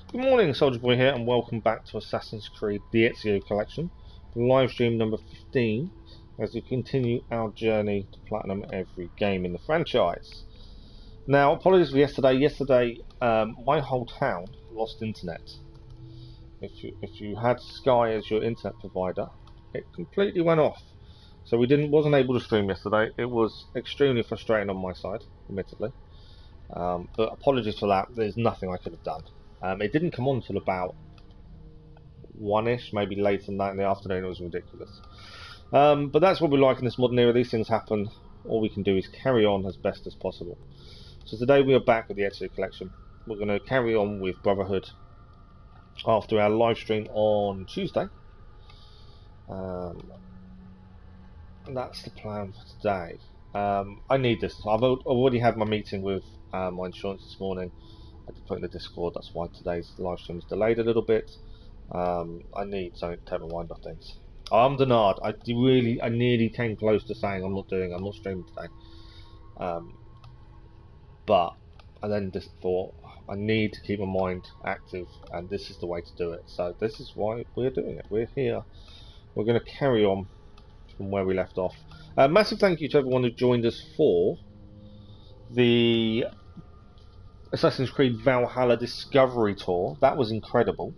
Good morning, Soldier Boy here, and welcome back to Assassin's Creed the Ezio collection, live stream number 15, as we continue our journey to platinum every game in the franchise. Now, apologies for yesterday. Yesterday, my whole town lost internet. If you had Sky as your internet provider, it completely went off. So wasn't able to stream yesterday. It was extremely frustrating on my side, admittedly. But apologies for that. There's nothing I could have done. It didn't come on until about 1ish, maybe later than that in the afternoon. It was ridiculous. But that's what we like in this modern era. These things happen. All we can do is carry on as best as possible. So today we are back with the Ezio collection. We're going to carry on with Brotherhood after our live stream on Tuesday. And that's the plan for today. I need this. I've already had my meeting with my insurance this morning. I did put in the Discord. That's why today's live stream is delayed a little bit. I need something to take my mind off things. I'm Denard. I nearly came close to saying I'm not streaming today. But I then just thought I need to keep my mind active, and this is the way to do it. So this is why we're doing it. We're here. We're going to carry on from where we left off. Massive thank you to everyone who joined us for the Assassin's Creed Valhalla Discovery Tour. That was incredible.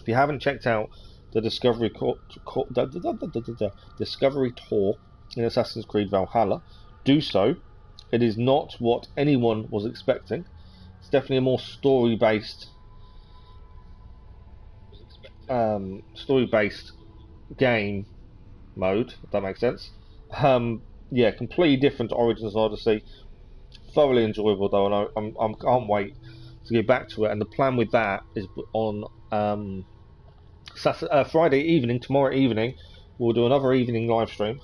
If you haven't checked out the Discovery Tour in Assassin's Creed Valhalla, do so. It is not what anyone was expecting. It's definitely a more story-based game mode, if that makes sense. Yeah, completely different to Origins and Odyssey. Thoroughly enjoyable though, and I can't wait to get back to it. And the plan with that is on Friday evening, tomorrow evening, we'll do another evening live stream,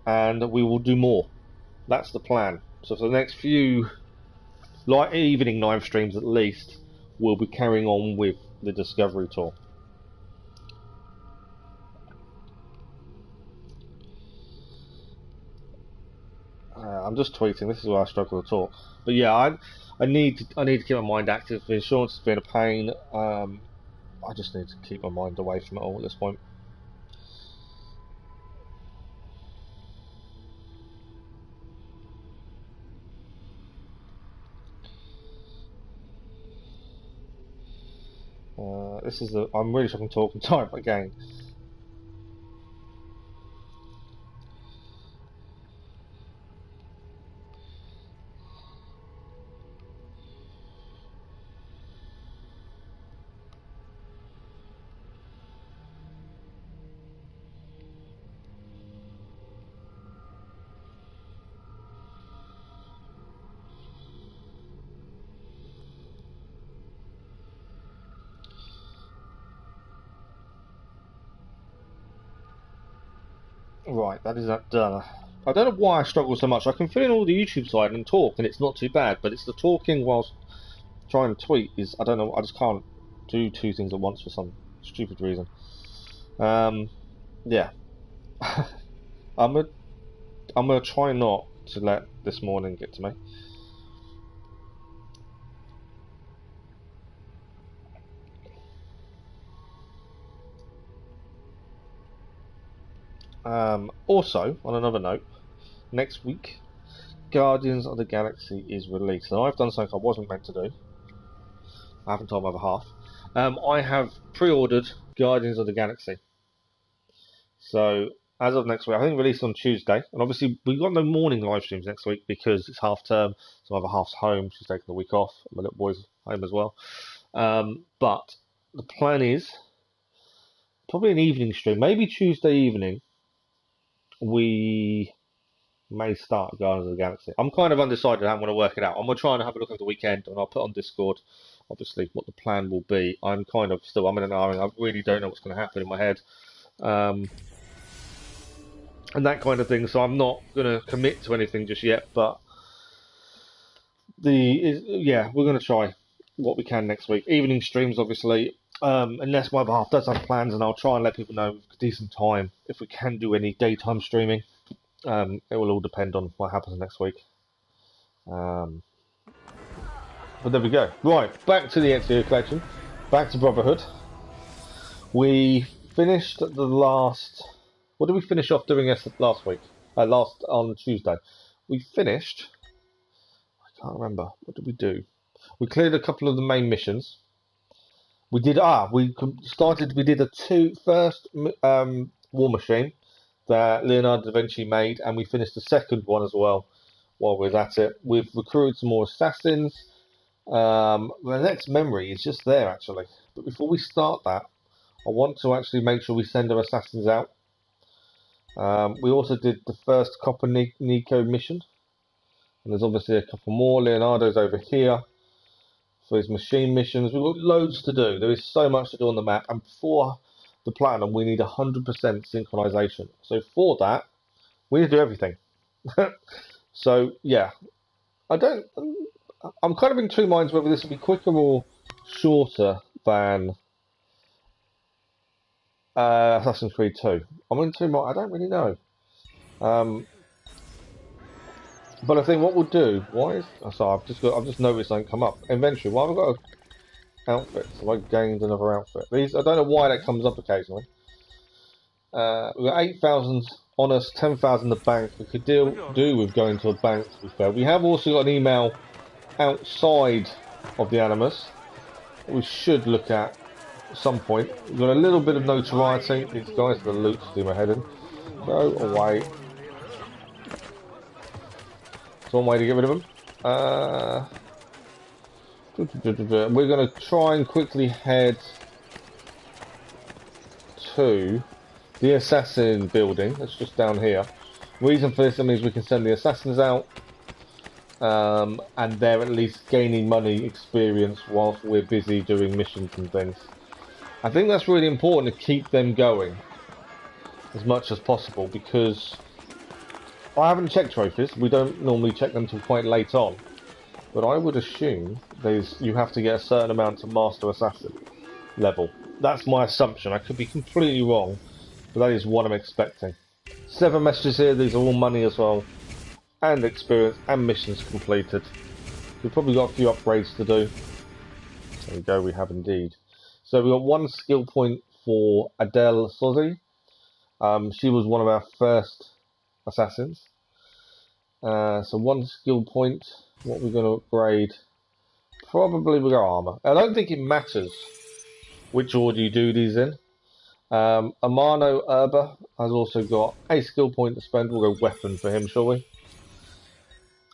and we will do more. That's the plan. So for the next few evening live streams at least, we'll be carrying on with the Discovery Tour. I'm just tweeting. This is where I struggle to talk. But yeah, I need to keep my mind active. The insurance has been a pain. I just need to keep my mind away from it all at this point. I'm really struggling to talk and type again. Right, that is that done. I don't know why I struggle so much. I can fill in all the YouTube side and talk, and it's not too bad. But it's the talking whilst trying to tweet is, I don't know. I just can't do two things at once for some stupid reason. Yeah, I'm gonna try not to let this morning get to me. Also, on another note, next week, Guardians of the Galaxy is released. And I've done something I wasn't meant to do. I haven't told my other half. I have pre-ordered Guardians of the Galaxy. So, as of next week, I think released on Tuesday. And obviously, we've got no morning live streams next week because it's half term. So, my other half's home. She's taking the week off. My little boy's home as well. But the plan is probably an evening stream. Maybe Tuesday evening. We may start Guardians of the Galaxy. I'm kind of undecided how I'm going to work it out. I'm going to try and have a look at the weekend, and I'll put on Discord, obviously, what the plan will be. I'm in an hour, and I really don't know what's going to happen in my head, and that kind of thing. So I'm not going to commit to anything just yet. But we're going to try what we can next week. Evening streams, obviously. Unless my other half does have plans, and I'll try and let people know a decent time if we can do any daytime streaming. It will all depend on what happens next week. But there we go. Right, back to the Ezio collection. Back to Brotherhood. We finished the last... What did we finish off doing last week? On Tuesday. We finished... I can't remember. What did we do? We cleared a couple of the main missions. We did... we did the first War Machine that Leonardo da Vinci made, and we finished the second one as well while we were at it. We've recruited some more assassins. The next memory is just there, actually. But before we start that, I want to actually make sure we send our assassins out. We also did the first Copper Nico mission. And there's obviously a couple more. Leonardo's over here for his machine missions. We've got loads to do. There is so much to do on the map. And for the Platinum, we need 100% synchronization. So for that, we need to do everything. So, yeah. I'm kind of in two minds whether this will be quicker or shorter than Assassin's Creed 2. I'm in two minds. I don't really know. But I think what we'll do... Sorry, I've just noticed something come up. Inventory. Why have I got an outfit? Have I gained another outfit? I don't know why that comes up occasionally. We've got 8,000 on us, 10,000 in the bank. We could do with going to a bank, to be fair. We have also got an email outside of the Animus we should look at some point. We've got a little bit of notoriety. These guys are the loot to do my head in. Go away. It's one way to get rid of them. We're going to try and quickly head to the assassin building. That's just down here. Reason for this means we can send the assassins out, and they're at least gaining money experience whilst we're busy doing missions and things. I think that's really important to keep them going as much as possible, because I haven't checked trophies. We don't normally check them until quite late on, but I would assume you have to get a certain amount to master assassin level. That's my assumption. I could be completely wrong, but that is what I'm expecting. 7 messages here. These are all money as well, and experience and missions completed. We've probably got a few upgrades to do. There we go. We have indeed. So we got 1 skill point for Adele Sozzi. She was one of our first assassins. So 1 skill point. What we're going to upgrade? Probably we got armor. I don't think it matters which order you do these in. Amano Urba has also got a skill point to spend. We'll go weapon for him, shall we?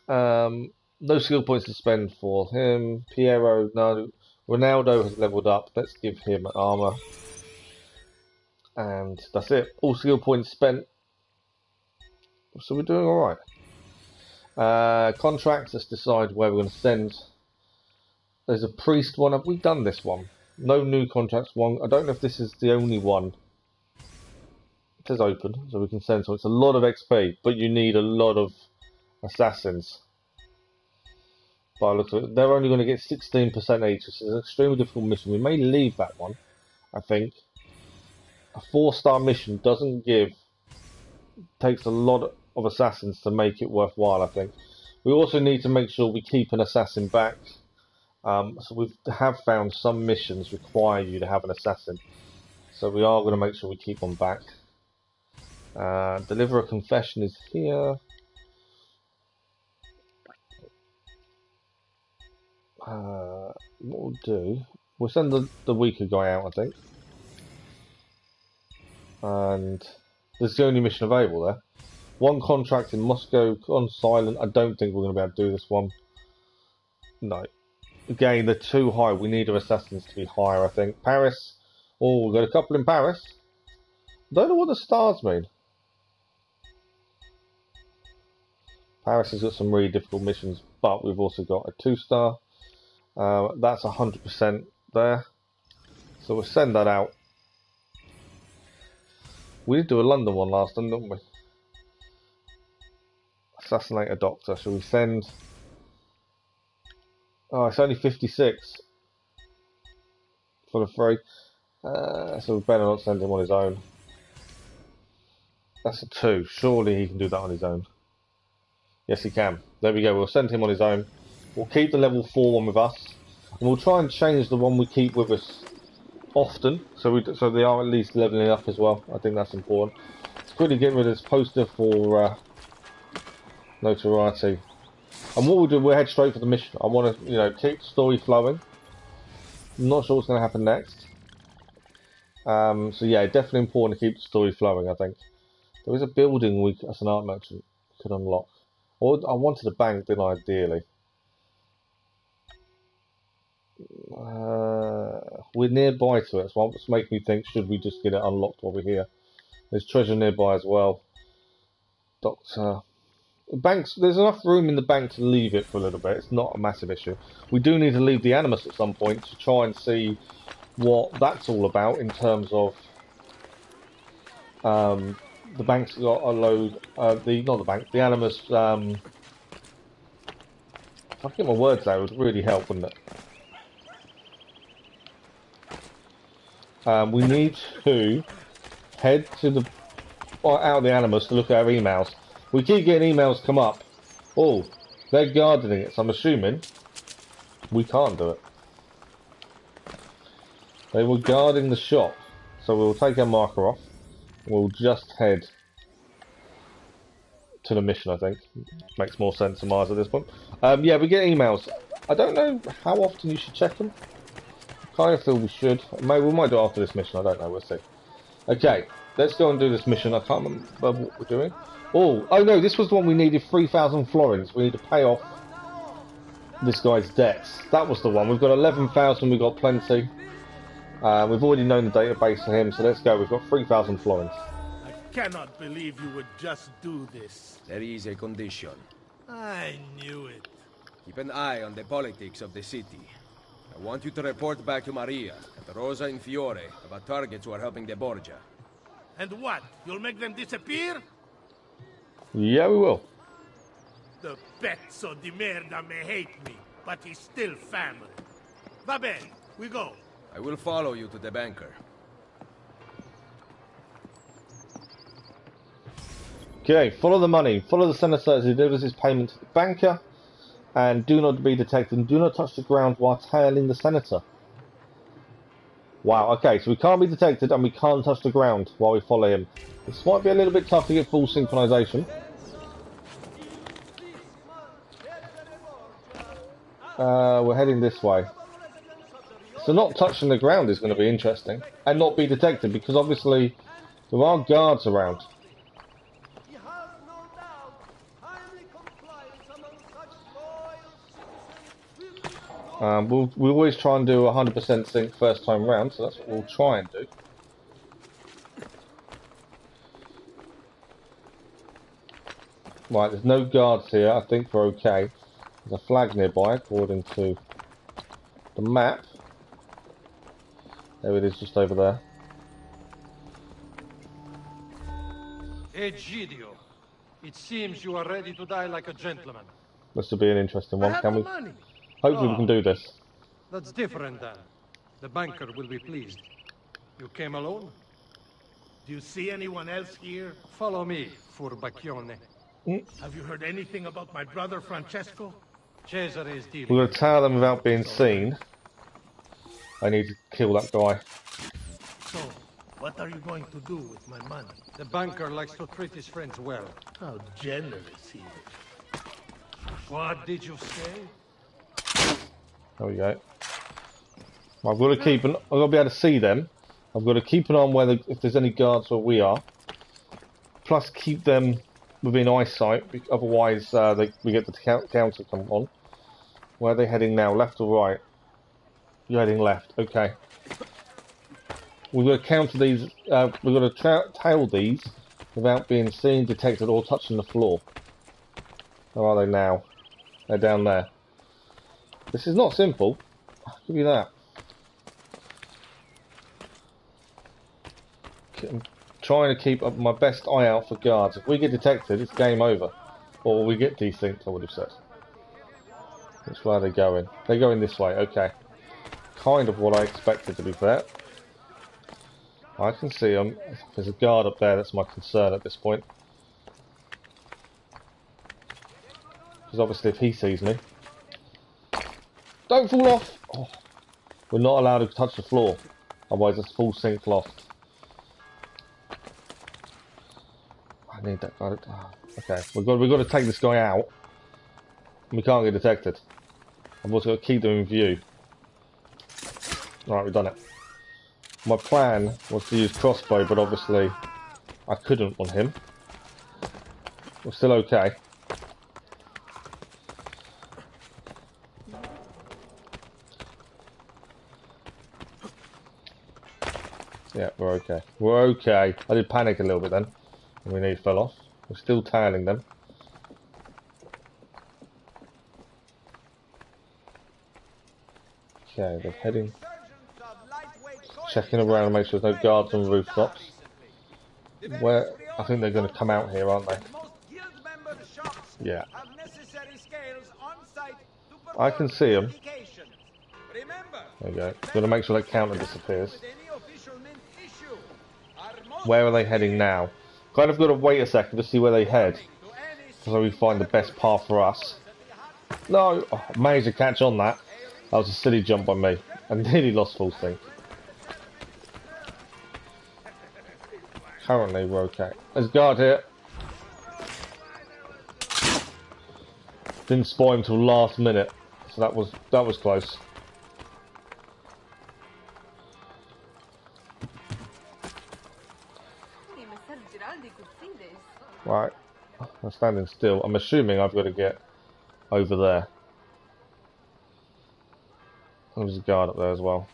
No skill points to spend for him. Piero, no. Ronaldo has leveled up. Let's give him armor. And that's it. All skill points spent. So we're doing alright. Contracts, let's decide where we're going to send. There's a priest one. Have we done this one? No new contracts one. I don't know if this is the only one. It says open, so we can send. So it's a lot of XP, but you need a lot of assassins. By the looks of it, they're only going to get 16% each. This is an extremely difficult mission. We may leave that one, I think. A 4-star mission takes a lot of assassins to make it worthwhile, I think. We also need to make sure we keep an assassin back. So we have found some missions require you to have an assassin. So we are going to make sure we keep one back. Deliver a confession is here. What we'll do, we'll send the weaker guy out, I think. And this is the only mission available there. 1 contract in Moscow on silent. I don't think we're going to be able to do this one. No. Again, they're too high. We need our assassins to be higher, I think. Paris. Oh, we've got a couple in Paris. Don't know what the stars mean. Paris has got some really difficult missions, but we've also got a 2-star. That's 100% there. So we'll send that out. We did do a London one last time, didn't we? Assassinate a doctor. Shall we send... Oh, it's only 56 for the free. So we better not send him on his own. That's a 2. Surely he can do that on his own. Yes, he can. There we go. We'll send him on his own. We'll keep the level 4 one with us, and we'll try and change the one we keep with us often, so they are at least leveling up as well. I think that's important. Let's quickly get rid of this poster for notoriety. And what we'll do, we'll head straight for the mission. I want to, keep the story flowing. I'm not sure what's going to happen next. So yeah, definitely important to keep the story flowing, I think. There is a building as an art merchant could unlock. Or I wanted a bank, didn't I, ideally? We're nearby to it, so it's making me think, should we just get it unlocked while we're here? There's treasure nearby as well. Doctor... Banks, there's enough room in the bank to leave it for a little bit. It's not a massive issue. We do need to leave the Animus at some point to try and see what that's all about in terms of the bank's got a load. The Animus. If I could get my words out, it would really help, wouldn't it? We need to head to the out of the Animus to look at our emails. We keep getting emails come up. Oh, they're gardening it, so I'm assuming we can't do it. They were guarding the shop, so we'll take our marker off. We'll just head to the mission, I think. Makes more sense to Mars at this point. Yeah, we get emails. I don't know how often you should check them. I kind of feel we should. Maybe we might do it after this mission, I don't know, we'll see. Okay, let's go and do this mission. I can't remember what we're doing. Oh no, this was the one we needed 3,000 florins. We need to pay off this guy's debts. That was the one. We've got 11,000, we've got plenty. We've already known the database for him, so let's go. We've got 3,000 florins. I cannot believe you would just do this. There is a condition. I knew it. Keep an eye on the politics of the city. I want you to report back to Maria and Rosa and Fiore about targets who are helping the Borgia. And what? You'll make them disappear? Yeah, we will. The pezzo di merda may hate me, but he's still family. Va bene, we go. I will follow you to the banker. Okay, follow the money. Follow the senator as he delivers his payment to the banker. And do not be detected. And do not touch the ground while tailing the senator. Wow, okay, so we can't be detected and we can't touch the ground while we follow him. This might be a little bit tough to get full synchronization. We're heading this way. So not touching the ground is going to be interesting. And not be detected, because obviously there are guards around. We'll always try and do 100% sync first time round, so that's what we'll try and do. Right, there's no guards here. I think we're okay. There's a flag nearby, according to the map. There it is, just over there. Ezio, it seems you are ready to die like a gentleman. This will be an interesting one. Can we? Money. Hopefully we can do this. That's different then. The banker will be pleased. You came alone? Do you see anyone else here? Follow me, furbacchione. Have you heard anything about my brother Francesco? Cesare is dealing. We're going to tell them without being seen. I need to kill that guy. So, what are you going to do with my money? The banker likes to treat his friends well. How generous he is. What did you say? There we go. I've got to keep an. I've got to be able to see them. I've got to keep an eye on if there's any guards where we are. Plus, keep them within eyesight. Otherwise, we get the counter come on. Where are they heading now? Left or right? You're heading left. Okay. We've got to counter these. We've got to tail these without being seen, detected, or touching the floor. Where are they now? They're down there. This is not simple. I'll give you that. I'm trying to keep up my best eye out for guards. If we get detected, it's game over. Or we get desynced, I would have said. Which way are they going? They're going this way, okay. Kind of what I expected, to be fair. I can see them. If there's a guard up there, that's my concern at this point. Because obviously if he sees me, Don't fall off! Oh, we're not allowed to touch the floor. Otherwise it's full sync lost. I need that guy. Okay, we've got to take this guy out. We can't get detected. I've also got to keep them in view. Alright, we've done it. My plan was to use crossbow, but obviously I couldn't on him. We're still okay. Yeah, we're okay. We're okay. I did panic a little bit then. And we nearly fell off. We're still tailing them. Okay, they're heading. Checking around to make sure there's no guards on rooftops. Where I think they're going to come out here, aren't they? Yeah. I can see them. There you go. Got to make sure that counter disappears. Where are they heading now? Kind of got to wait a second to see where they head, so we find the best path for us. No, oh, managed to catch on that. That was a silly jump by me. I nearly lost full sync. Currently, we're okay. There's a guard here. Didn't spot him till last minute, so that was close. Right, I'm standing still. I'm assuming I've got to get over there. There's a guard up there as well.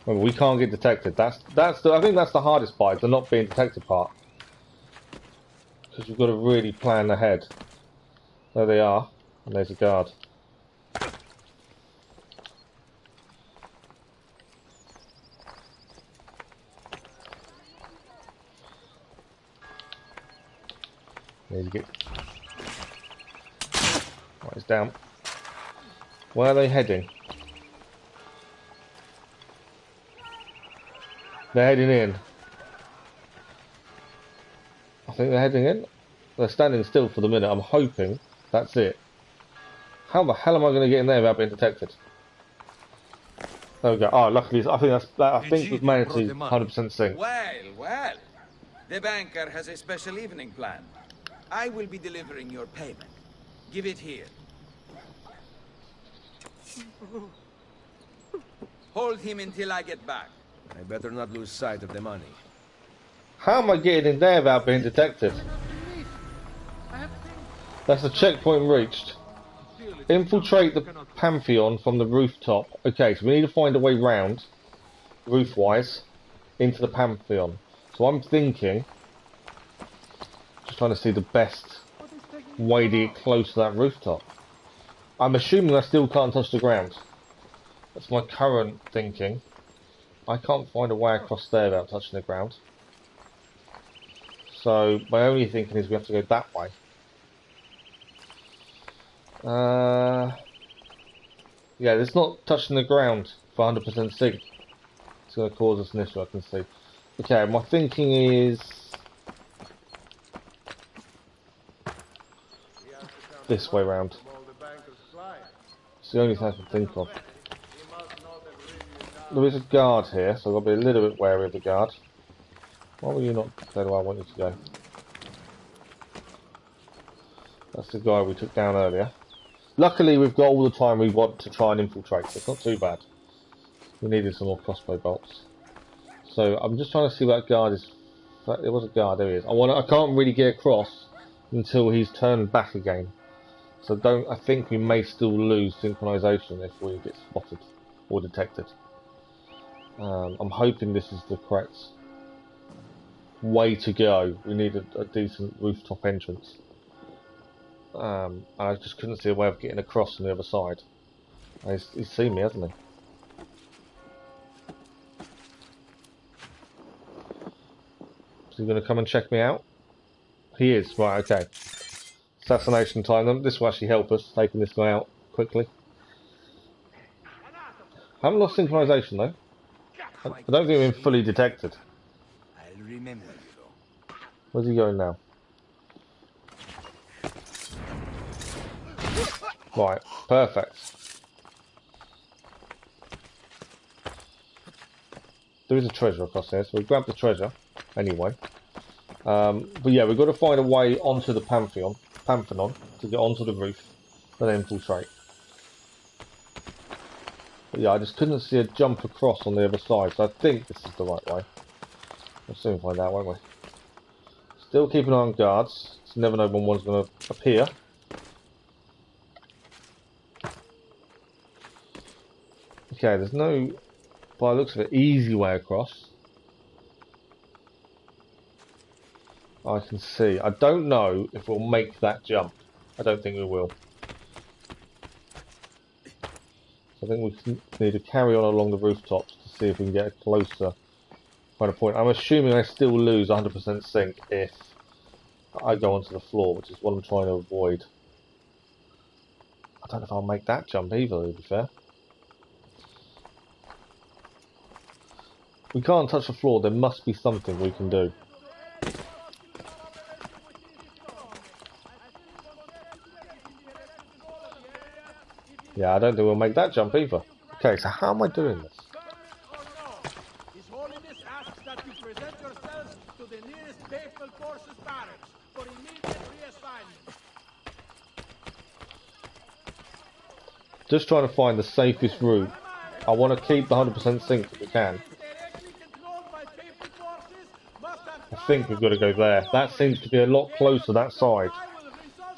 Remember, we can't get detected. I think that's the hardest part, the not being detected part. Because we've got to really plan ahead. There they are, and there's a guard. Need to get. Right, he's down. Where are they heading? They're heading in. I think they're heading in. They're standing still for the minute. I'm hoping that's it. How the hell am I going to get in there without being detected? There we go. Oh, luckily, I think we've managed to 100% sync. Well. The banker has a special evening planned. I will be delivering your payment. Give it here. Hold him until I get back. I better not lose sight of the money. How am I getting in there without being detected? That's the checkpoint reached. Infiltrate the Pantheon from the rooftop. Okay, so we need to find a way round, roof-wise, into the Pantheon. So I'm thinking, just trying to see the best way to get close to that rooftop. I'm assuming I still can't touch the ground. That's my current thinking. I can't find a way across there without touching the ground. So my only thinking is we have to go that way. Yeah, it's not touching the ground for 100% sync. It's going to cause us an issue, I can see. Okay, my thinking is this way round. It's the only thing I can think of. There is a guard here, so I've got to be a little bit wary of the guard. Why will you not go where I want you to go? That's the guy we took down earlier. Luckily, we've got all the time we want to try and infiltrate, so it's not too bad. We needed some more crossbow bolts. So I'm just trying to see what that guard is. There was a guard, there he is. I can't really get across until he's turned back again. So I think we may still lose synchronization if we get spotted or detected. I'm hoping this is the correct way to go. We need a decent rooftop entrance. I just couldn't see a way of getting across on the other side. He's seen me, hasn't he? Is he going to come and check me out? He is, right, okay. Assassination time. This will actually help us, taking this guy out quickly. I haven't lost synchronization though. how I don't think we've been fully detected. I'll remember you. Where's he going now? Right, perfect. There is a treasure across here, so we grab the treasure anyway. But yeah, we've got to find a way onto the Pantheon to get onto the roof and infiltrate. But yeah, I just couldn't see a jump across on the other side, so I think this is the right way. We'll soon find out, won't we? Still keep an eye on guards. You never know when one's going to appear. Okay, there's no, by the looks of it, easy way across. I can see. I don't know if we'll make that jump. I don't think we will. I think we need to carry on along the rooftops to see if we can get a closer kind of point. I'm assuming I still lose 100% sync if I go onto the floor, which is what I'm trying to avoid. I don't know if I'll make that jump either, to be fair. We can't touch the floor, there must be something we can do. Yeah, I don't think we'll make that jump either. Okay, so how am I doing this? His Holiness asks that you present yourselves to the nearest papal forces barracks for immediate reassignment. Just trying to find the safest route. I want to keep the 100% sync if we can. I think we've got to go there. That seems to be a lot closer, that side.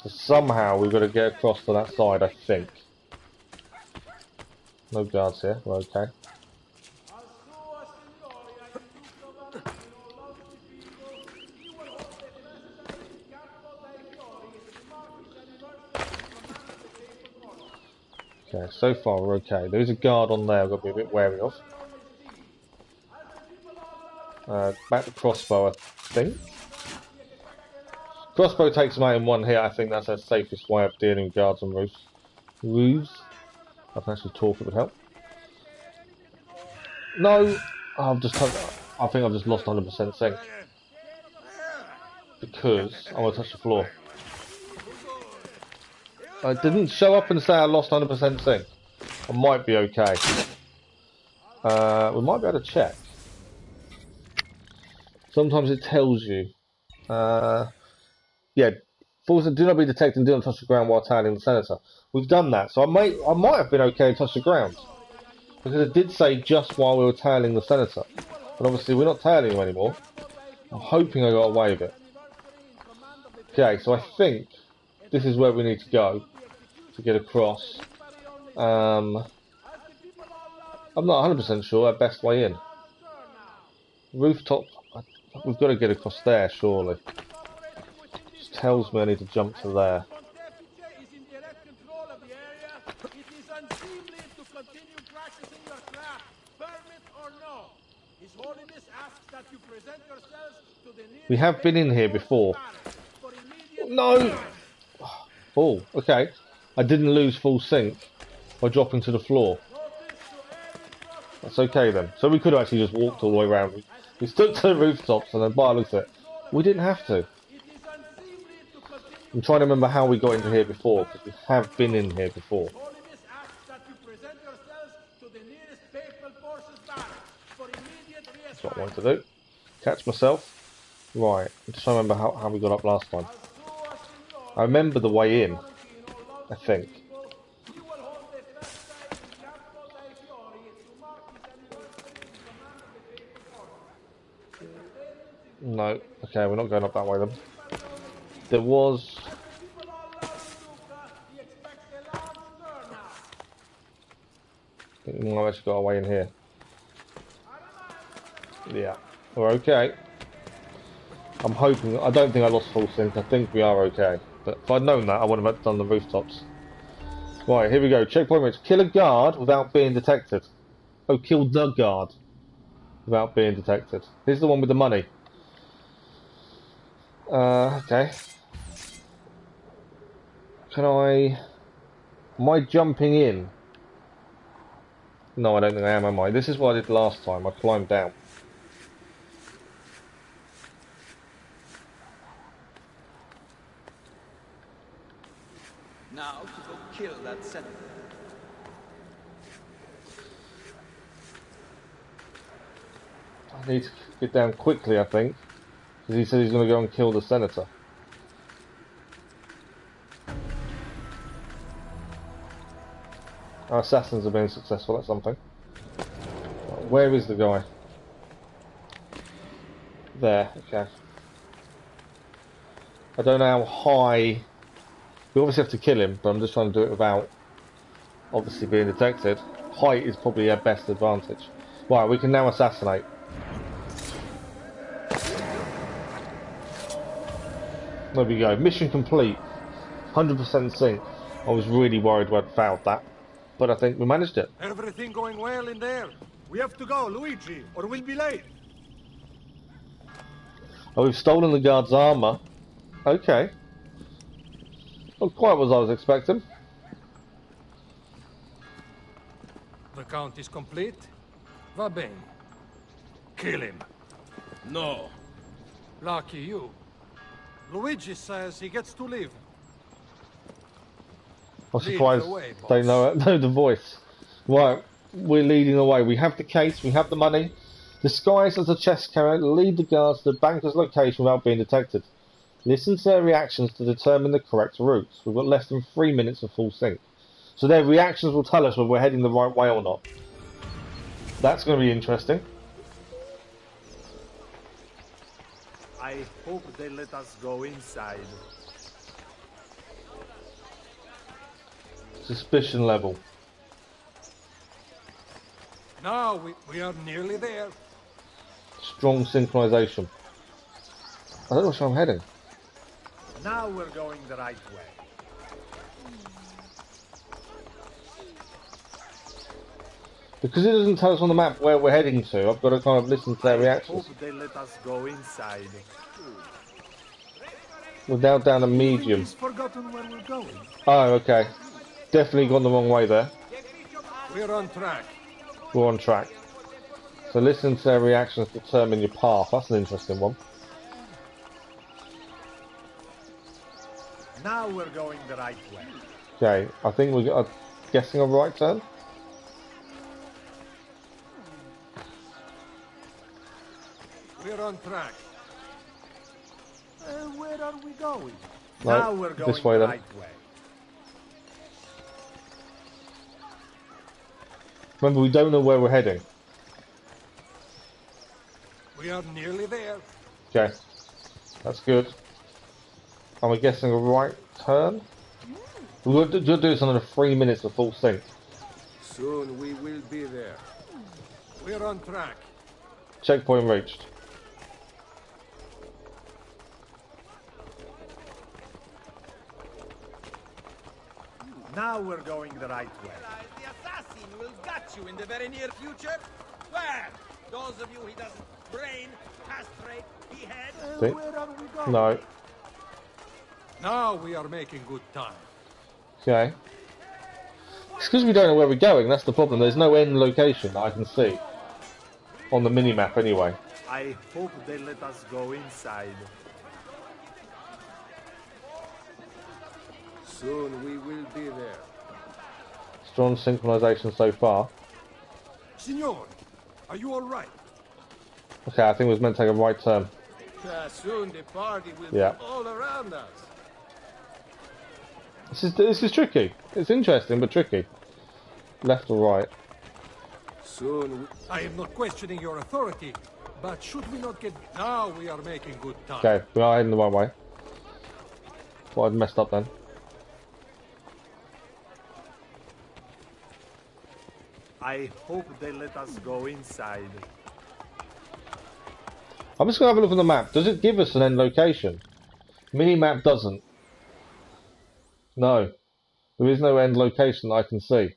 So somehow we've got to get across to that side, I think. No guards here, we're okay. Okay, so far we're okay. There is a guard on there I've got to be a bit wary of. Back to crossbow, I think. Crossbow takes them out in one hit. I think that's our safest way of dealing with guards on roofs. I can actually talk, it would help. No! I think I've just lost 100% sync. Because I want to touch the floor. I didn't show up and say I lost 100% sync. I might be okay. We might be able to check. Sometimes it tells you. Yeah, forces do not be detected and do not touch the ground while tailing the senator. We've done that, so I might have been okay to touch the ground. Because it did say just while we were tailing the senator. But obviously we're not tailing him anymore. I'm hoping I got away with it. Okay, so I think this is where we need to go to get across. I'm not 100% sure our best way in. Rooftop, we've got to get across there, surely. Just tells me I need to jump to there. We have been in here before. No! Oh, okay. I didn't lose full sync by dropping to the floor. That's okay then. So we could have actually just walked all the way around. We stuck to the rooftops and then by the looks of it, we didn't have to. I'm trying to remember how we got into here before, because we have been in here before. That's what I wanted to do. Catch myself. Right, I'm just trying to remember how we got up last time. I remember the way in, I think. No, okay, we're not going up that way then. There was... I think we might have actually got a way in here. Yeah, we're okay. I'm hoping, I don't think I lost full sync, I think we are okay. But if I'd known that, I would have done the rooftops. Right, here we go. Checkpoint range. Kill a guard without being detected. Oh, kill the guard without being detected. Here's the one with the money. Okay. Am I jumping in? No, I don't think I am I? This is what I did last time. I climbed down. Now to go kill that senator. I need to get down quickly, I think. Because he said he's going to go and kill the senator. Our assassins have been successful at something. Where is the guy? There, okay. I don't know how high... We obviously have to kill him, but I'm just trying to do it without obviously being detected. Height is probably our best advantage. Right, we can now assassinate. There we go. Mission complete. 100% sync. I was really worried we'd failed that, but I think we managed it. Everything going well in there? We have to go, Luigi, or we'll be late. Oh, we've stolen the guard's armour. Okay. Not quite what I was expecting. The count is complete. Va bene. Kill him. No. Lucky you. Luigi says he gets to live. I'm Lead surprised the way, they boss. know the voice. Right, we're leading the way. We have the case, we have the money. Disguised as a chest carrier, lead the guards to the banker's location without being detected. Listen to their reactions to determine the correct routes. We've got less than 3 minutes of full sync. So their reactions will tell us whether we're heading the right way or not. That's going to be interesting. I hope they let us go inside. Suspicion level. Now we are nearly there. Strong synchronization. I don't know where I'm heading. Now we're going the right way. Because it doesn't tell us on the map where we're heading to, I've got to kind of listen to their I reactions. hope they let us go inside. We're now down to medium. He's forgotten where we're going. Oh, okay. Definitely gone the wrong way there. We're on track. We're on track. So listen to their reactions to determine your path. That's an interesting one. Now we're going the right way. Okay, I think we're guessing a right turn. We're on track. Where are we going? No, now we're going this way the then. right way. Remember, we don't know where we're heading. We are nearly there. Okay, that's good. Am I guessing a right turn? We'll do this under 3 minutes of full sync. Soon we will be there. We're on track. Checkpoint reached. Now we're going the right way. The assassin will gut you in the very near future. Where? Those of you he doesn't brain, castrate, behead. See? Where are we going? No. Now we are making good time. Okay. It's because we don't know where we're going, that's the problem. There's no end location that I can see. On the mini-map anyway. I hope they let us go inside. Soon we will be there. Strong synchronization so far. Signor, are you all right? Okay, I think we was meant to take a right turn. Soon the party will Yeah. be all around us. This is tricky. It's interesting, but tricky. Left or right? Soon I am not questioning your authority, but should we not get... Now we are making good time. Okay, we are heading the right way. Thought I'd messed up then. I hope they let us go inside. I'm just going to have a look at the map. Does it give us an end location? Mini-map doesn't. No. There is no end location that I can see.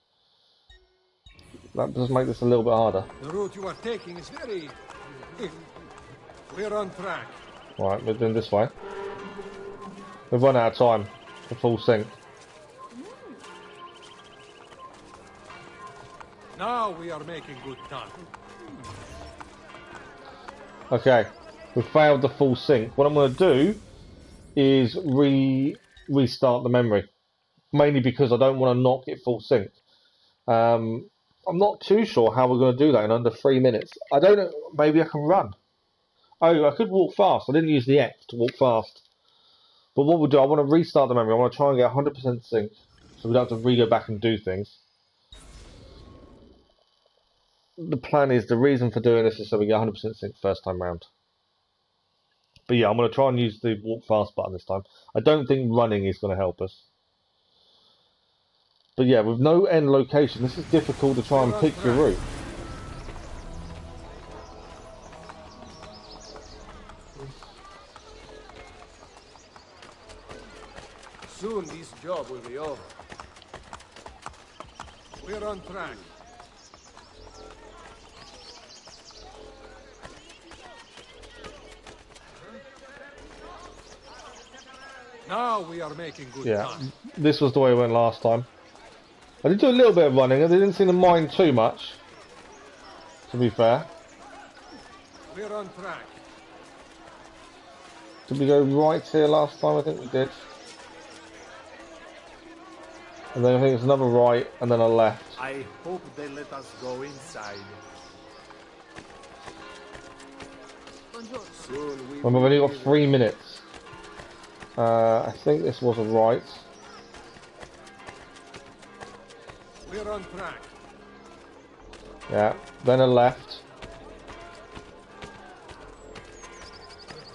That does make this a little bit harder. The route you are taking is very... We're on track. Right, we're doing this way. We've run out of time for full sync. Now we are making good time. Okay, we failed the full sync. What I'm going to do is restart the memory, mainly because I don't want to not get full sync. I'm not too sure how we're going to do that in under 3 minutes. I don't know. Maybe I can run. Oh, I could walk fast. I didn't use the X to walk fast. But what we'll do, I want to restart the memory. I want to try and get 100% sync, so we don't have to re-go back and do things. The plan is, the reason for doing this is so we get 100% sync first time round. But yeah, I'm going to try and use the walk fast button this time. I don't think running is going to help us. But yeah, with no end location, this is difficult to try and pick your route. Soon this job will be over. We're on track. Now we are making good time. This was the way it went last time. I did do a little bit of running. I didn't seem to mind too much, to be fair. We're on track. Did we go right here last time? I think we did. And then I think it's another right and then a left. I hope they let us go inside. Soon we Remember, we've only got 3 minutes. I think this was a right. We're on track. Yeah, then a left.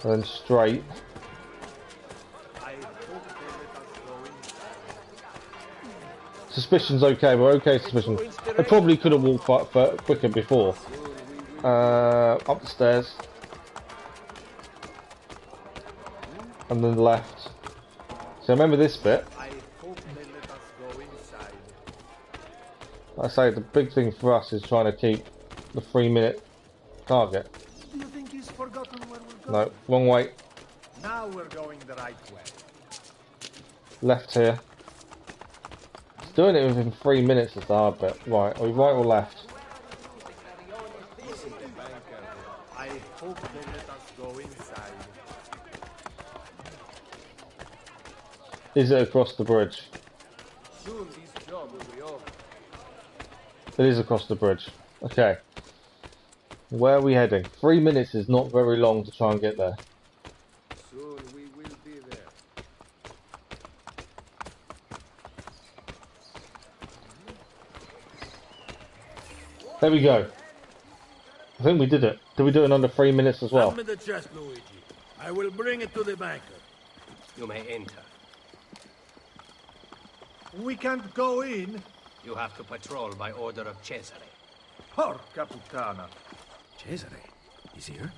And then straight. I hope they let us go inside. Suspicion's okay, we're okay suspicion. I probably could have walked quicker before. Up the stairs. And then left. So remember this bit. I hope they let us go inside. Like I say, the big thing for us is trying to keep the 3 minute target. Do you think he's forgotten where we're going? No, wrong way. Now we're going the right way. Left here. It's doing it within 3 minutes is the hard bit. Right, are we right or left? I hope they let us go inside. Is it across the bridge? soon this job will be over. It is across the bridge. Okay. Where are we heading? 3 minutes is not very long to try and get there. Soon we will be there. There we go. I think we did it. Did we do it in under 3 minutes as well? Hand me the chest, Luigi. I will bring it to the banker. You may enter. We can't go in. You have to patrol by order of Cesare. Porca puttana. Cesare? He's here?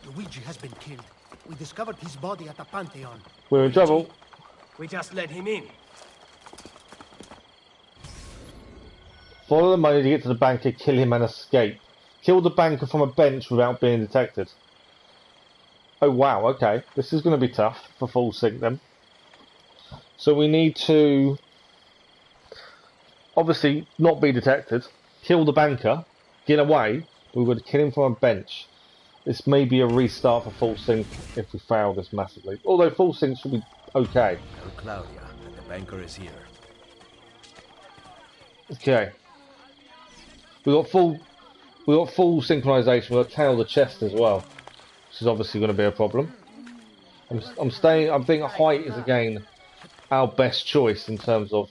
Luigi has been killed. We discovered his body at the Pantheon. We're in trouble. We just let him in. Follow the money to get to the banker, kill him and escape. Kill the banker from a bench without being detected. Oh wow, okay. This is going to be tough for full sync then. So we need to obviously not be detected, kill the banker, get away. We would kill him from a bench. This may be a restart for full sync if we fail this massively. Although full sync should be okay. Tell Claudia that the banker is here. Okay. We got full synchronization. We'll tail the chest as well, which is obviously going to be a problem. I'm thinking height is again our best choice in terms of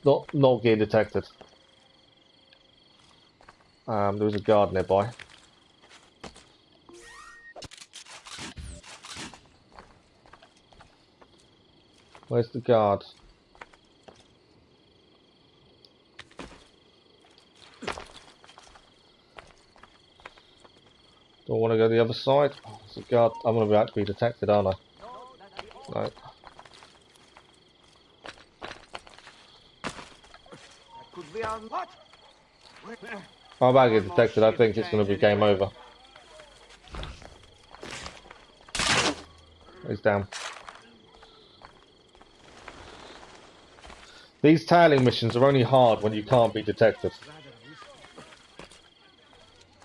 not getting detected. There was a guard nearby. Where's the guard? Do I want to go the other side? Oh, there's a guard. I'm going to be detected, aren't I? No. Could be on what? If I get detected, I think it's going to be game over. He's down. These tailing missions are only hard when you can't be detected.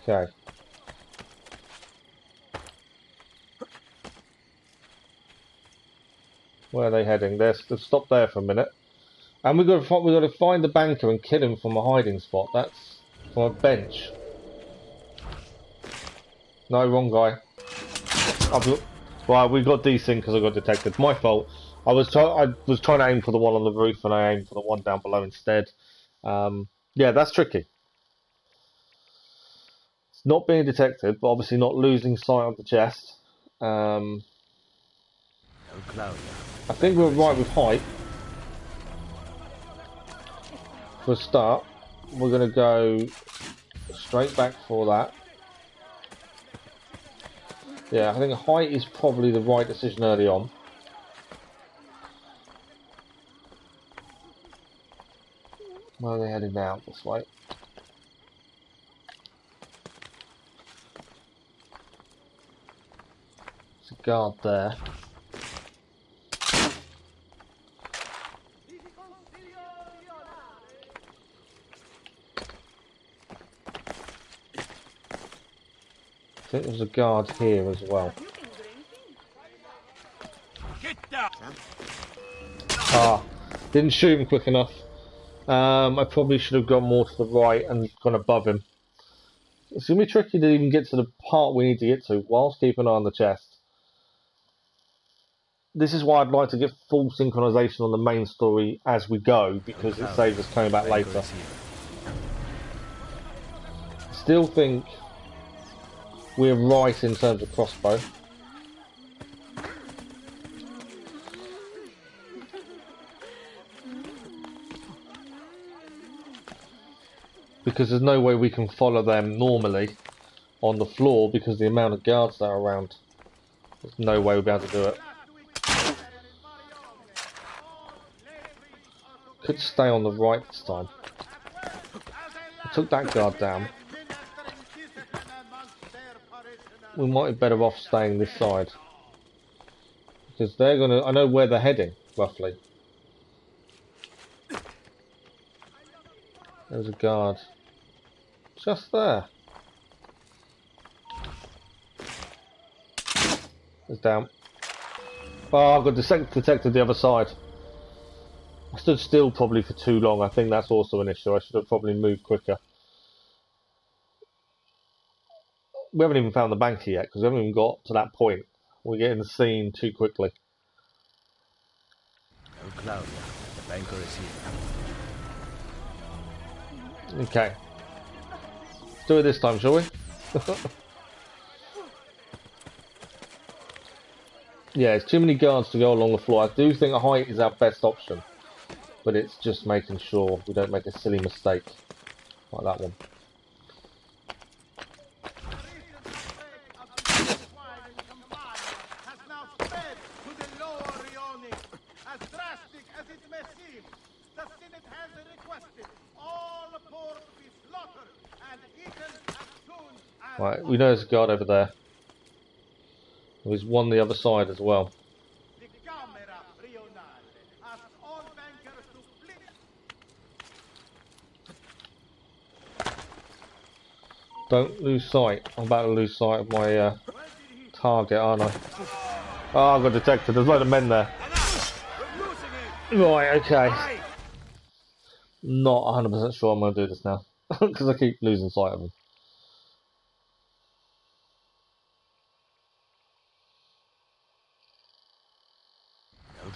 Okay. Where are they heading? They've stopped there for a minute. And we've got to find the banker and kill him from a hiding spot. That's from a bench. No, wrong guy. Well, we got desync because I got detected. My fault. I was trying to aim for the one on the roof, and I aimed for the one down below instead. Yeah, that's tricky. It's not being detected, but obviously not losing sight of the chest. I think we're right with height. For a start, we're going to go straight back for that. Yeah, I think height is probably the right decision early on. Where are they heading now? This way. There's a guard there. I think there's a guard here as well. Ah, didn't shoot him quick enough. I probably should have gone more to the right and gone above him. It's going to be tricky to even get to the part we need to get to whilst keeping an eye on the chest. This is why I'd like to get full synchronization on the main story as we go, because it saves us coming back later. Still think we're right in terms of crossbow. Because there's no way we can follow them normally on the floor because of the amount of guards that are around. There's no way we'll be able to do it. Could stay on the right this time. I took that guard down. We might be better off staying this side. Because they're gonna... I know where they're heading, roughly. There's a guard. Just there. It's down. Oh, I've got detected the other side. I stood still probably for too long. I think that's also an issue. I should have probably moved quicker. We haven't even found the banker yet because we haven't even got to that point. We're getting seen too quickly. Oh, Claudia, the banker is here. Okay. Let's do it this time, shall we? Yeah, it's too many guards to go along the floor. I do think a height is our best option. But it's just making sure we don't make a silly mistake like that one. Right, we know there's a guard over there. There's one the other side as well. Don't lose sight. I'm about to lose sight of my target, aren't I? Oh, I got detected. There's a load of men there. Right, okay. Not 100% sure I'm going to do this now. Because I keep losing sight of them.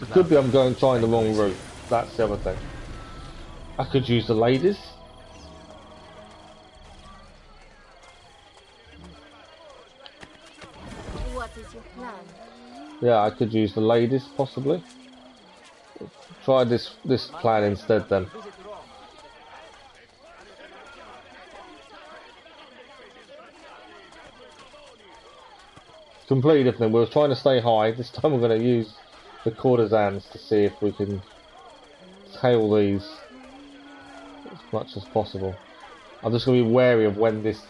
It could be I'm trying the wrong route. That's the other thing. I could use the ladies. What is your plan? Yeah, I could use the ladies possibly. Try this plan instead then. Completely different. We were trying to stay high. This time we're going to use the courtesans to see if we can tail these as much as possible. I'm just going to be wary of when this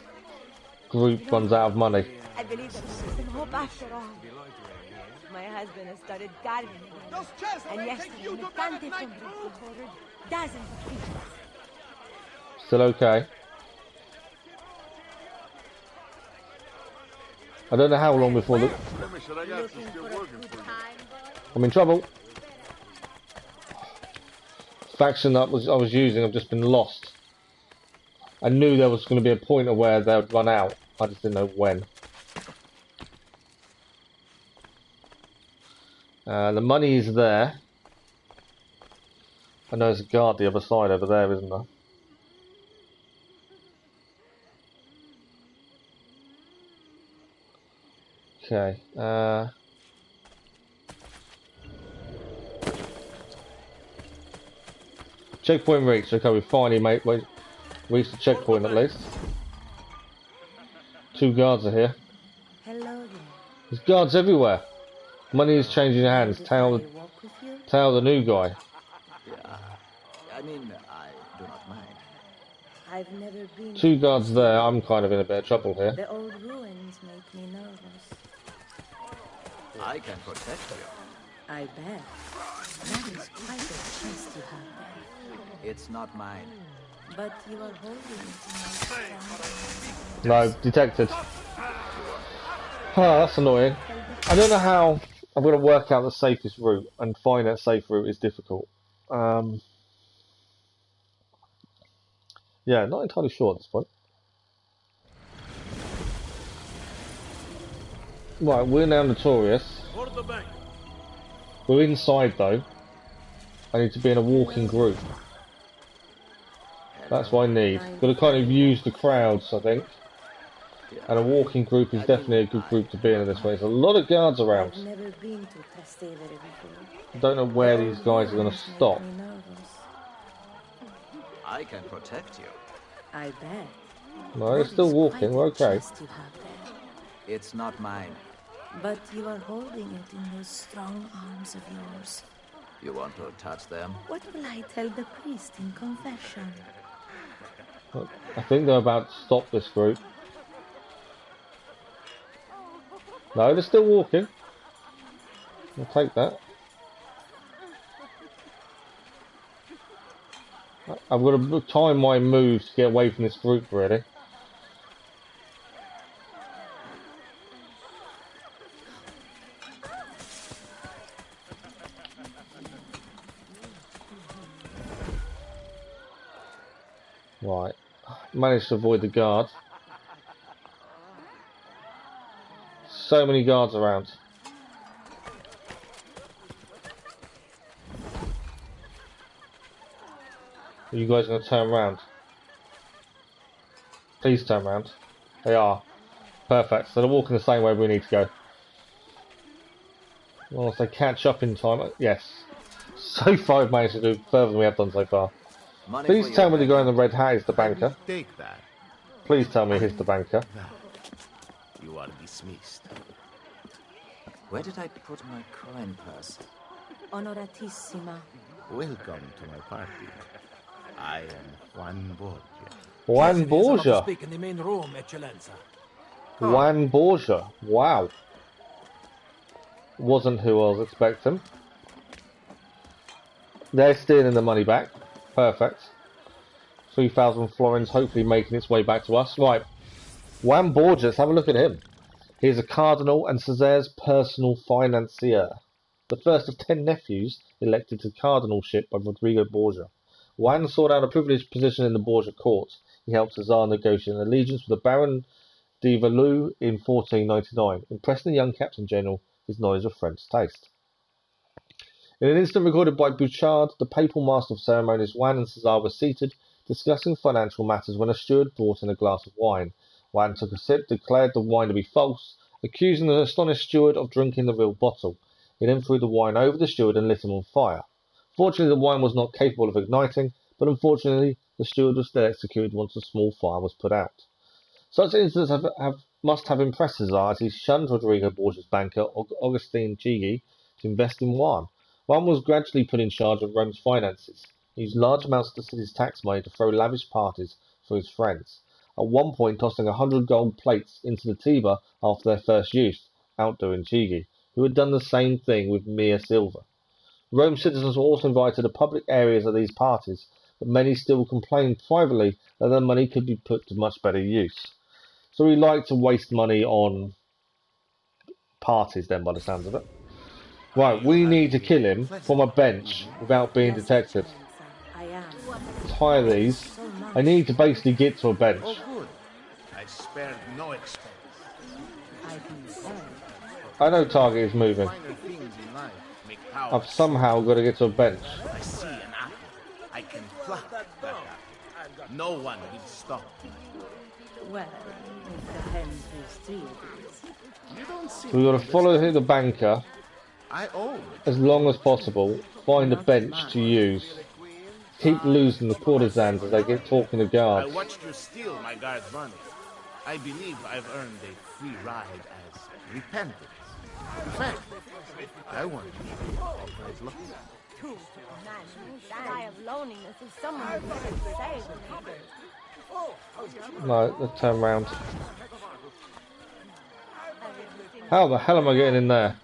group runs out of money. I believe there's some hope after all. My husband has started gardening again. And yesterday, Mercante from Brotherhood Dozens of creatures. Still okay. I don't know how long before the... Looking for a good time, boy? I'm in trouble. Faction that I was using, I've just been lost. I knew there was going to be a point of where they would run out. I just didn't know when. The money is there. I know there's a guard the other side over there, isn't there? Okay. Checkpoint reached. Okay, we finally reached the checkpoint at least. 2 guards are here. Hello there. There's guards everywhere. Money is changing hands. Tell the new guy. I mean, I do not mind. I've never been. 2 guards there. I'm kind of in a bit of trouble here. The old ruins make me nervous. I can protect you. I bet. That is quite a chest you have there. It's not mine. But you are holding it in your strong. No, detected. Oh, that's annoying. I don't know how I'm going to work out the safest route, and find that safe route is difficult. Yeah, not entirely sure at this point. Right, we're now notorious. We're inside though. I need to be in a walking group. That's what I need. Got to kind of use the crowds, I think. And a walking group is definitely a good group to be in this way. There's a lot of guards around. I've never been to Trastevere before. I don't know where these guys are going to stop. Make me nervous. I can protect you. I bet. No, they're still walking. We're okay. Chest you have there. It's not mine. But you are holding it in those strong arms of yours. You want to touch them? What will I tell the priest in confession? I think they're about to stop this group. No, they're still walking. I'll take that. I've got to time my moves to get away from this group, really. Right. Managed to avoid the guard. So many guards around. Are you guys going to turn around? Please turn around. They are. Perfect. So they're walking the same way we need to go. Well, if they catch up in time. Yes. So far I've managed to do further than we have done so far. Please tell me the guy in the red hat is the banker. Take that. Please tell me he's the banker. You are dismissed. Where did I put my coin purse? Honoratissima. Welcome to my party. I am Juan Borgia. Juan Borgia. Speak in the main room, Eccellenza. Juan Borgia. Wow. Wasn't who I was expecting. They're stealing the money back. Perfect. 3,000 florins hopefully making its way back to us. Right. Juan Borgia, let's have a look at him. He is a cardinal and Caesar's personal financier. The first of 10 nephews elected to cardinalship by Rodrigo Borgia. Juan sought out a privileged position in the Borgia court. He helped Cesar negotiate an allegiance with the Baron de Valois in 1499, impressing the young Captain General with his knowledge of French taste. In an instant recorded by Bouchard, the papal master of ceremonies, Juan and Cesar were seated, discussing financial matters when a steward brought in a glass of wine. Juan took a sip, declared the wine to be false, accusing the astonished steward of drinking the real bottle. He then threw the wine over the steward and lit him on fire. Fortunately, the wine was not capable of igniting, but unfortunately, the steward was still executed once the small fire was put out. Such incidents must have impressed Cesar as he shunned Rodrigo Borgia's banker, Augustine Chigi, to invest in Juan. Juan was gradually put in charge of Rome's finances. He used large amounts of the city's tax money to throw lavish parties for his friends, at one point tossing 100 gold plates into the Tiber after their first use, outdoing Chigi, who had done the same thing with mere silver. Rome citizens were also invited to public areas of these parties, but many still complained privately that their money could be put to much better use. So we like to waste money on parties then, by the sounds of it. Right, we need to kill him from a bench without being detected. I am. Let's hire these. I need to basically get to a bench. Oh, good. I spared no expense. I can tell. I know target is moving. Minor things in life make power. I've somehow got to get to a bench. I see an apple. I can pluck that apple. No one will stop me. Well, it depends whose tree it is. You don't see. So we've got to follow the banker I own. as long as possible. Find a bench to use. Keep losing the courtesans as they get talking to I guards. watched you steal my guard's money. I believe I've earned a free ride as repentance. In fact, I want you always looking at. Die of loneliness if someone would save me. No, let's turn round. How the hell am I getting in there?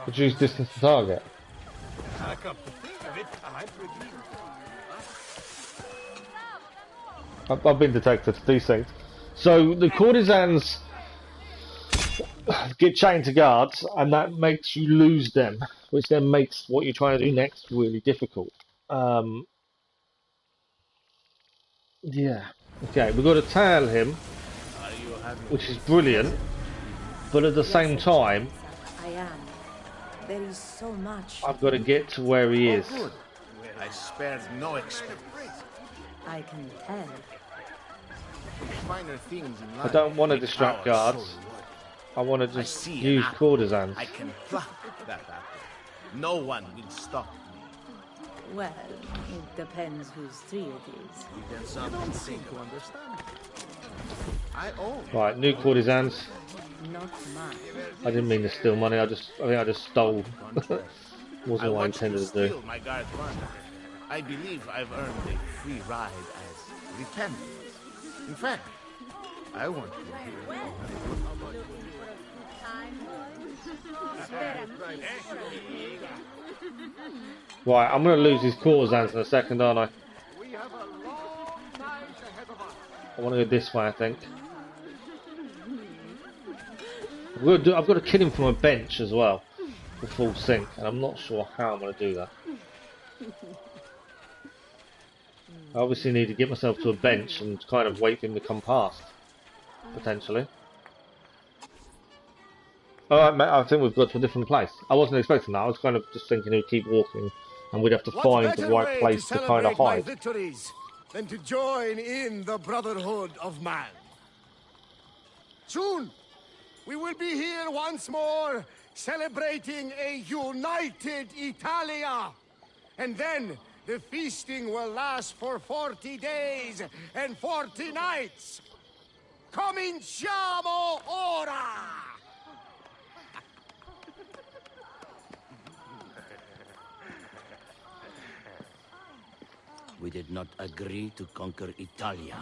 Reduce distance to target. I've been detected. Desynced. So the courtesans get chained to guards, and that makes you lose them, which then makes what you're trying to do next really difficult. Yeah. Okay, we've got to tail him, which is brilliant, but at the same time, I am. There is so much. I've got to get to where he is. Good. I spared no expense. I can tell. Minor things in I life don't want to make distract power guards. so rewarding. I want to I just see an use apple. courtesans. I can pluck that apple. No one will stop me. Well, it depends whose tree it is. You can something seem to understand. I own. Right, new courtesans. Not mine. I didn't mean to steal money. I think I just stole. Wasn't I what I want you intended to to do. steal my guard's money. I believe I've earned a free ride as repentance. In fact, I want you here. Right, I'm going to lose these courtesans in a second, aren't I? I want to go this way, I think. I've got to kill him from a bench as well, for full sync, and I'm not sure how I'm going to do that. I obviously need to get myself to a bench and kind of wait for him to come past, potentially. Alright mate, I think we've got to a different place. I wasn't expecting that, I was kind of just thinking he'd keep walking and we'd have to find the right place to kind of hide. Victories than to join in the Brotherhood of Man. Soon, we will be here once more, celebrating a united Italia. And then, the feasting will last for 40 days and 40 nights. Cominciamo ora! We did not agree to conquer Italia.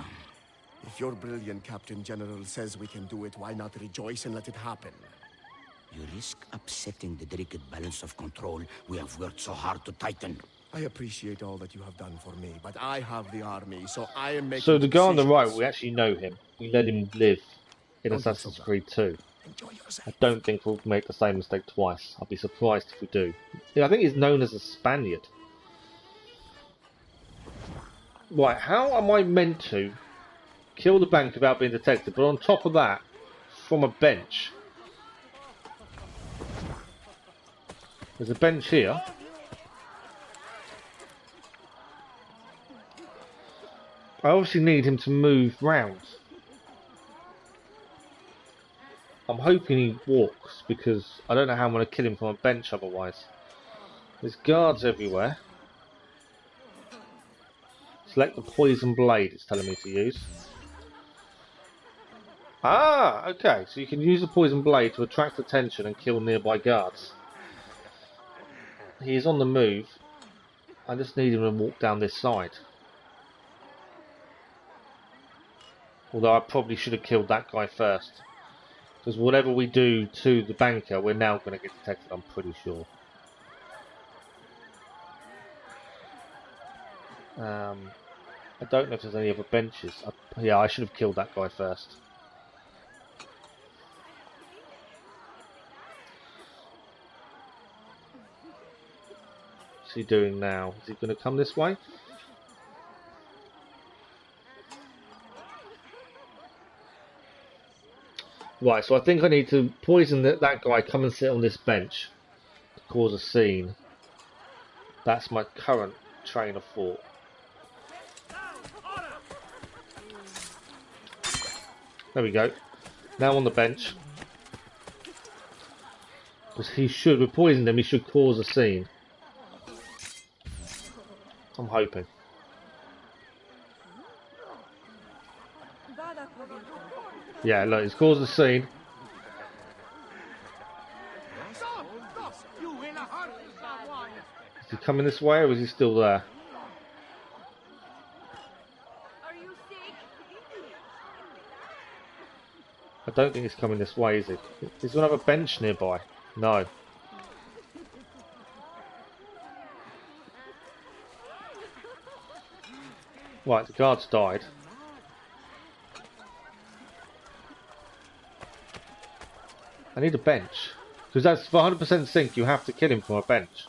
If your brilliant Captain General says we can do it, why not rejoice and let it happen? You risk upsetting the delicate balance of control we have worked so hard to tighten. I appreciate all that you have done for me, but I have the army, so I am making So the guy on the right, decisions. we actually know him. We let him live in Assassin's Creed 2. I don't think we'll make the same mistake twice. I'll be surprised if we do. Yeah, I think he's known as a Spaniard. Right, how am I meant to kill the bank without being detected, but on top of that, from a bench? There's a bench here. I obviously need him to move round. I'm hoping he walks, because I don't know how I'm going to kill him from a bench otherwise. There's guards everywhere. Select the poison blade, it's telling me to use. Ah, okay, so you can use the poison blade to attract attention and kill nearby guards. He is on the move. I just need him to walk down this side. Although I probably should have killed that guy first. Because whatever we do to the banker, we're now going to get detected, I'm pretty sure. I don't know if there's any other benches. Yeah, I should have killed that guy first. What's he doing now? Is he going to come this way? Right, so I think I need to poison that guy, come and sit on this bench to cause a scene. That's my current train of thought. There we go. Now on the bench. Because he should, with poisoning him, he should cause a scene. I'm hoping. Yeah, look, he's caused a scene. Is he coming this way or is he still there? I don't think he's coming this way, is he? Is there another bench nearby? No. Right, the guard's died. I need a bench. Because that's for 100% sync, you have to kill him from a bench.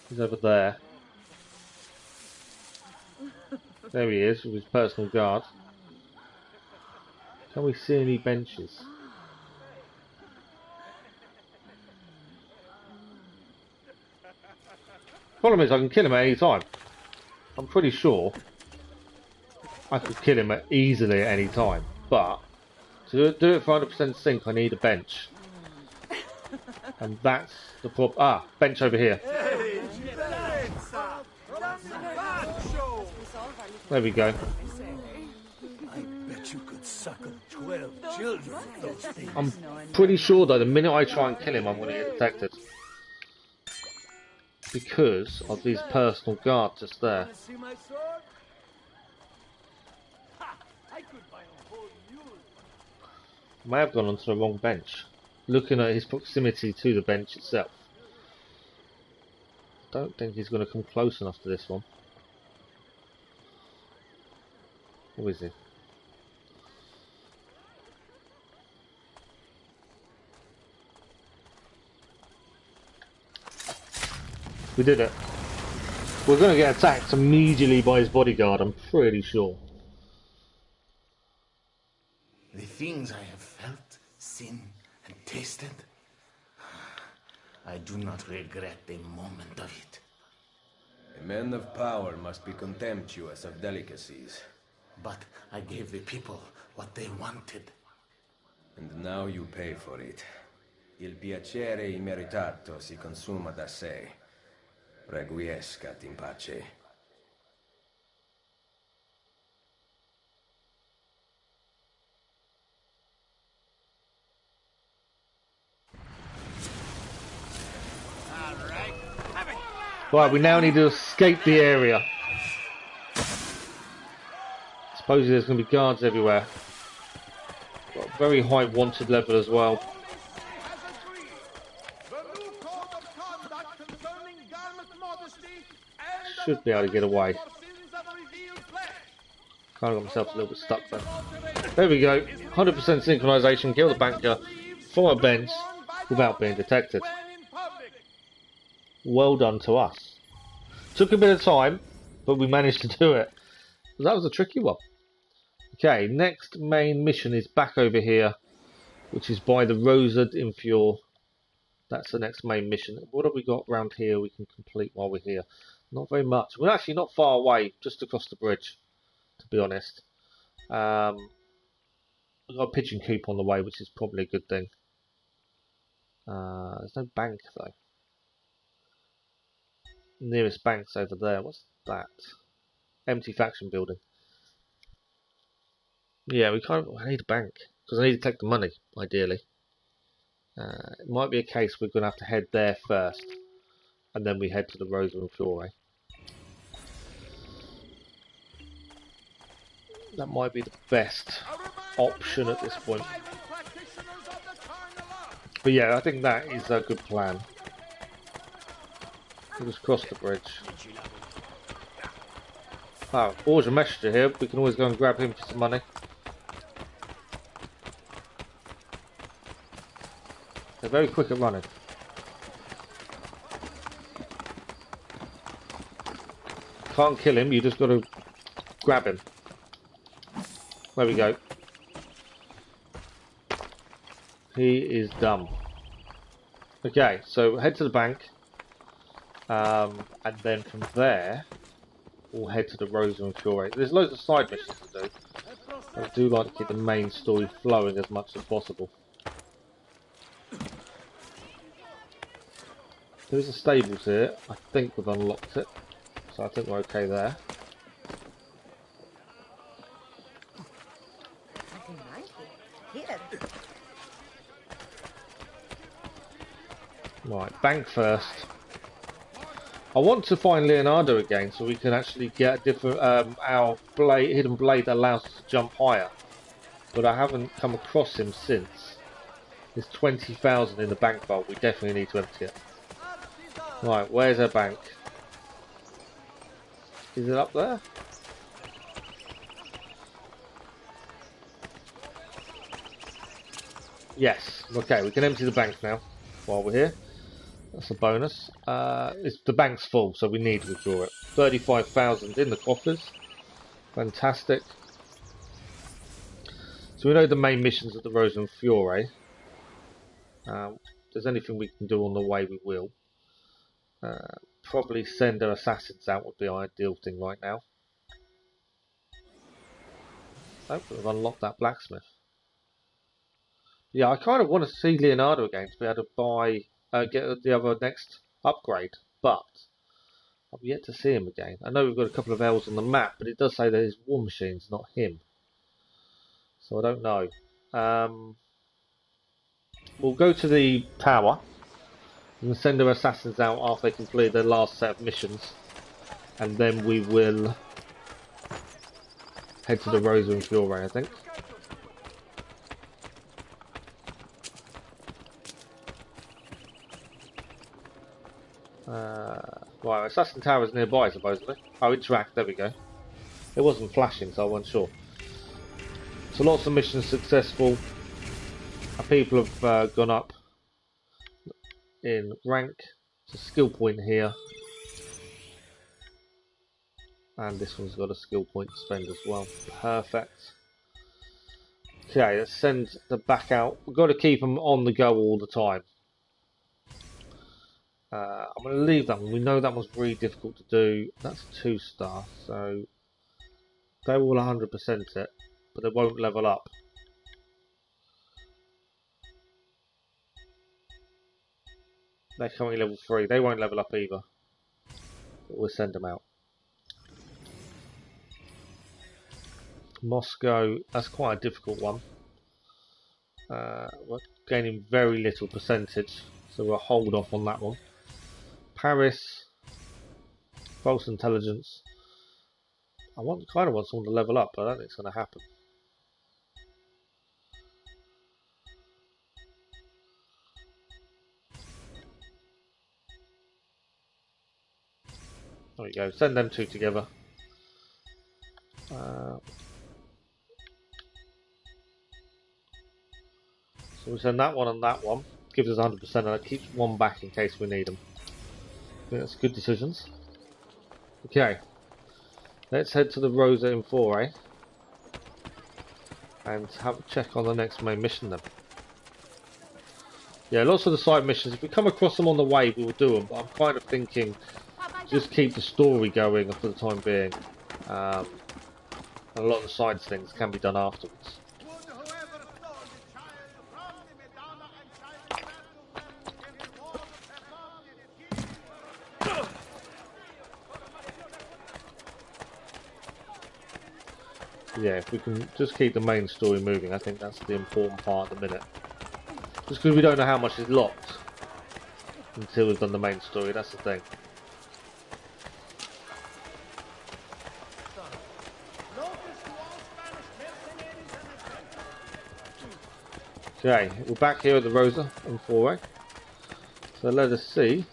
He's over there. There he is, with his personal guard. Can we see any benches? Problem is, I can kill him at any time. I'm pretty sure I could kill him easily at any time, but to do it for 100% sync, I need a bench. And that's the problem. Ah, bench over here. There we go. I bet you could suckle 12 children with those things. I'm pretty sure though, the minute I try and kill him, I'm going to get detected. Because of these personal guards just there. May have gone onto the wrong bench. Looking at his proximity to the bench itself. Don't think he's going to come close enough to this one. Who is he? We did it. We're going to get attacked immediately by his bodyguard, I'm pretty sure. The things I have felt, seen, and tasted, I do not regret a moment of it. A man of power must be contemptuous of delicacies. But I gave the people what they wanted. And now you pay for it. Il piacere immeritato si consuma da sé. Requiescat in pace. Right, we now need to escape the area. Supposedly there's going to be guards everywhere. Got a very high wanted level as well. Should be able to get away. Kind of got myself a little bit stuck there. There we go. 100% synchronization. Kill the banker from a bench without being detected. Well done to us. Took a bit of time, but we managed to do it. That was a tricky one. Okay, next main mission is back over here, which is by the Rosa d'Infior. That's the next main mission. What have we got around here we can complete while we're here? Not very much. We're actually not far away, just across the bridge, to be honest. We've got a pigeon coop on the way, which is probably a good thing. There's no bank, though. Nearest bank's over there. What's that? Empty faction building. Yeah, I need a bank, because I need to take the money, ideally. It might be a case we're going to have to head there first, and then we head to the Rosa d'Infior. That might be the best option at this point. But yeah, I think that is a good plan. We'll just cross the bridge. Oh, always a messenger here. We can always go and grab him for some money. They're very quick at running. Can't kill him, you just got to grab him. There we go. He is dumb. Okay, so head to the bank. And then from there, we'll head to the Rosa and Fiore. There's loads of side missions to do. I do like to keep the main story flowing as much as possible. There's a stables here. I think we've unlocked it. So I think we're okay there. Right, bank first. I want to find Leonardo again so we can actually get a different our blade, hidden blade that allows us to jump higher. But I haven't come across him since. There's 20,000 in the bank vault. We definitely need to empty it. Right, where's our bank? Is it up there? Yes. Okay, we can empty the bank now while we're here. That's a bonus. The bank's full, so we need to withdraw it. 35,000 in the coffers. Fantastic. So we know the main missions at the Rosa and Fiore. If there's anything we can do on the way, we will. Probably send our assassins out would be the ideal thing right now. Oh, we've unlocked that blacksmith. Yeah, I kind of want to see Leonardo again to be able to buy, get the other next upgrade, but I've yet to see him again. I know we've got a couple of L's on the map, but it does say that it's war machines, not him. So I don't know. We'll go to the tower and send our assassins out after they complete their last set of missions, and then we will head to the Rosa and Fiore, I think. Right, Assassin Tower's nearby, supposedly. Oh, interact, there we go. It wasn't flashing, so I wasn't sure. So lots of missions successful. Our people have gone up in rank. There's a skill point here. And this one's got a skill point to spend as well. Perfect. Okay, let's send them back out. We've got to keep them on the go all the time. I'm going to leave that one. We know that was really difficult to do. That's a 2-star, so they will 100% it, but they won't level up. They're currently level 3. They won't level up either. But we'll send them out. Moscow, that's quite a difficult one. We're gaining very little percentage, so we'll hold off on that one. Paris, false intelligence. I kind of want someone to level up, but I don't think it's going to happen. There we go. Send them two together. So we send that one and that one. Gives us 100%, and it keeps one back in case we need them. I think that's good decisions. Okay. Let's head to the Rosa and Fiore and have a check on the next main mission then. Yeah, lots of the side missions, if we come across them on the way, we will do them, but I'm kind of thinking just keep the story going for the time being. And a lot of the side things can be done afterwards. Yeah, if we can just keep the main story moving, I think that's the important part at the minute. Just because we don't know how much is locked until we've done the main story, that's the thing. Okay, we're back here at the Rosa in Foray. So let us see.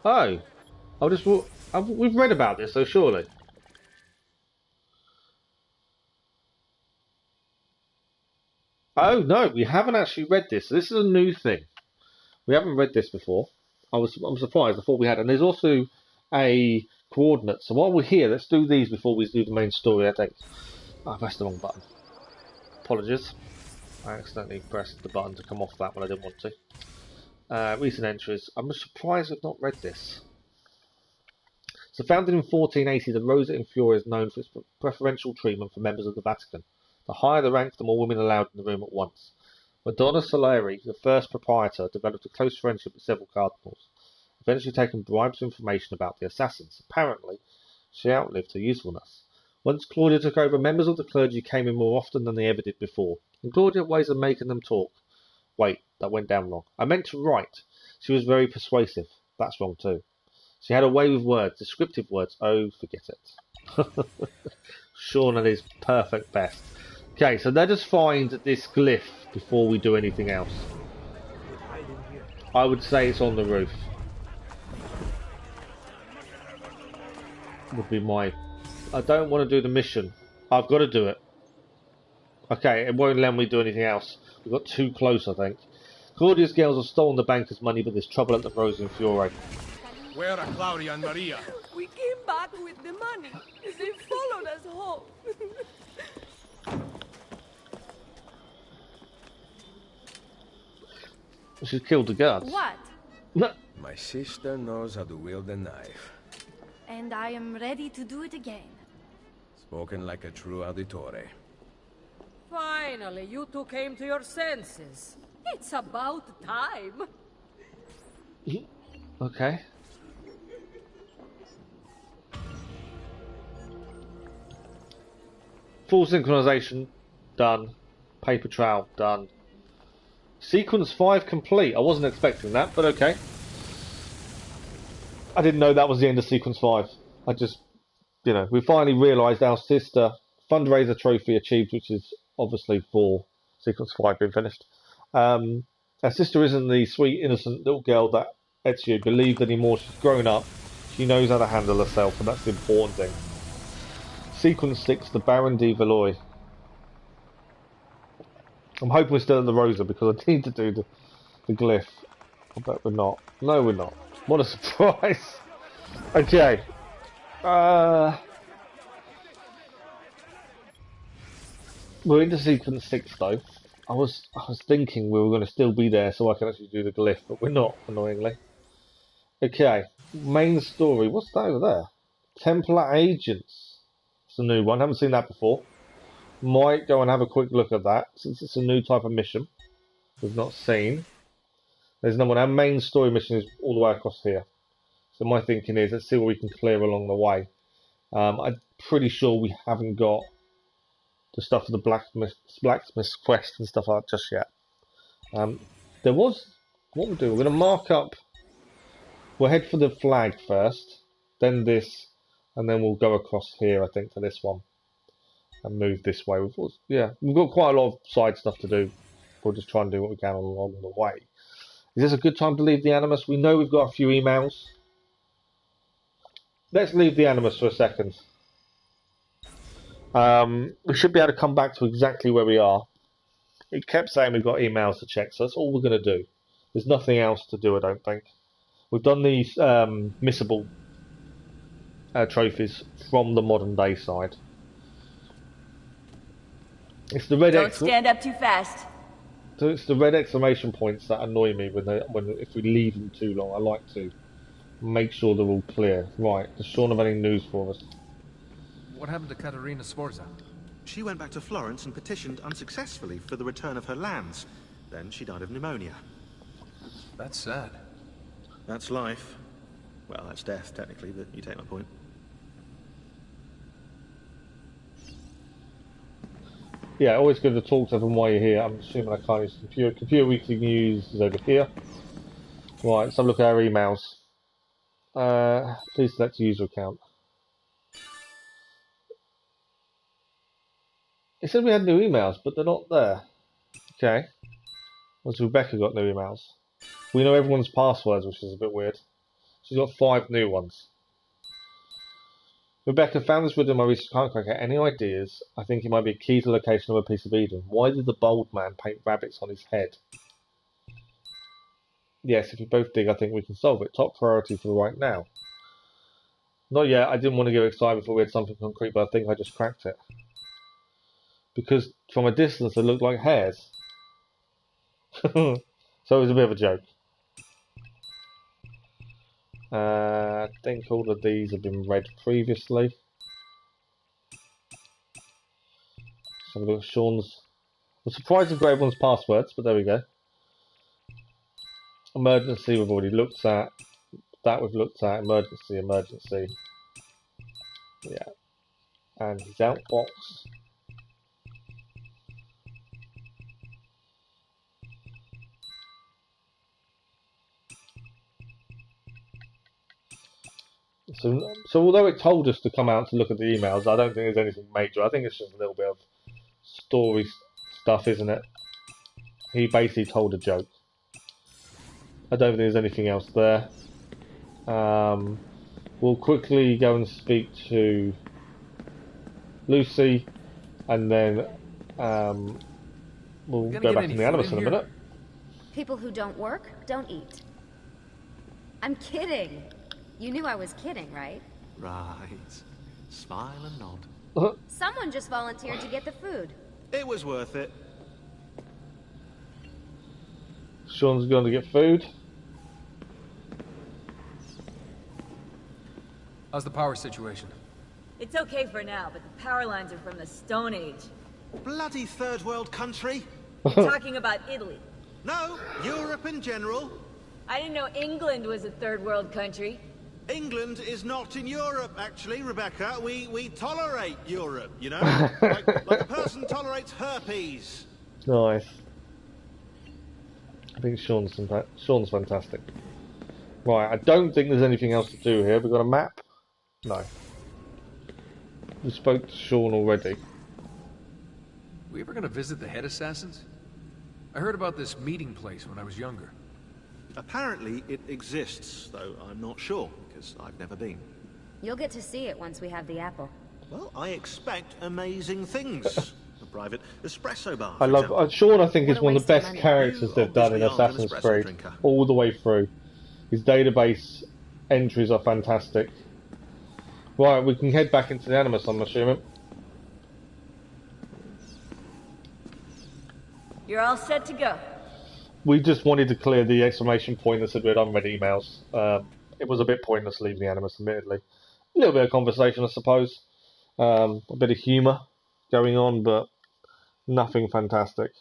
Oh, we've read about this, so surely. Oh no, we haven't actually read this. This is a new thing. We haven't read this before. I'm surprised. I thought we had. And there's also a coordinate. So while we're here, let's do these before we do the main story. I think. Oh, I pressed the wrong button. Apologies. I accidentally pressed the button to come off that when I didn't want to. Recent entries. I'm surprised I've not read this. So founded in 1480, the Rosa Inferior is known for its preferential treatment for members of the Vatican. The higher the rank, the more women allowed in the room at once. Madonna Soleri, the first proprietor, developed a close friendship with several cardinals, eventually taking bribes for information about the assassins. Apparently, she outlived her usefulness. Once Claudia took over, members of the clergy came in more often than they ever did before, and Claudia had ways of making them talk. Wait, that went down wrong. I meant to write. She was very persuasive. That's wrong too. She had a way with words, descriptive words. Oh, forget it. Sean at his perfect best. Okay, so let us find this glyph before we do anything else. I would say it's on the roof. Would be my... I don't want to do the mission. I've got to do it. Okay, it won't let me do anything else. We got too close, I think. Claudia's girls have stolen the banker's money, but there's trouble at the Rosa Inferior. Where are Claudia and Maria? We came back with the money. They followed us home. She's killed the guards. What? My sister knows how to wield a knife. And I am ready to do it again. Spoken like a true auditore. Finally, you two came to your senses. It's about time. Okay. Full synchronization done. Paper trail done. Sequence 5 complete. I wasn't expecting that, but okay. I didn't know that was the end of Sequence 5. I just, we finally realised our sister fundraiser trophy achieved, which is obviously for Sequence 5 being finished. Our sister isn't the sweet, innocent little girl that Ezio believed anymore. She's grown up. She knows how to handle herself, and that's the important thing. Sequence 6, the Baron di Valois. I'm hoping we're still at the Rosa because I need to do the glyph. I bet we're not. No, we're not. What a surprise! Okay. We're into Sequence 6 though. I was thinking we were going to still be there so I can actually do the glyph, but we're not, annoyingly. Okay. Main story. What's that over there? Templar Agents. It's a new one. Haven't seen that before. Might go and have a quick look at that since it's a new type of mission we've not seen. There's another one. Our main story mission is all the way across here. So my thinking is let's see what we can clear along the way. I'm pretty sure we haven't got the stuff for the blacksmith's quest and stuff like that just yet. There was what we'll do. We're going to mark up. We'll head for the flag first, then this, and then we'll go across here. I think to this one. And move this way. We've got quite a lot of side stuff to do. We'll just try and do what we can along the way. Is this a good time to leave the Animus? We know we've got a few emails. Let's leave the Animus for a second. We should be able to come back to exactly where we are. It kept saying we've got emails to check, so that's all we're going to do. There's nothing else to do, I don't think. We've done these missable trophies from the modern day side. It's the red Don't stand up too fast. So it's the red exclamation points that annoy me if we leave them too long. I like to make sure they're all clear. Right, does Sean have any news for us? What happened to Caterina Sforza? She went back to Florence and petitioned unsuccessfully for the return of her lands. Then she died of pneumonia. That's sad. That's life. Well, that's death, technically, but you take my point. Yeah, always good to talk to everyone while you're here. I'm assuming I can't use computer. Computer Weekly News is over here. Right, let's have a look at our emails. Please select a user account. It said we had new emails, but they're not there. Okay. What's Rebecca got new emails? We know everyone's passwords, which is a bit weird. She's got 5 new ones. Rebecca found this riddle in my research. Can't quite get any ideas. I think it might be a key to the location of a piece of Eden. Why did the bold man paint rabbits on his head? Yes, if we both dig, I think we can solve it. Top priority for right now. Not yet. I didn't want to get excited before we had something concrete, but I think I just cracked it. Because from a distance, it looked like hairs. So it was a bit of a joke. I think all of these have been read previously. So look at Sean's. I'm surprised to get everyone's passwords, but there we go. Emergency we've already looked at. That we've looked at. Emergency. Yeah. And his outbox. So although it told us to come out to look at the emails, I don't think there's anything major. I think it's just a little bit of story stuff, isn't it? He basically told a joke. I don't think there's anything else there. We'll quickly go and speak to Lucy, and then we'll go back to the Animus in a minute. People who don't work don't eat. I'm kidding. You knew I was kidding, right? Right. Smile and nod. Someone just volunteered to get the food. It was worth it. Sean's going to get food. How's the power situation? It's okay for now, but the power lines are from the Stone Age. Bloody third world country. I'm talking about Italy. No, Europe in general. I didn't know England was a third world country. England is not in Europe, actually, Rebecca. We tolerate Europe, you know? like a person tolerates herpes. Nice. I think Sean's fantastic. Right, I don't think there's anything else to do here. We've got a map? No. We spoke to Sean already. We ever gonna visit the head assassins? I heard about this meeting place when I was younger. Apparently it exists, though I'm not sure, because I've never been. You'll get to see it once we have the apple. Well, I expect amazing things. A private espresso bar. I love Sean. I think is one of the best characters they've done in Assassin's Creed, all the way through. His database entries are fantastic. Right, we can head back into the Animus, I'm assuming. You're all set to go. We just wanted to clear the exclamation point that said we had unread emails. It was a bit pointless leaving the Animus, admittedly. A little bit of conversation, I suppose. A bit of humour going on, but nothing fantastic.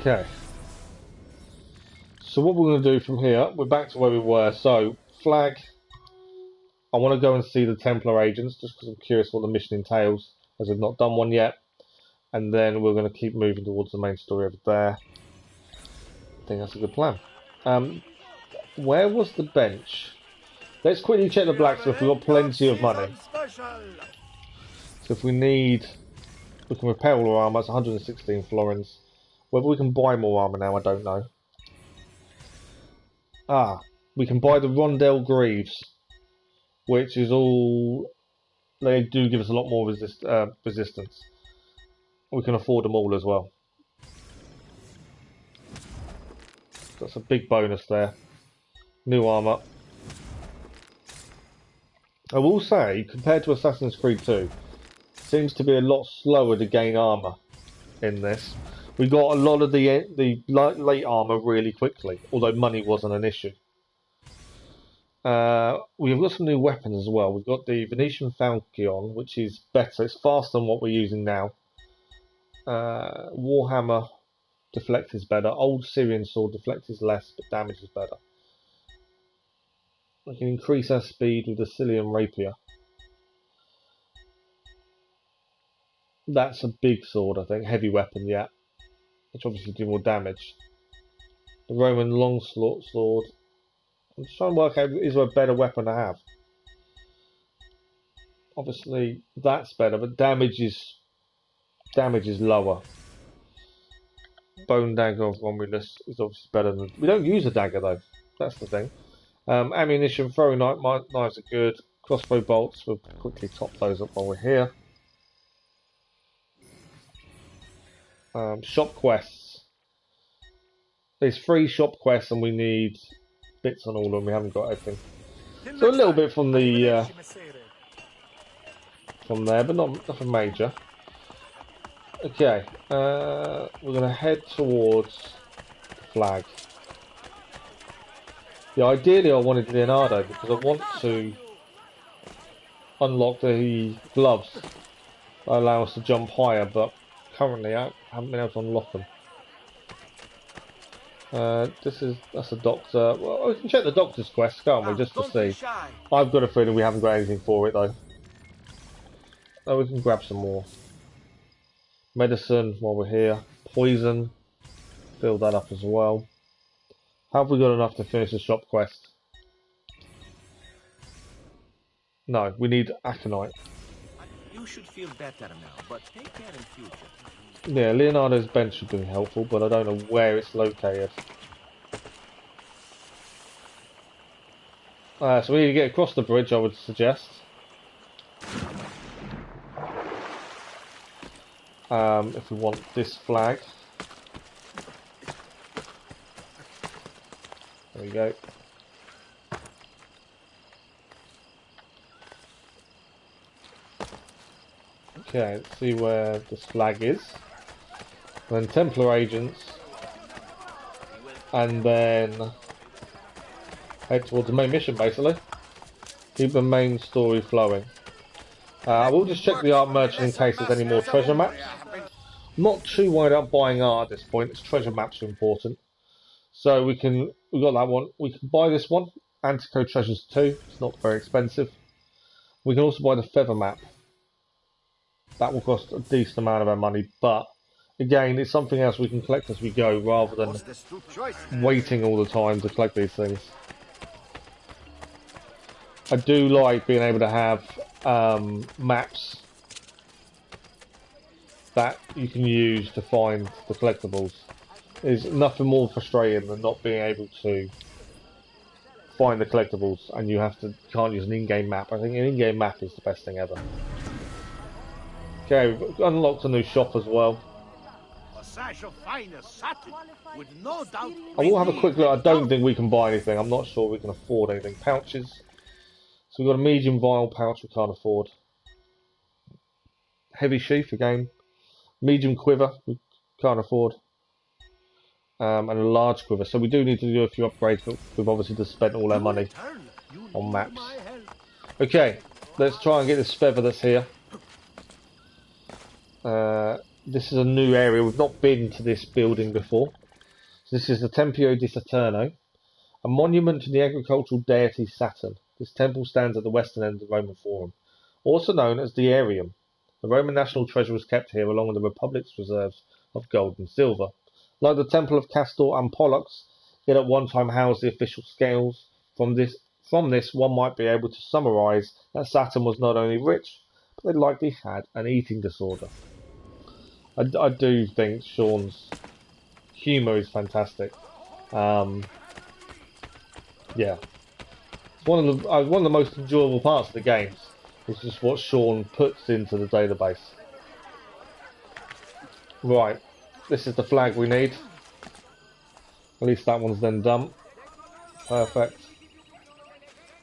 Okay. So what we're going to do from here, we're back to where we were. So, flag. I want to go and see the Templar agents, just because I'm curious what the mission entails, as we've not done one yet. And then we're going to keep moving towards the main story over there. I think that's a good plan. Where was the bench? Let's quickly check the blacksmith. We've got plenty of money. So if we need... We can repair all our armour. That's 116 florins. Whether we can buy more armour now, I don't know. Ah, we can buy the Rondel Greaves, which is all... They do give us a lot more resistance. We can afford them all as well. That's a big bonus there. New armour. I will say, compared to Assassin's Creed 2, it seems to be a lot slower to gain armour in this. We got a lot of the late armour really quickly, although money wasn't an issue. We've got some new weapons as well. We've got the Venetian Falchion, which is better. It's faster than what we're using now. Warhammer deflect is better. Old Syrian sword deflect is less, but damage is better. We can increase our speed with the Cillian Rapier. That's a big sword, I think. Heavy weapon, yeah. Which obviously do more damage. The Roman long sword I'm just trying to work out, is there a better weapon to have? Obviously, that's better, but damage is lower. Bone dagger of Romulus is obviously better than... We don't use a dagger though, that's the thing. Ammunition, throwing knives are good. Crossbow bolts, we'll quickly top those up while we're here. Shop quests. There's 3 shop quests and we need bits on all of them, we haven't got everything. So a little bit from the... from there, but nothing major. Okay, we're going to head towards the flag. Yeah, ideally I wanted Leonardo because I want to unlock the gloves that allow us to jump higher, but currently I haven't been able to unlock them. That's a doctor. Well, we can check the doctor's quest, can't we, just to see. I've got a feeling we haven't got anything for it though. Oh, we can grab some more. Medicine while we're here. Poison. Build that up as well. Have we got enough to finish the shop quest? No, we need aconite. You should feel better now, but take care in future. Yeah, Leonardo's bench should be helpful, but I don't know where it's located. So we need to get across the bridge, I would suggest. If we want this flag. There we go. Okay, let's see where this flag is. Then Templar agents. And then head towards the main mission, basically. Keep the main story flowing. I will just check the art merchant in case there's any more treasure maps. Not too worried about buying art at this point. It's treasure maps are important. So we got that one. We can buy this one, Antico Treasures 2. It's not very expensive. We can also buy the feather map. That will cost a decent amount of our money, but again, it's something else we can collect as we go rather than waiting all the time to collect these things. I do like being able to have maps that you can use to find the collectibles. There's nothing more frustrating than not being able to find the collectibles and you can't use an in-game map. I think an in-game map is the best thing ever. Okay, we've unlocked a new shop as well. A sash of finest satin, with no doubt. I will have a quick look. I don't think we can buy anything. I'm not sure we can afford anything. Pouches. So we've got a medium vial pouch we can't afford. Heavy sheath again. Medium quiver we can't afford. And a large quiver. So we do need to do a few upgrades, but we've obviously just spent all our money on maps. Okay, let's try and get this feather that's here. This is a new area. We've not been to this building before. So this is the Tempio di Saturno, a monument to the agricultural deity Saturn. This temple stands at the western end of the Roman Forum, also known as the Arium. The Roman national treasure was kept here along with the Republic's reserves of gold and silver. Like the Temple of Castor and Pollux, it at one time housed the official scales. From this, one might be able to summarise that Saturn was not only rich, but they likely had an eating disorder. I do think Sean's humour is fantastic. Yeah, it's one of the most enjoyable parts of the games. It's just what Sean puts into the database. Right, this is the flag we need. At least that one's then done. Perfect.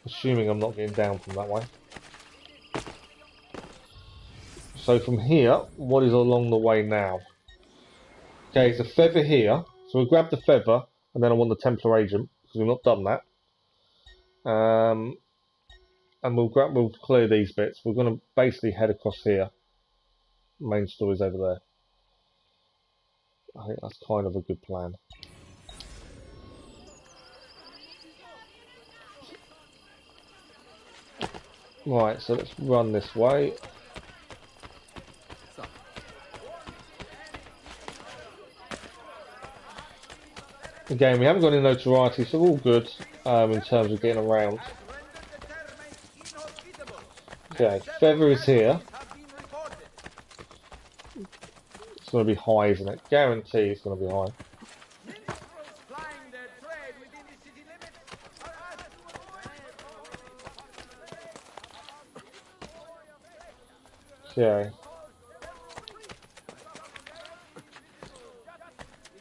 Assuming I'm not getting down from that way. So from here, what is along the way now? Okay, it's a feather here. So we'll grab the feather, and then I want the Templar agent, because we've not done that. And we'll clear these bits. We're going to basically head across here. Main story's over there. I think that's kind of a good plan. Right, so let's run this way. Again, we haven't got any notoriety, so we're all good. in terms of getting around. Okay, Feather is here. It's going to be high, isn't it? Guarantee it's going to be high. Okay.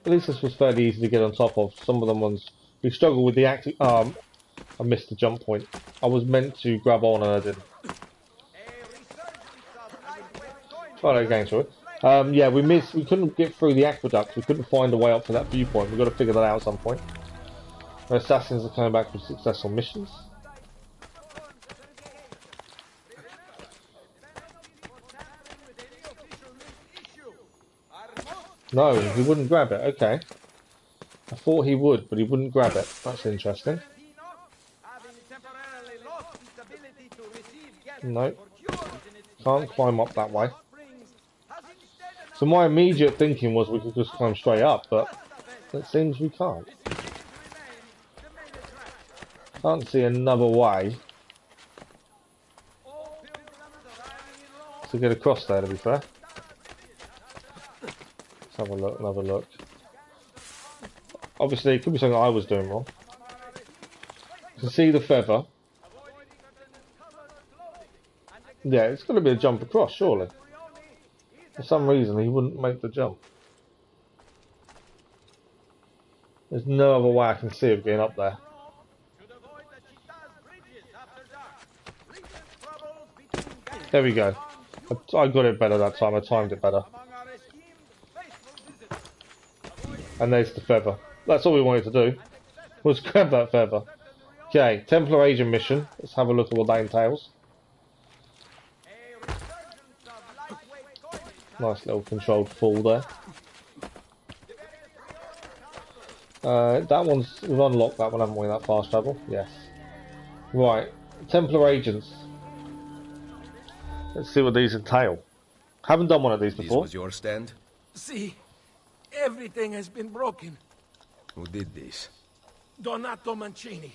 At least this was fairly easy to get on top of. Some of them ones we struggled with the active. I missed the jump point. I was meant to grab on and I didn't. Try that again, sorry. Yeah, we missed. We couldn't get through the aqueduct. We couldn't find a way up to that viewpoint. We've got to figure that out at some point. Our assassins are coming back with successful missions. No, he wouldn't grab it. Okay. I thought he would, but he wouldn't grab it. That's interesting. No. Can't climb up that way. So my immediate thinking was we could just climb straight up, but it seems we can't. Can't see another way to get across there, to be fair. Let's have a look, another look. Obviously, it could be something I was doing wrong. You can see the feather. Yeah, it's going to be a jump across, surely. For some reason, he wouldn't make the jump. There's no other way I can see of getting up there. There we go. I got it better that time. I timed it better. And there's the feather. That's all we wanted to do. Was grab that feather. Okay, Templar agent mission. Let's have a look at what that entails. Nice little controlled fall there. That one's... We've unlocked that one, haven't we? That fast travel? Yes. Right. Templar agents. Let's see what these entail. Haven't done one of these before. This was your stand? See, everything has been broken. Who did this? Donato Mancini.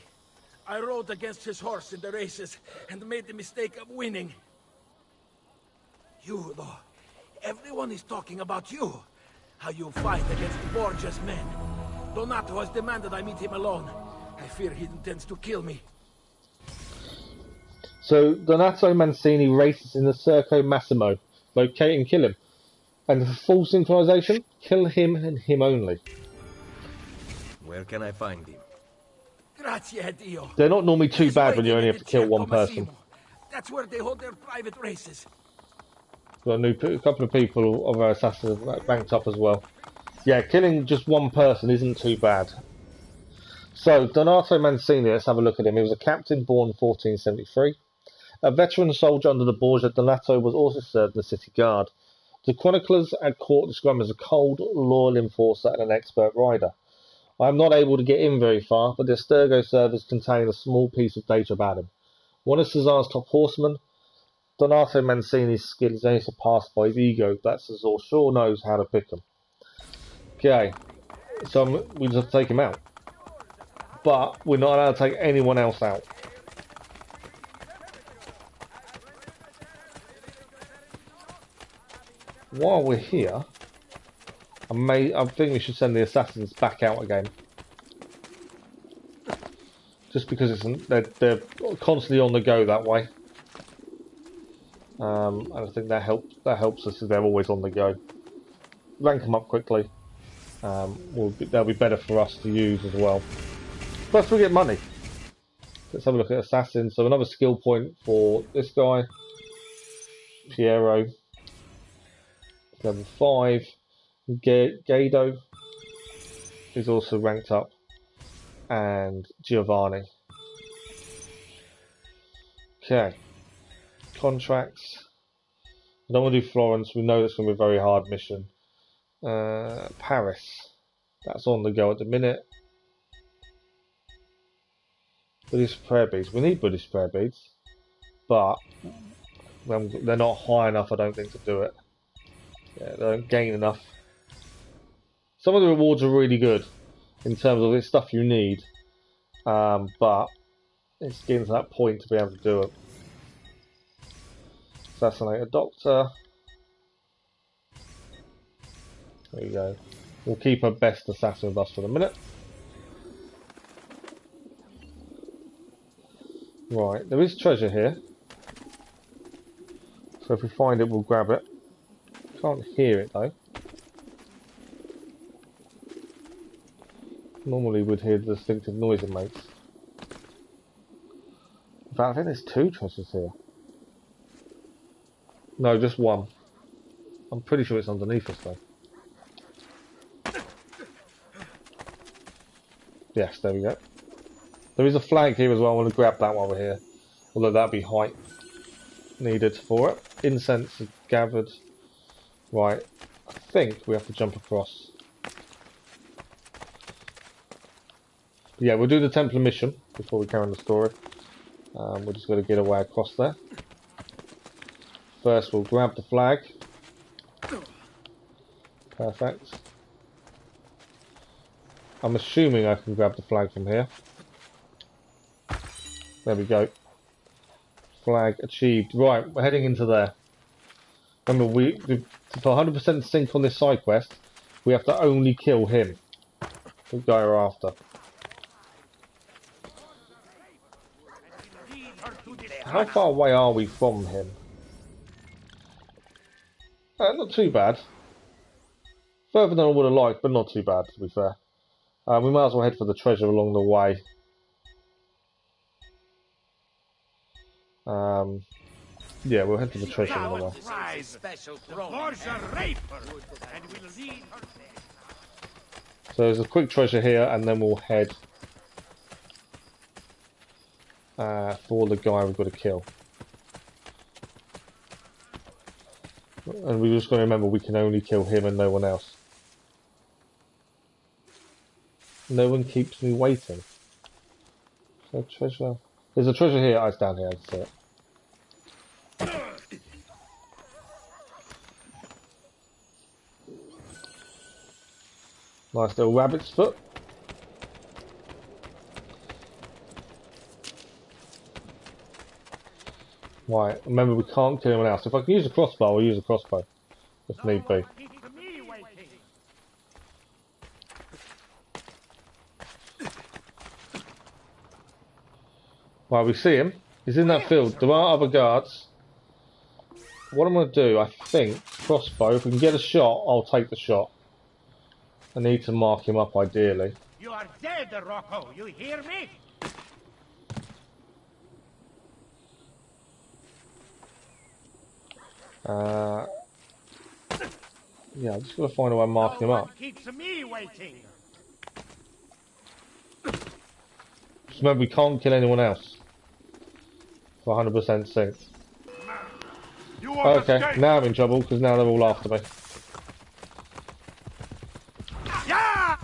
I rode against his horse in the races and made the mistake of winning. You, though. Everyone is talking about you. How you fight against Borgia's men. Donato has demanded I meet him alone. I fear he intends to kill me. So, Donato Mancini races in the Circo Massimo. Locate and kill him. And for full synchronization, kill him and him only. Where can I find him? Grazie a Dio. They're not normally too bad when you only have to kill one person. That's where they hold their private races. Got a couple of people of our assassins banked up as well. Yeah, killing just one person isn't too bad. So, Donato Mancini, let's have a look at him. He was a captain born 1473. A veteran soldier under the Borgia, Donato was also served in the city guard. The chroniclers at court describe him as a cold, loyal enforcer and an expert rider. I am not able to get in very far, but the Asturgo servers contain a small piece of data about him. One of Caesar's top horsemen, Donato Mancini's skill is only surpassed by his ego, but Caesar sure knows how to pick him. Okay, so we just have to take him out. But we're not allowed to take anyone else out. While we're here, I think we should send the assassins back out again. Just because they're constantly on the go that way. And I think that helps us if they're always on the go. Rank them up quickly. They'll be better for us to use as well. Plus we get money. Let's have a look at assassins. So another skill point for this guy, Piero. Level 5. Gado is also ranked up, and Giovanni. Okay. Contracts. I don't want to do Florence. We know it's going to be a very hard mission. Paris. That's on the go at the minute. Buddhist prayer beads. We need Buddhist prayer beads, but they're not high enough, I don't think, to do it. Yeah, they don't gain enough. Some of the rewards are really good in terms of it's stuff you need, but it's getting to that point to be able to do it. Assassinate a doctor. There you go. We'll keep our best assassin with us for the minute. Right, there is treasure here. So if we find it, we'll grab it. Can't hear it though. Normally we'd hear the distinctive noise it makes. In fact, I think there's 2 treasures here. No, just one. I'm pretty sure it's underneath us though. Yes, there we go. There is a flag here as well. I want to grab that while we're here. Although that'd be height needed for it. Incense is gathered. Right. I think we have to jump across. Yeah, we'll do the Templar mission before we carry on the story. We're just going to get our way across there. First, we'll grab the flag. Perfect. I'm assuming I can grab the flag from here. There we go. Flag achieved. Right, we're heading into there. Remember, to 100% sync on this side quest, we have to only kill him. The guy we're after. How far away are we from him? Not too bad. Further than I would have liked, but not too bad, to be fair. We might as well head for the treasure along the way. Yeah, we'll head to the treasure along the way. So there's a quick treasure here, and then we'll head for the guy we've got to kill. And we're just going to remember we can only kill him and no one else. No one keeps me waiting. So treasure. There's a treasure here. It's down here. I can see it. Nice little rabbit's foot. Right, remember we can't kill anyone else. If I can use a crossbow, I'll use a crossbow. If need be. Right, we see him. He's in that field. There are other guards. What I'm going to do, I think, crossbow, if we can get a shot, I'll take the shot. I need to mark him up, ideally. You are dead, Rocco. You hear me? Yeah, I'm just going to find a way of marking him up. Keeps me waiting. Just remember, we can't kill anyone else. For 100% sync. Okay, now I'm in trouble because now they're all after me. Yeah!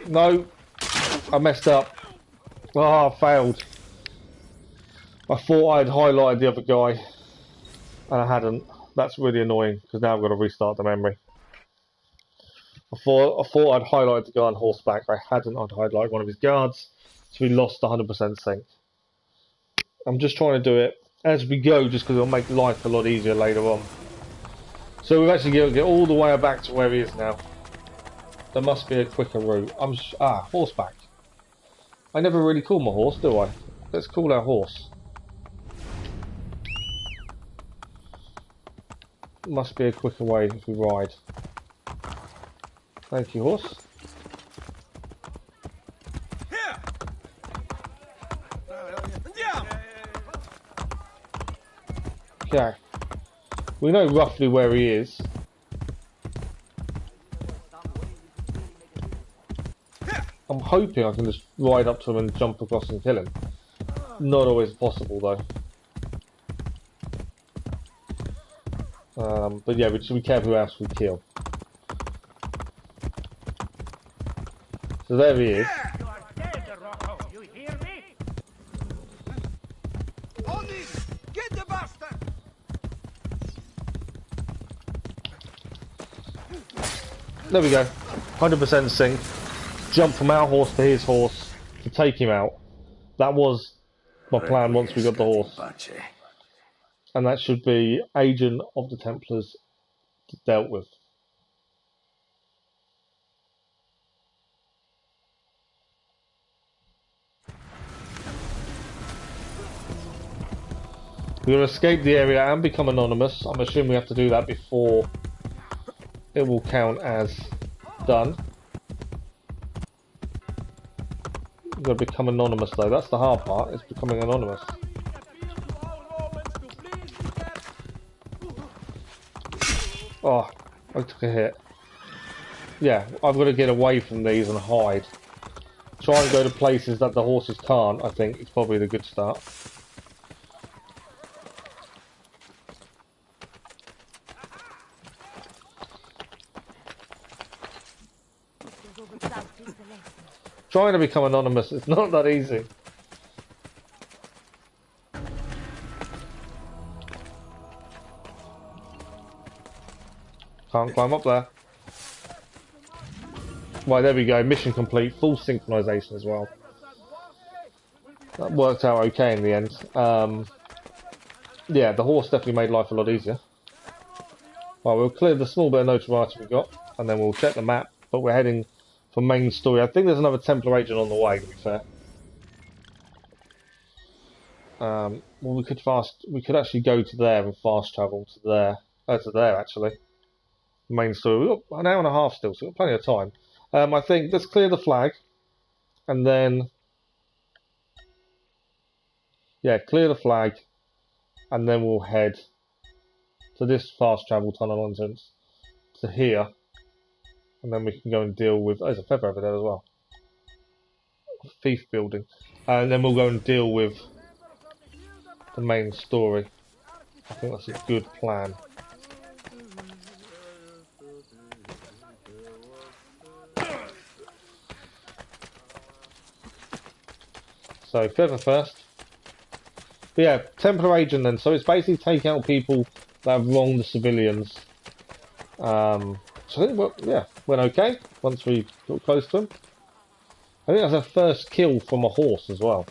No, I messed up. Oh, I failed. I thought I'd highlighted the other guy, and I hadn't. That's really annoying because now I've got to restart the memory. I thought I'd highlighted the guy on horseback. I hadn't. I'd highlighted one of his guards, so we lost 100% sync. I'm just trying to do it as we go, just because it'll make life a lot easier later on. So we've actually got to get all the way back to where he is now. There must be a quicker route. Horseback. I never really call my horse, do I? Let's call our horse. Must be a quicker way if we ride. Thank you, horse. Okay. We know roughly where he is. I'm hoping I can just ride up to him and jump across and kill him. Not always possible though. But yeah, we should be careful who else we kill. So there he is. You are dead, Rocco. You hear me? On this! Get the bastard! There we go. 100% sync. Jump from our horse to his horse to take him out. That was my plan once we got the horse. And that should be Agent of the Templars dealt with. We're going to escape the area and become anonymous. I'm assuming we have to do that before it will count as done. We've got to become anonymous though. That's the hard part, is becoming anonymous. Oh, I took a hit. Yeah, I've got to get away from these and hide. Try and go to places that the horses can't, I think, is probably the good start. Trying to become anonymous is not that easy. Can't climb up there. Right, there we go. Mission complete. Full synchronization as well. That worked out okay in the end. Yeah, the horse definitely made life a lot easier. Right, we'll clear the small bit of notoriety we got, and then we'll check the map. But we're heading for main story. I think there's another Templar agent on the way, to be fair. Well, we could actually go to there and fast travel to there. To there actually. Main story. We've got an hour and a half still, so we've got plenty of time. I think let's clear the flag, and then clear the flag, and then we'll head to this fast travel tunnel entrance to here, and then we can go and deal with. Oh, there's a feather over there as well. Thief building, and then we'll go and deal with the main story. I think that's a good plan. So feather first. But yeah, Templar agent then. So it's basically take out people that have wronged the civilians. So I think went okay once we got close to him. I think that's our first kill from a horse as well.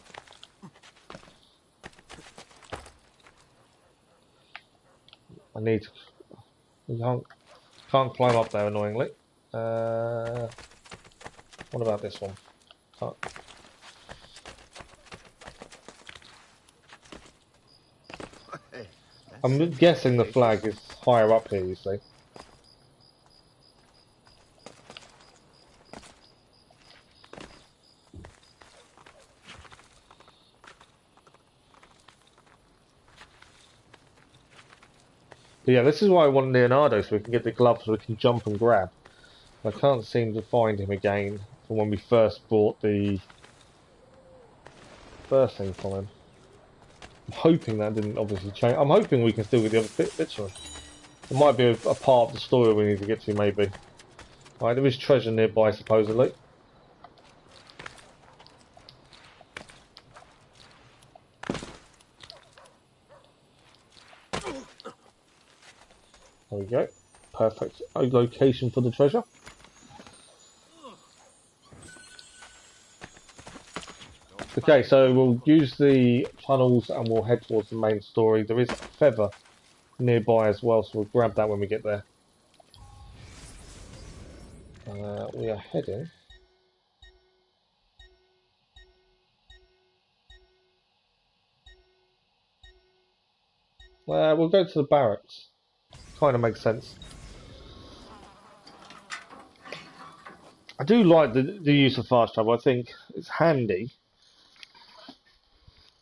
Can't climb up there annoyingly. What about this one? Can't. I'm guessing the flag is higher up here, you see. But yeah, this is why I want Leonardo, so we can get the gloves so we can jump and grab. I can't seem to find him again from when we first bought the first thing from him. I'm hoping that didn't obviously change. I'm hoping we can still get the other bits from him. It might be a part of the story we need to get to, maybe. Right, there is treasure nearby, supposedly. There we go. Perfect location for the treasure. Okay, so we'll use the tunnels and we'll head towards the main story. There is a feather nearby as well, so we'll grab that when we get there. We are heading. We'll go to the barracks. Kind of makes sense. I do like the use of fast travel. I think it's handy.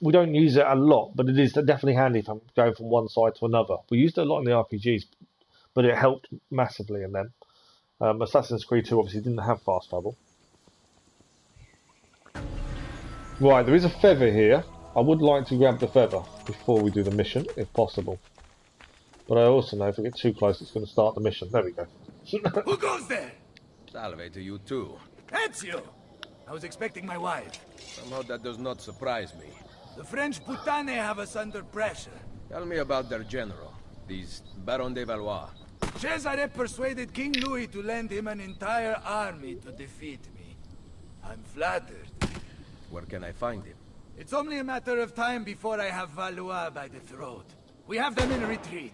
We don't use it a lot, but it is definitely handy if I'm going from one side to another. We used it a lot in the RPGs, but it helped massively in them. Assassin's Creed 2 obviously didn't have fast travel. Right, there is a feather here. I would like to grab the feather before we do the mission, if possible. But I also know if we get too close, it's going to start the mission. There we go. Who goes there? Salve to you too. Ezio! I was expecting my wife. Somehow that does not surprise me. The French Putane have us under pressure. Tell me about their general, these Baron de Valois. Cesare persuaded King Louis to lend him an entire army to defeat me. I'm flattered. Where can I find him? It's only a matter of time before I have Valois by the throat. We have them in retreat.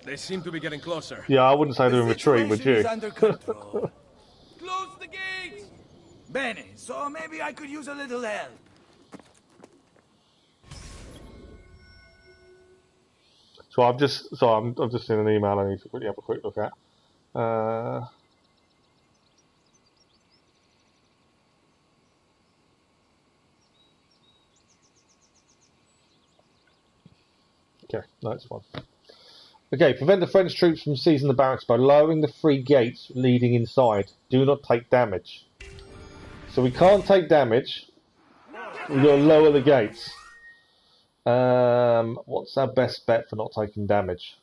They seem to be getting closer. Yeah, I wouldn't say they're in retreat, would you? Is under control. Close the gates! Bene, so maybe I could use a little help. So I've just seen an email I need to quickly have a quick look at. Okay, no, it's fine. Okay, prevent the French troops from seizing the barracks by lowering the 3 gates leading inside. Do not take damage. So we can't take damage. We've got to lower the gates. What's our best bet for not taking damage?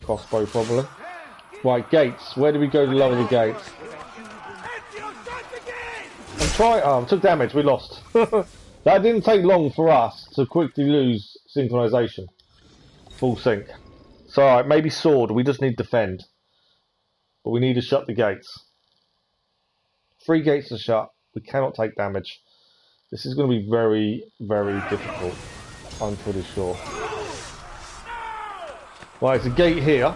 Crossbow, probably. Right, gates. Where do we go to lower the gates? I'm trying. Oh, I took damage. We lost. That didn't take long for us to quickly lose synchronization. Full sync. So, alright, maybe sword. We just need defend. But we need to shut the gates. 3 gates are shut. We cannot take damage. This is going to be very, very difficult. I'm pretty sure. Right, it's a gate here.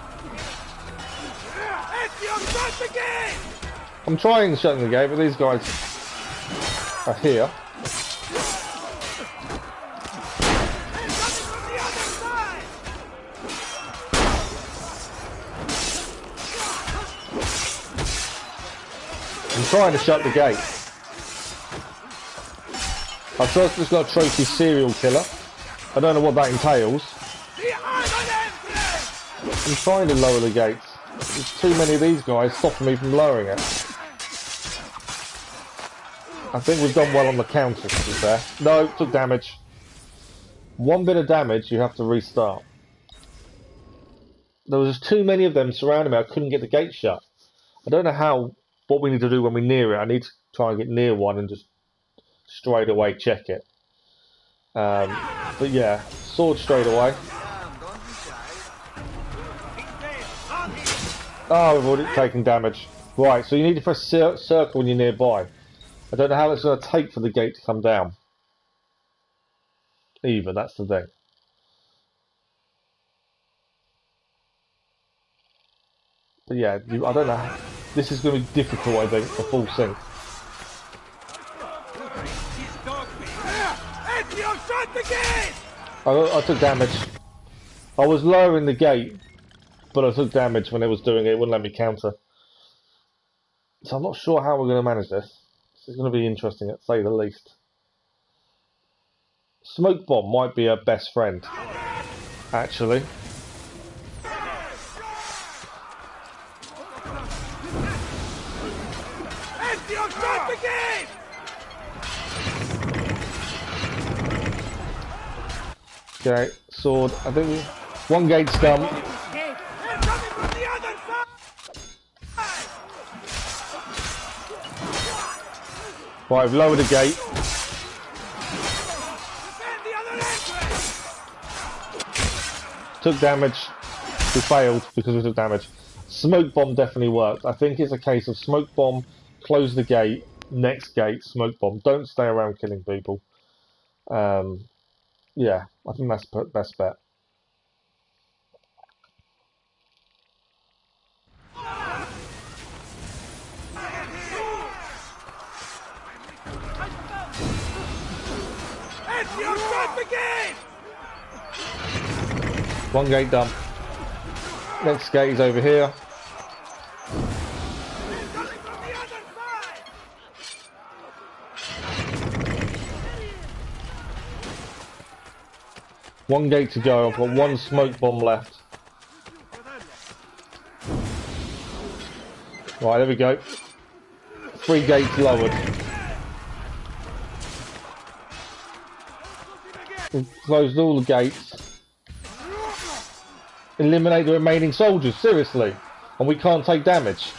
I'm trying shutting the gate, but these guys are here. I'm trying to shut the gate. I've just got a trophy serial killer. I don't know what that entails. I'm trying to lower the gates. There's too many of these guys stopping me from lowering it. I think we've done well on the counter, to be fair. No, took damage. 1 bit of damage, you have to restart. There was just too many of them surrounding me, I couldn't get the gate shut. I don't know what we need to do when we're near it. I need to try and get near one and just straight away check it. But yeah, sword straight away. Oh, we've already taken damage. Right, so you need to press circle when you're nearby. I don't know how it's going to take for the gate to come down. Either, that's the thing. But yeah, I don't know. This is going to be difficult, I think, for full sync. I took damage. I was lowering the gate, but I took damage when it was doing it. It wouldn't let me counter. So I'm not sure how we're going to manage this. This is going to be interesting, to say the least. Smoke bomb might be our best friend, actually. Okay, sword. I think one gate's done. Right, I've lowered the gate. Took damage. We failed because we took damage. Smoke bomb definitely worked. I think it's a case of smoke bomb, close the gate, next gate, smoke bomb. Don't stay around killing people. Yeah, I think that's the best bet. One gate done. Next gate is over here. One gate to go. I've got one smoke bomb left. Right, there we go. 3 gates lowered. We've closed all the gates. Eliminate the remaining soldiers, seriously. And we can't take damage.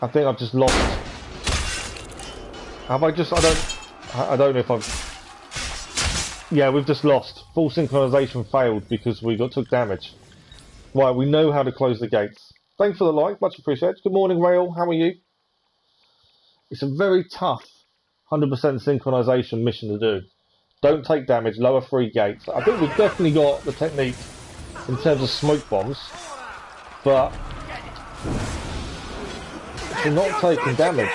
I think I've just lost. Have I just, I don't know if I've... Yeah, we've just lost. Full synchronization failed because we took damage. Right, we know how to close the gates. Thanks for the like, much appreciated. Good morning, Rail. How are you? It's a very tough 100% synchronization mission to do. Don't take damage, lower 3 gates. I think we've definitely got the technique in terms of smoke bombs, but we're not taking damage.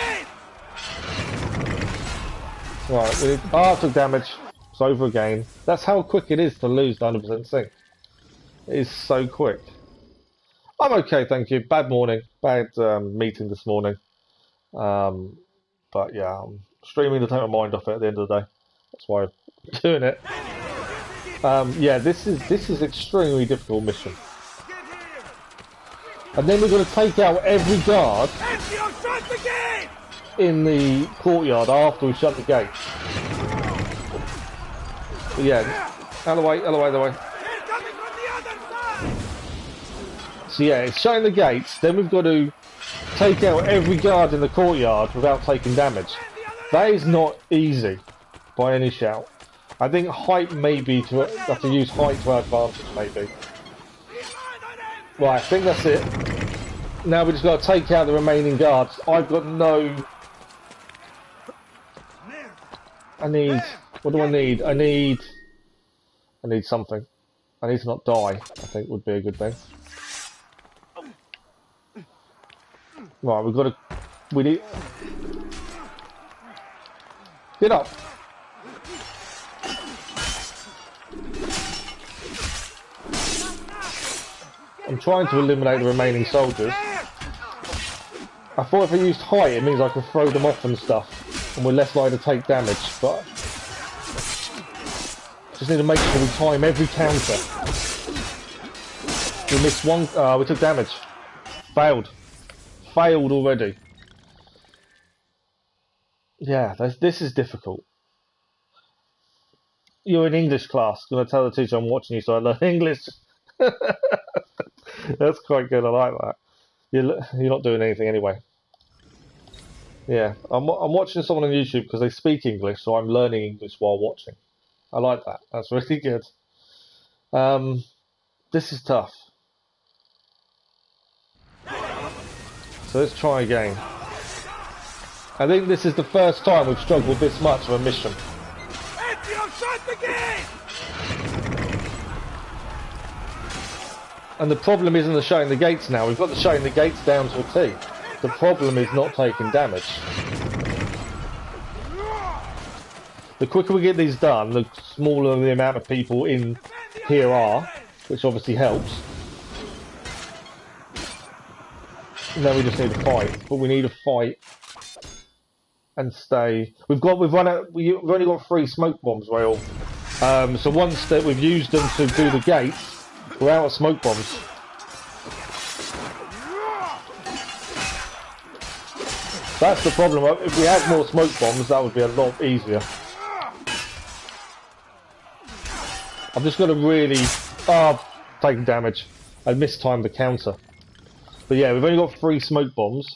Right, I took damage. It's over again. That's how quick it is to lose the 100% sync. It is so quick. I'm okay, thank you. Bad morning. Bad meeting this morning. But yeah, I'm streaming to take my mind off it at the end of the day. That's why I'm doing it. Yeah, this is extremely difficult mission. And then we're going to take out every guard in the courtyard after we shut the gates. But yeah, out of the way, out of the way, out of the way. So yeah, it's shutting the gates, then we've got to take out every guard in the courtyard without taking damage. That is not easy, by any shout. I think height maybe, have to use height to our advantage maybe. Right, I think that's it. Now we just got to take out the remaining guards. I've got no... what do I need? I need something. I need to not die, I think would be a good thing. Right, we need... Get up! I'm trying to eliminate the remaining soldiers. I thought if I used height it means I could throw them off and stuff, and we're less likely to take damage, but... just need to make sure we time every counter. We missed one... we took damage. Failed. Failed already. Yeah, this is difficult. You're in English class. I'm going to tell the teacher I'm watching you so I learn English. That's quite good. I like that. You're not doing anything anyway. Yeah, I'm watching someone on YouTube because they speak English, so I'm learning English while watching. I like that. That's really good. This is tough. So let's try again. I think this is the first time we've struggled this much with a mission. And the problem isn't the shutting the gates now. We've got the shutting the gates down to a T. The problem is not taking damage. The quicker we get these done, the smaller the amount of people in here are, which obviously helps. Now we just need to fight, but we need to fight and stay. We've only got 3 smoke bombs, Rail. So once that we've used them to do the gates, we're out of smoke bombs. That's the problem. If we had more smoke bombs, that would be a lot easier. I've just got to really taking damage. I mistimed the counter. But yeah, we've only got 3 smoke bombs,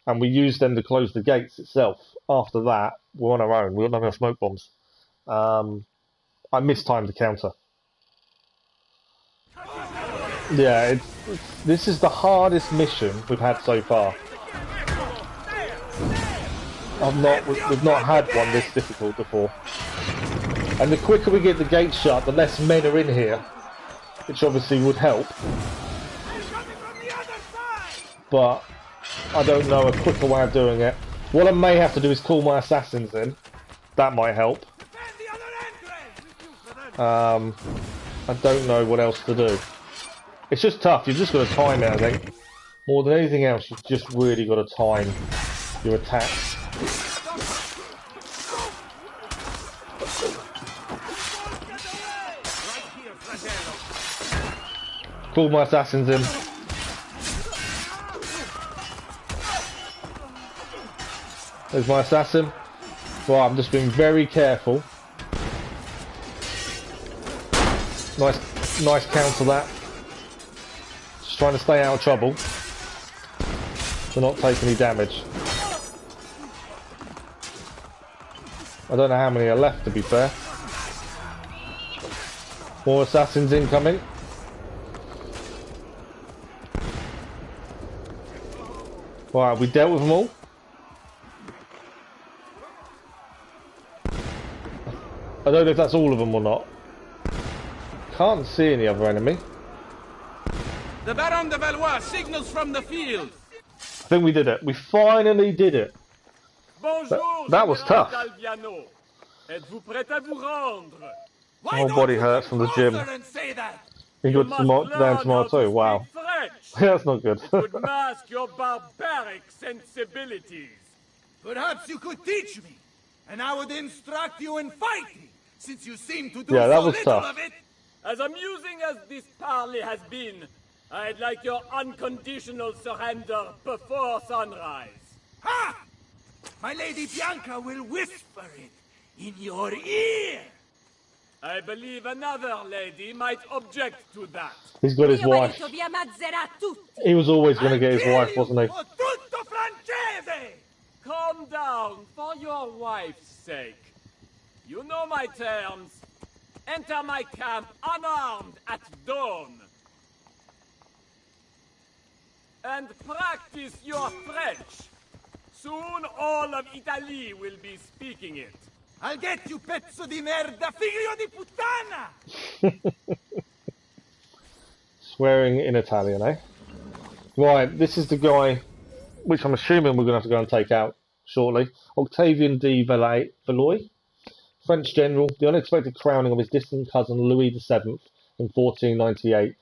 and we use them to close the gates itself. After that, we're on our own. We've got no more smoke bombs. I mistimed the counter. Yeah, this is the hardest mission we've had so far. We've not had one this difficult before. And the quicker we get the gate shut, the less men are in here, which obviously would help. But I don't know a quicker way of doing it. What I may have to do is call my assassins in. That might help. I don't know what else to do. It's just tough. You've just got to time it, I think. More than anything else, you've just really got to time your attacks. Call my assassins in. There's my assassin. Right, I'm just being very careful. Nice counter that. Just trying to stay out of trouble. To not take any damage. I don't know how many are left, to be fair. More assassins incoming. Right, we dealt with them all. I don't know if that's all of them or not. Can't see any other enemy. The Baron de Valois signals from the field. I think we did it. We finally did it. That was tough. My body hurts from the gym. You got down tomorrow too. Wow. That's not good. It would mask your barbaric sensibilities. Perhaps you could teach me, and I would instruct you in fighting, since you seem to do Yeah, that so was little tough. of it. As amusing as this parley has been, I'd like your unconditional surrender before sunrise. Ha! My Lady Bianca will whisper it in your ear. I believe another lady might object to that. He's got his wife. He was always going to get his wife, wasn't he? Tutto francese! Calm down, for your wife's sake. You know my terms. Enter my camp unarmed at dawn. And practice your French. Soon all of Italy will be speaking it. I'll get you, pezzo di merda, figlio di puttana! Swearing in Italian, eh? Right, this is the guy, which I'm assuming we're going to have to go and take out shortly. Octavian de Valois, French general, the unexpected crowning of his distant cousin Louis VII in 1498.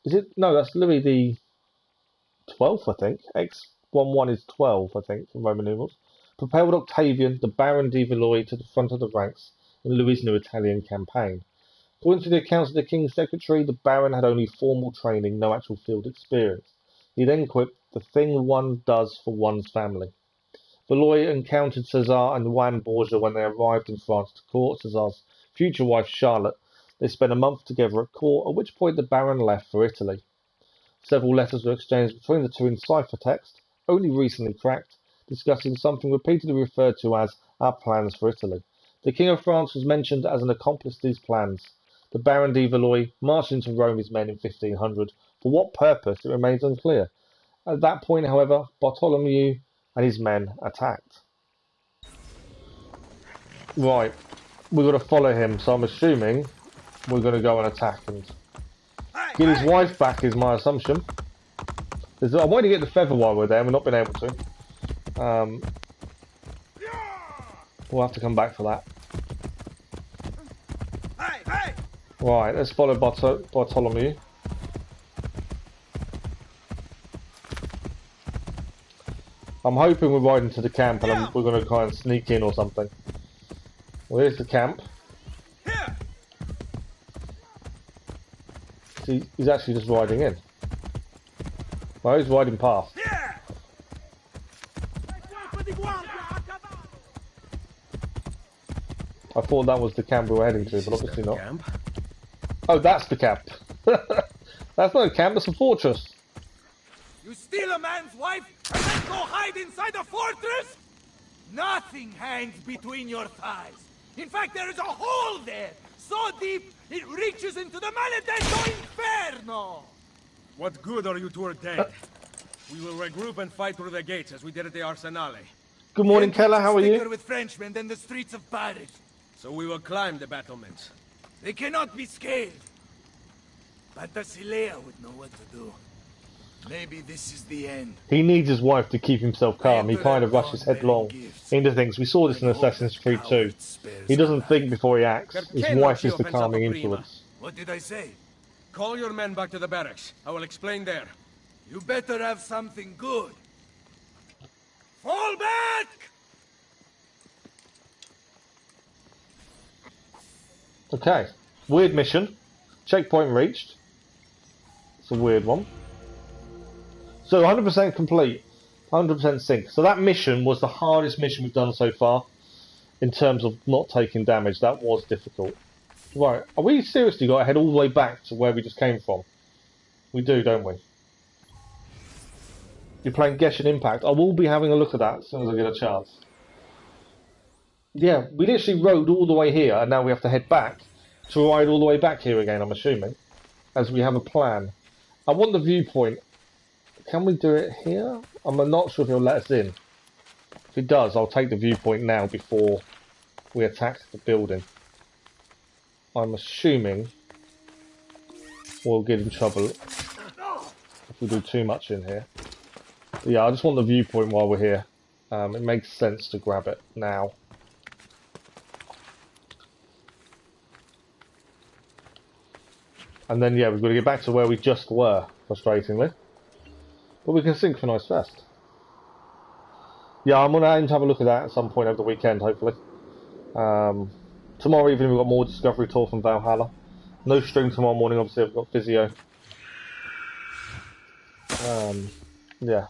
Is it? No, that's Louis the 12th, I think. X11 is 12, I think, in Roman numerals. Propelled Octavian, the Baron de Valois, to the front of the ranks in Louis' new Italian campaign. According to the accounts of the King's Secretary, the Baron had only formal training, no actual field experience. He then quipped, "The thing one does for one's family." Valois encountered Cesar and Juan Borgia when they arrived in France to court Cesar's future wife Charlotte. They spent a month together at court, at which point the Baron left for Italy. Several letters were exchanged between the two in ciphertext, only recently cracked, discussing something repeatedly referred to as our plans for Italy. The King of France was mentioned as an accomplice to these plans. The Baron de Valois marched into Rome with his men in 1500. For what purpose, it remains unclear. At that point, however, Bartholomew and his men attacked. Right, we've got to follow him, so I'm assuming we're going to go and attack and get his wife back is my assumption. I wanted to get the feather while we're there, and we've not been able to. We'll have to come back for that. Right, let's follow Bartholomew. I'm hoping we're riding to the camp and we're going to try and sneak in or something. Well, here's the camp. See, he's actually just riding in. Well, he's riding past. I thought that was the camp we were heading to, but obviously not. Oh, that's the camp. That's not a camp, that's a fortress. You steal a man's wife and then go hide inside a fortress? Nothing hangs between your thighs. In fact, there is a hole there, so deep it reaches into the maledetto inferno. What good are you two are dead? We will regroup and fight through the gates as we did at the Arsenale. Good morning, Keller. How are you? With Frenchmen than the streets of Paris. So we will climb the battlements. They cannot be scaled. But Basilea would know what to do. Maybe this is the end. He needs his wife to keep himself calm. He kind of rushes headlong into things. We saw this in Assassin's Creed 2. He doesn't think before he acts. His wife is the calming influence. What did I say? Call your men back to the barracks. I will explain there. You better have something good. Fall back! Okay. Weird mission. Checkpoint reached. It's a weird one. So 100% complete. 100% sync. So that mission was the hardest mission we've done so far. In terms of not taking damage. That was difficult. Right. Are we seriously got to head all the way back to where we just came from? We do, don't we? You're playing Genshin Impact. I will be having a look at that as soon as I get a chance. Yeah, we literally rode all the way here and now we have to head back. to ride all the way back here again, I'm assuming, as we have a plan. I want the viewpoint. Can we do it here? I'm not sure if he'll let us in. If he does, I'll take the viewpoint now before we attack the building. I'm assuming we'll get in trouble if we do too much in here. But yeah, I just want the viewpoint while we're here. It makes sense to grab it now. And then, yeah, we've got to get back to where we just were, frustratingly. But we can synchronise first. Yeah, I'm going to aim to have a look at that at some point over the weekend, hopefully. Tomorrow evening we've got more Discovery Tour from Valhalla. No stream tomorrow morning, obviously I've got physio. Yeah.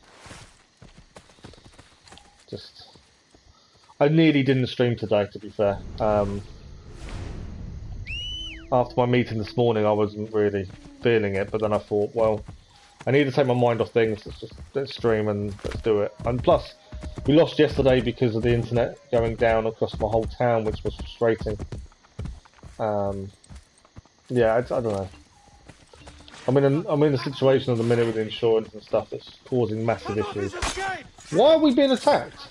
I nearly didn't stream today, to be fair. After my meeting this morning I wasn't really feeling it, but then I thought, well, I need to take my mind off things, let's stream and let's do it. And plus, we lost yesterday because of the internet going down across my whole town, which was frustrating. Yeah, I don't know. I'm in a situation at the minute with insurance and stuff that's causing massive issues. Why are we being attacked?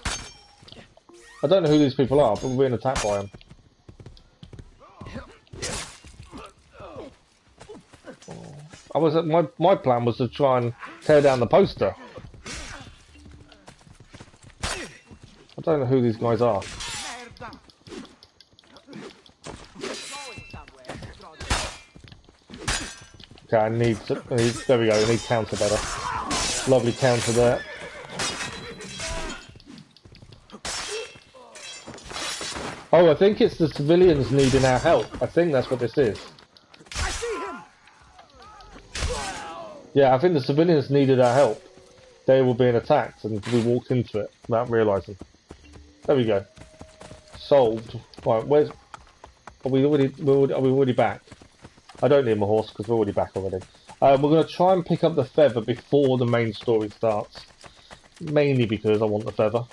I don't know who these people are, but we're being attacked by them. My plan was to try and tear down the poster. I don't know who these guys are. Okay, I need there we go, I need counter better. Lovely counter there. Oh, I think it's the civilians needing our help. I think that's what this is. I see him. Yeah, I think the civilians needed our help. They were being attacked and we walked into it without realising. There we go. Solved. Right, where's... Are we already back? I don't need my horse because we're already back already. We're going to try and pick up the feather before the main story starts. Mainly because I want the feather.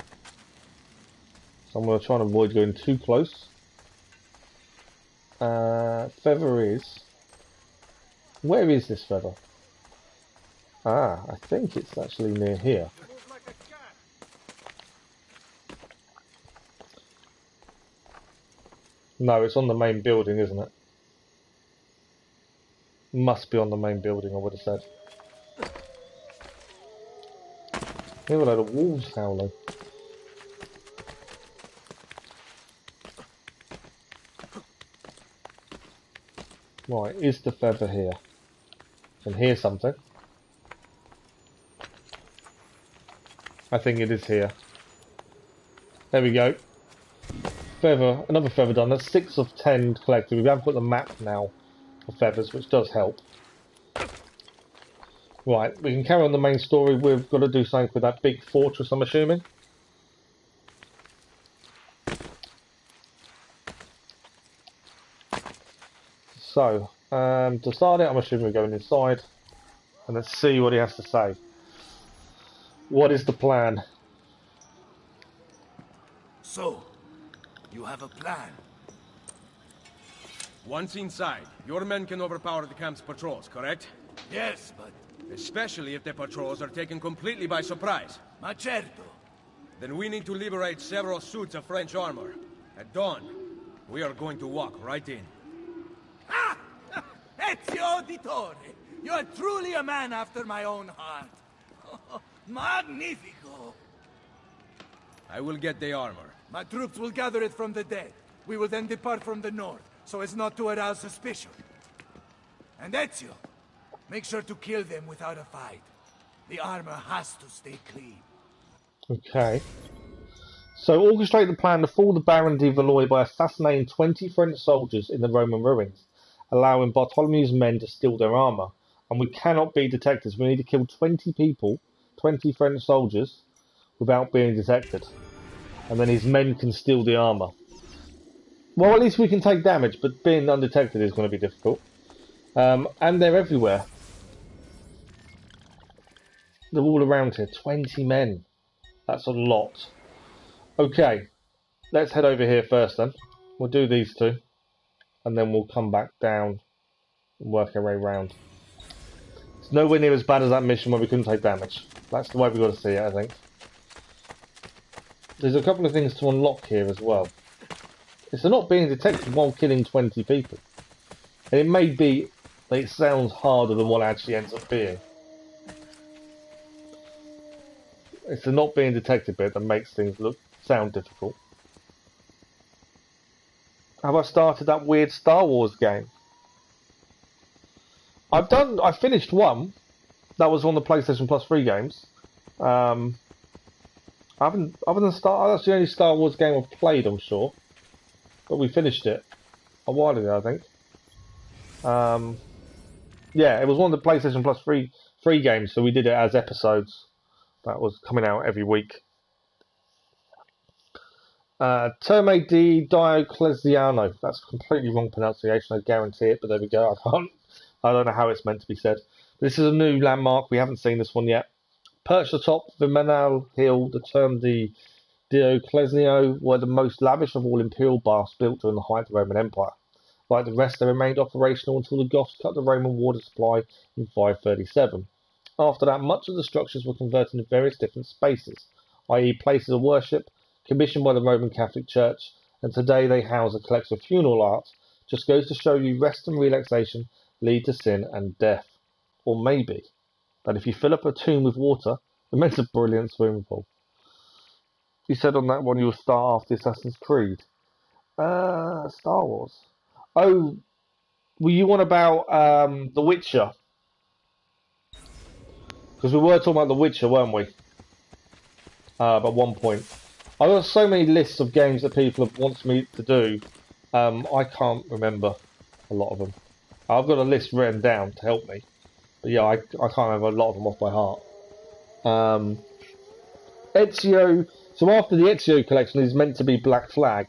So I'm going to try and avoid going too close. Feather is... Where is this feather? Ah, I think it's actually near here. No, it's on the main building, isn't it? Must be on the main building, I would have said. Hear a load of wolves howling. Right, is the feather here? Can hear something. I think it is here. There we go. Feather, another feather done. That's 6 of 10 collected. We haven't got the map now for feathers, which does help. Right, we can carry on the main story. We've got to do something with that big fortress, I'm assuming. So, to start it, I'm assuming we're going inside. And let's see what he has to say. What is the plan? So, you have a plan? Once inside, your men can overpower the camp's patrols, correct? Yes, but... Especially if the patrols are taken completely by surprise. Ma certo. Then we need to liberate several suits of French armor. At dawn, we are going to walk right in. Ah! Ezio Auditore! You are truly a man after my own heart. Oh, magnifico! I will get the armor. My troops will gather it from the dead. We will then depart from the north, so as not to arouse suspicion. And Ezio, make sure to kill them without a fight. The armor has to stay clean. Okay. So orchestrate the plan to fool the Baron de Valois by assassinating 20 French soldiers in the Roman ruins, allowing Bartholomew's men to steal their armor. And we cannot be detected. We need to kill 20 people, 20 French soldiers, without being detected. And then his men can steal the armor. Well, at least we can take damage, but being undetected is going to be difficult. And they're everywhere. They're all around here. 20 men. That's a lot. Okay. Let's head over here first then. We'll do these two. and then we'll come back down and work our way around. It's nowhere near as bad as that mission where we couldn't take damage. That's the way we've got to see it, I think. There's a couple of things to unlock here as well. It's not being detected while killing 20 people. And it may be that it sounds harder than what it actually ends up being. It's the not being detected bit that makes things sound difficult. Have I started that weird Star Wars game? I finished one. That was on the PlayStation Plus 3 games. I haven't, that's the only Star Wars game I've played, I'm sure. But we finished it a while ago, I think. Yeah, it was one of the PlayStation Plus 3 games, so we did it as episodes. That was coming out every week. Terme di Dioclesiano. That's a completely wrong pronunciation, I guarantee it, but there we go. I don't know how it's meant to be said. This is a new landmark. We haven't seen this one yet. Perched atop the Menal Hill, the Terme di Dioclesiano were the most lavish of all imperial baths built during the height of the Roman Empire. Like the rest, they remained operational until the Goths cut the Roman water supply in 537. After that, much of the structures were converted into various different spaces, i.e. places of worship, commissioned by the Roman Catholic Church, and today they house a collection of funeral art. Just goes to show you rest and relaxation lead to sin and death. Or maybe that if you fill up a tomb with water, it makes a brilliant swimming pool. You said on that one you'll start after Assassin's Creed. Star Wars. Oh, were you on about The Witcher? Because we were talking about The Witcher, weren't we? At one point. I've got so many lists of games that people have wants me to do. I can't remember a lot of them. I've got a list written down to help me. But yeah, I can't remember a lot of them off by heart. Ezio. So after the Ezio collection is meant to be Black Flag.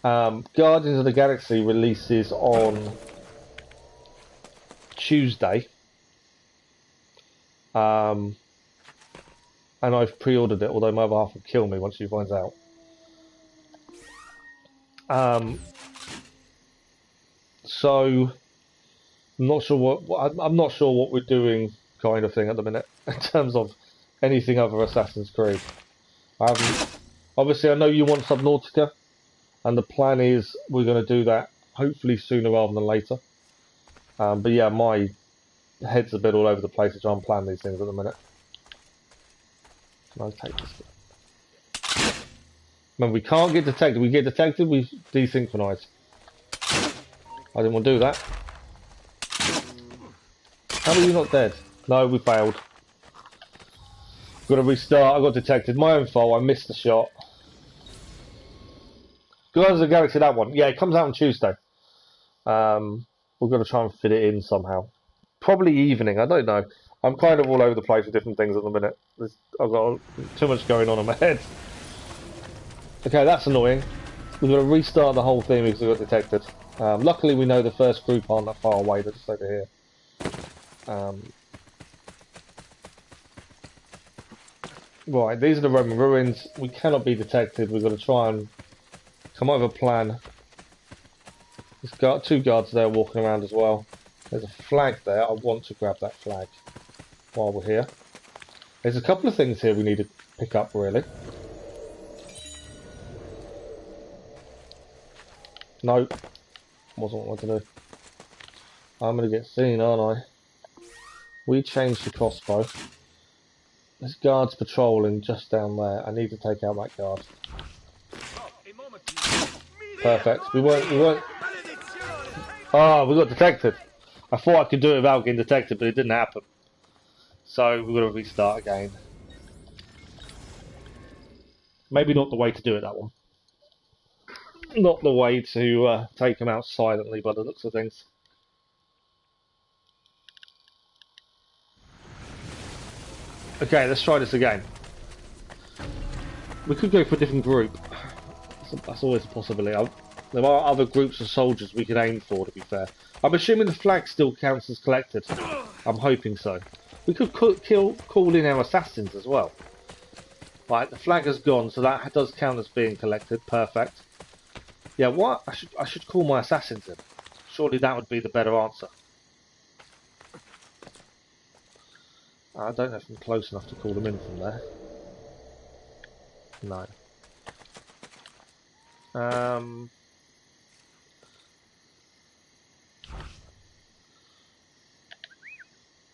Guardians of the Galaxy releases on Tuesday. And I've pre-ordered it, although my other half will kill me once she finds out. So I'm not sure what we're doing, kind of thing, at the minute in terms of anything other Assassin's Creed. Obviously, I know you want Subnautica, and the plan is we're going to do that hopefully sooner rather than later. But yeah, my head's a bit all over the place to try and plan these things at the minute. I'll take this. Remember, we can't get detected. We get detected, we desynchronize. I didn't want to do that. How are you not dead? No, we failed. Got to restart. I got detected. My own fault. I missed the shot. Guardians of the Galaxy, that one. Yeah, it comes out on Tuesday. We're going to try and fit it in somehow. Probably evening. I don't know. I'm kind of all over the place with different things at the minute. I've got too much going on in my head. Okay, that's annoying. We've got to restart the whole thing because we got detected. Luckily, we know the first group aren't that far away. They're just over here. Right, these are the Roman ruins. We cannot be detected. We've got to try and come up with a plan. There's got two guards there walking around as well. There's a flag there. I want to grab that flag while we're here. There's a couple of things here we need to pick up, really. Nope. Wasn't what I wanted to do. I'm going to get seen, aren't I? We changed the crossbow. There's guards patrolling just down there. I need to take out that guard. Perfect. We weren't... Oh, we got detected. I thought I could do it without getting detected, but it didn't happen. So we've got to restart again. Maybe not the way to do it, that one. Not the way to take them out silently by the looks of things. Okay, let's try this again. We could go for a different group. That's always a possibility. There are other groups of soldiers we could aim for, to be fair. I'm assuming the flag still counts as collected. I'm hoping so. We could call in our assassins as well. Right, the flag has gone, so that does count as being collected. Perfect. Yeah, what? I should call my assassins in. Surely that would be the better answer. I don't know if I'm close enough to call them in from there. No.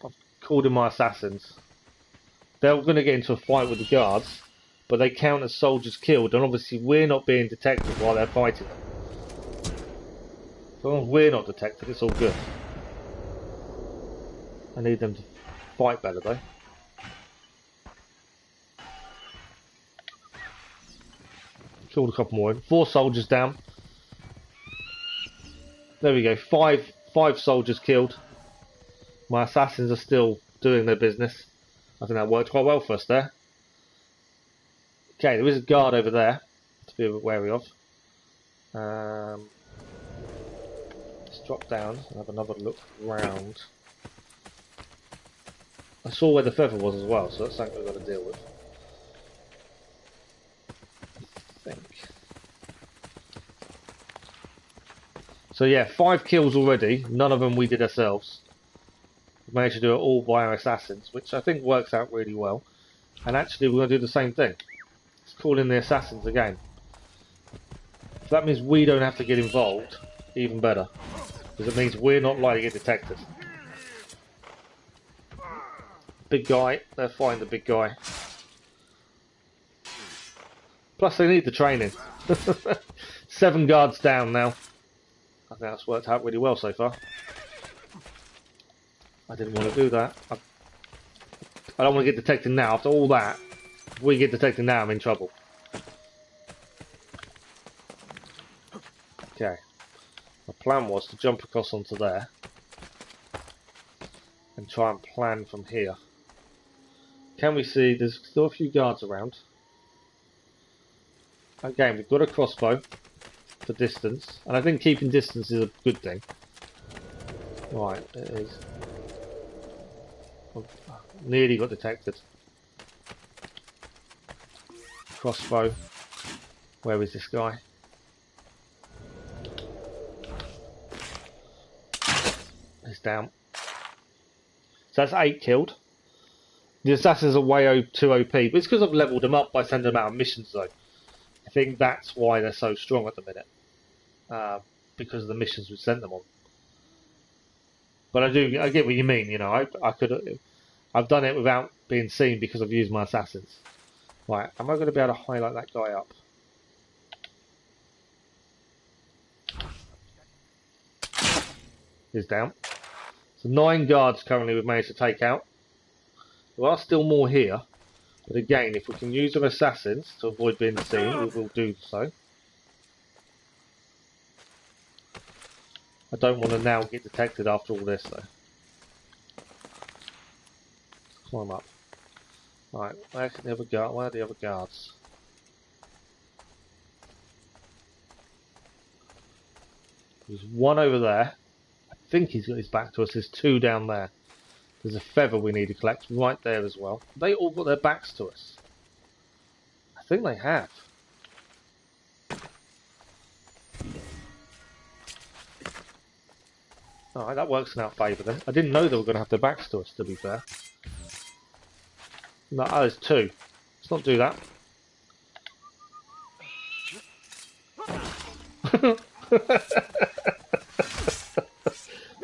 I've called in my assassins. They're going to get into a fight with the guards, but they count as soldiers killed, and obviously we're not being detected while they're fighting them. As long as we're not detected, it's all good. I need them to fight better though. Killed a couple more. 4 soldiers down. There we go. Five soldiers killed. My assassins are still doing their business. I think that worked quite well for us there. Okay, there is a guard over there to be wary of. Let's drop down and have another look round. I saw where the feather was as well, so that's something we've got to deal with. I think. So yeah, 5 kills already. None of them we did ourselves. We managed to do it all by our assassins, which I think works out really well. And actually we're going to do the same thing. Let's call in the assassins again. If that means we don't have to get involved, even better. Because it means we're not likely to get detected. Big guy, they're fighting the big guy. Plus they need the training. 7 guards down now. I think that's worked out really well so far. I didn't want to do that. I don't want to get detected now. After all that, if we get detected now, I'm in trouble. Okay. My plan was to jump across onto there and try and plan from here. Can we see there's still a few guards around? Again, we've got a crossbow for distance, and I think keeping distance is a good thing. Right, it is. Oh, nearly got detected. Crossbow. Where is this guy? He's down. So that's 8 killed. The assassins are way too OP, but it's because I've leveled them up by sending them out on missions though. I think that's why they're so strong at the minute. Because of the missions we sent them on. But I get what you mean, you know, I've done it without being seen because I've used my assassins. Right, am I going to be able to highlight that guy up? He's down. So 9 guards currently we've managed to take out. There are still more here, but again, if we can use our assassins to avoid being seen, we will do so. I don't want to now get detected after all this though. Climb up. Right, where can the other guard? Where are the other guards? There's 1 over there. I think he's got his back to us. There's 2 down there. There's a feather we need to collect right there as well. They all got their backs to us. I think they have. Alright, that works in our favour then. I didn't know they were going to have their backs to us, to be fair. No, oh, there's 2. Let's not do that.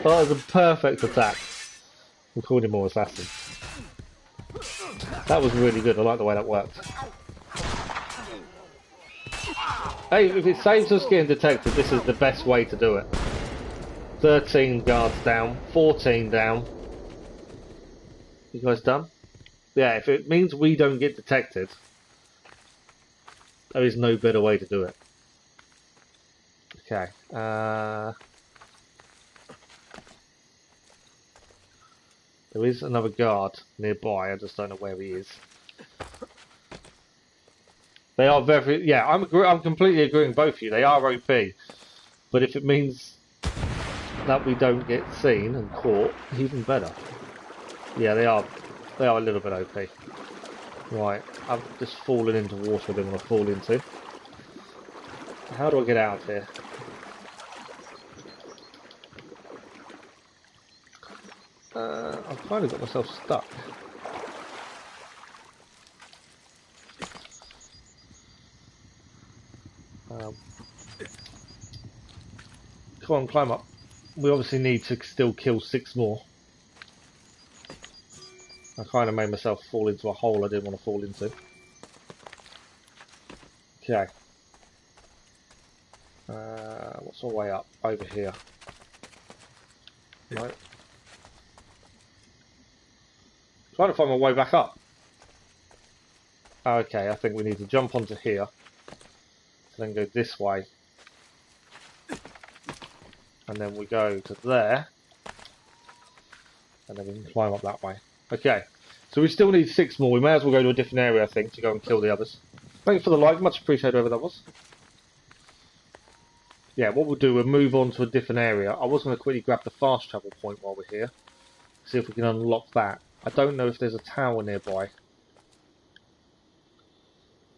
Oh, that was a perfect attack. We called him more assassin. That was really good. I like the way that worked. Hey, if it saves us getting detected, this is the best way to do it. 13 guards down, 14 down. You guys done? Yeah, if it means we don't get detected, there is no better way to do it. Okay. There is another guard nearby, I just don't know where he is. They are very... Yeah, I'm completely agreeing with both of you. They are OP. But if it means that we don't get seen and caught, even better. Yeah, they are a little bit OP. Right, I've just fallen into water I didn't want to fall into. How do I get out of here? I've kind of got myself stuck. Come on, climb up. We obviously need to still kill 6 more. I kind of made myself fall into a hole I didn't want to fall into. Okay. What's our way up? Over here. No. Trying to find my way back up. Okay, I think we need to jump onto here. Then go this way. And then we go to there. And then we can climb up that way. Okay. So we still need 6 more. We may as well go to a different area, I think, to go and kill the others. Thanks for the like. Much appreciated, whoever that was. Yeah, what we'll do, we'll move on to a different area. I was going to quickly grab the fast travel point while we're here. See if we can unlock that. I don't know if there's a tower nearby.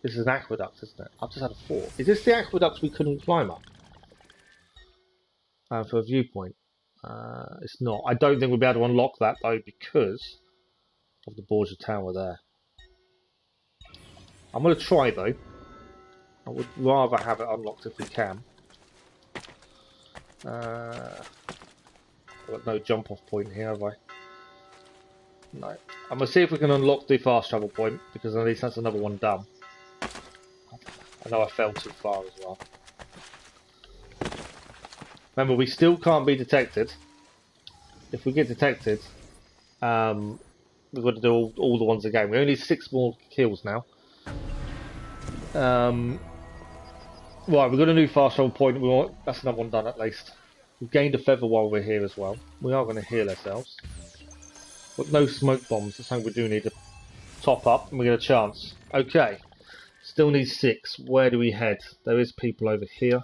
This is an aqueduct, isn't it? I've just had a thought. Is this the aqueduct we couldn't climb up? For a viewpoint. It's not. I don't think we'll be able to unlock that, though, because of the Borgia Tower there. I'm going to try, though. I would rather have it unlocked if we can. I've got no jump off point here, have I? No. I'm going to see if we can unlock the fast travel point, because at least that's another one done. I know I fell too far as well. Remember, we still can't be detected. If we get detected, we've got to do all the ones again. We only need 6 more kills now. Right, we've got a new fast travel point. That's another one done at least. We've gained a feather while we're here as well. We are going to heal ourselves. But no smoke bombs. That's something we do need to top up, and we get a chance. Okay. Still need 6. Where do we head? There is people over here.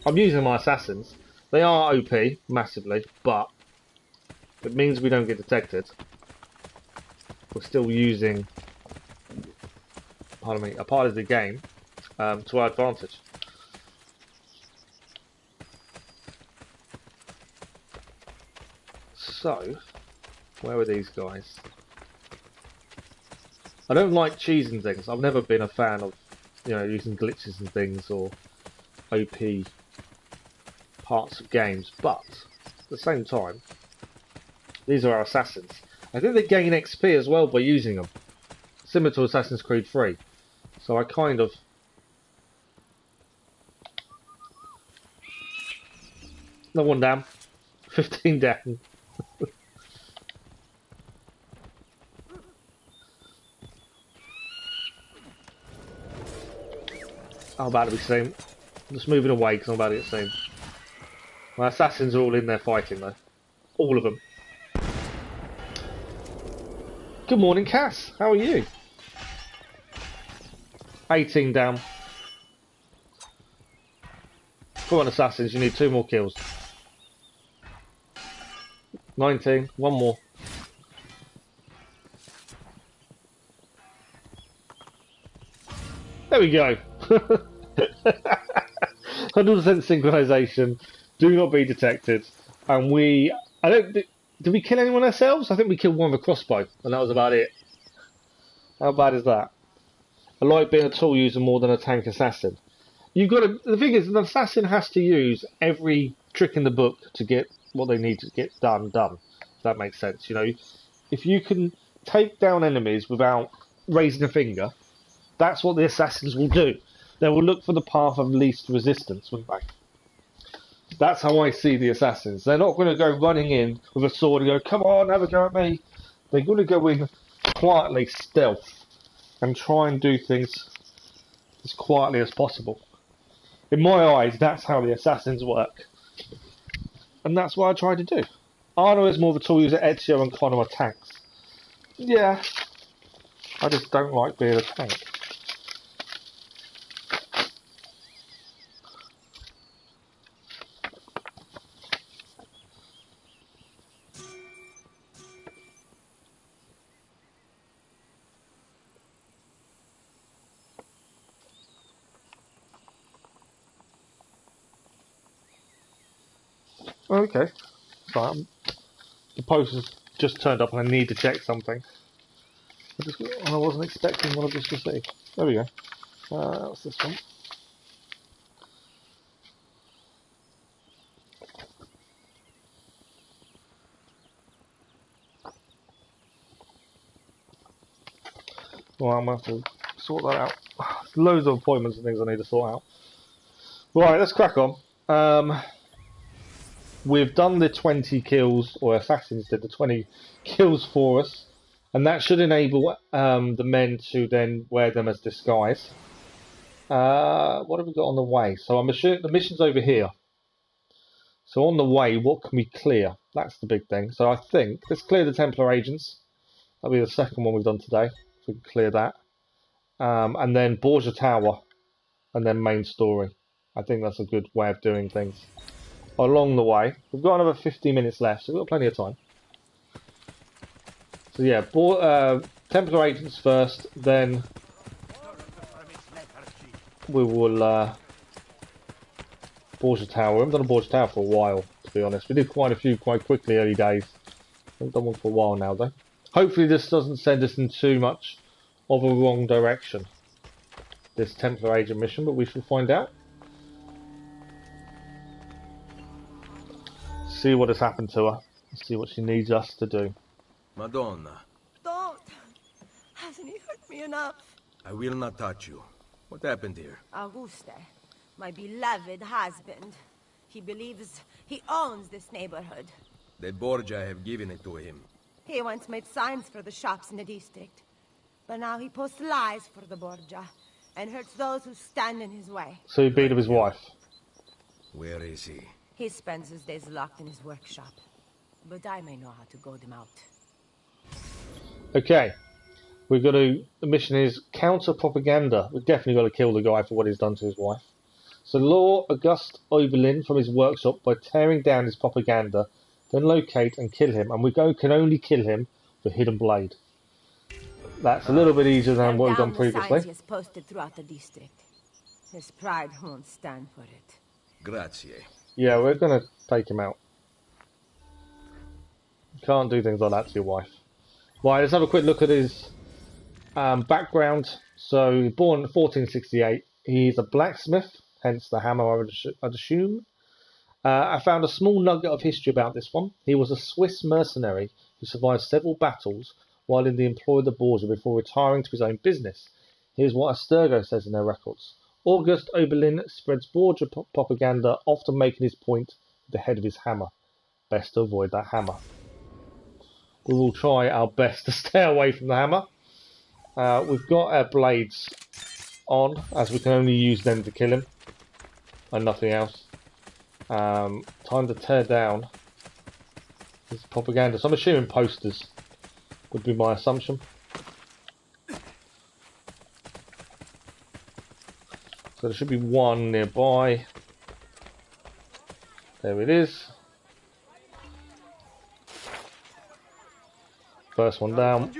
I'm using my assassins. They are OP, massively, but it means we don't get detected. We're still using, pardon me, a part of the game to our advantage. So, where are these guys? I don't like cheesing things. I've never been a fan of, using glitches and things or OP parts of games, but at the same time, these are our assassins. I think they gain XP as well by using them, similar to Assassin's Creed 3. So I kind of... No one down. 15 down. I'm about to be seen. I'm just moving away because I'm about to get seen. My assassins are all in there fighting though. All of them. Good morning, Cass. How are you? 18 down. Come on, assassins. You need 2 more kills. 19. 1 more. There we go. 100% synchronization. Do not be detected. And did we kill anyone ourselves? I think we killed one with a crossbow, and that was about it. How bad is that? I like being a tool user more than a tank assassin. The thing is, an assassin has to use every trick in the book to get what they need to get done. If that makes sense. If you can take down enemies without raising a finger, that's what the assassins will do. They will look for the path of least resistance, won't they? That's how I see the assassins. They're not going to go running in with a sword and go, come on, have a go at me. They're going to go in quietly, stealth, and try and do things as quietly as possible. In my eyes, that's how the assassins work. And that's what I try to do. Arno is more of a tool user, Ezio and Connor are tanks. Yeah, I just don't like being a tank. Okay. So, the post has just turned up and I need to check something. I wasn't expecting what I just received. There we go. What's this one? Well, I'm going to have to sort that out. Loads of appointments and things I need to sort out. Right, let's crack on. We've done the 20 kills, or assassins did the 20 kills for us, and that should enable the men to then wear them as disguise. What have we got on the way? So I'm assuming the mission's over here. So on the way, what can we clear? That's the big thing. So I think let's clear the Templar agents. That'll be the second one we've done today. So we can clear that, and then Borgia Tower, and then main story. I think that's a good way of doing things. Along the way, we've got another 50 minutes left, so we've got plenty of time. So yeah, Templar agents first, then we will Borgia Tower. We haven't done a Borgia Tower for a while, to be honest. We did quite a few quite quickly early days. Haven't done one for a while now though. Hopefully this doesn't send us in too much of a wrong direction, this Templar agent mission, but we shall find out. See what has happened to her. See what she needs us to do. Madonna. Don't! Hasn't he hurt me enough? I will not touch you. What happened here? Auguste, my beloved husband. He believes he owns this neighborhood. The Borgia have given it to him. He once made signs for the shops in the district. But now he posts lies for the Borgia and hurts those who stand in his way. So he beat up his wife. Where is he? He spends his days locked in his workshop. But I may know how to goad him out. Okay. We've got to... The mission is counter-propaganda. We've definitely got to kill the guy for what he's done to his wife. So lure Auguste Oberlin from his workshop by tearing down his propaganda, then locate and kill him. And we can only kill him with Hidden Blade. That's a little bit easier than what we've done previously. He has posted throughout the district. His pride won't stand for it. Grazie. Yeah, we're going to take him out. You can't do things like that to your wife. Right, let's have a quick look at his background. So, born in 1468. He's a blacksmith, hence the hammer, I'd assume. I found a small nugget of history about this one. He was a Swiss mercenary who survived several battles while in the employ of the Borgia before retiring to his own business. Here's what Asturgo says in their records. Auguste Oberlin spreads Borgia propaganda, often making his point with the head of his hammer. Best to avoid that hammer. We will try our best to stay away from the hammer. We've got our blades on, as we can only use them to kill him, and nothing else. Time to tear down his propaganda. So I'm assuming posters would be my assumption. So there should be one nearby. There it is. First one down.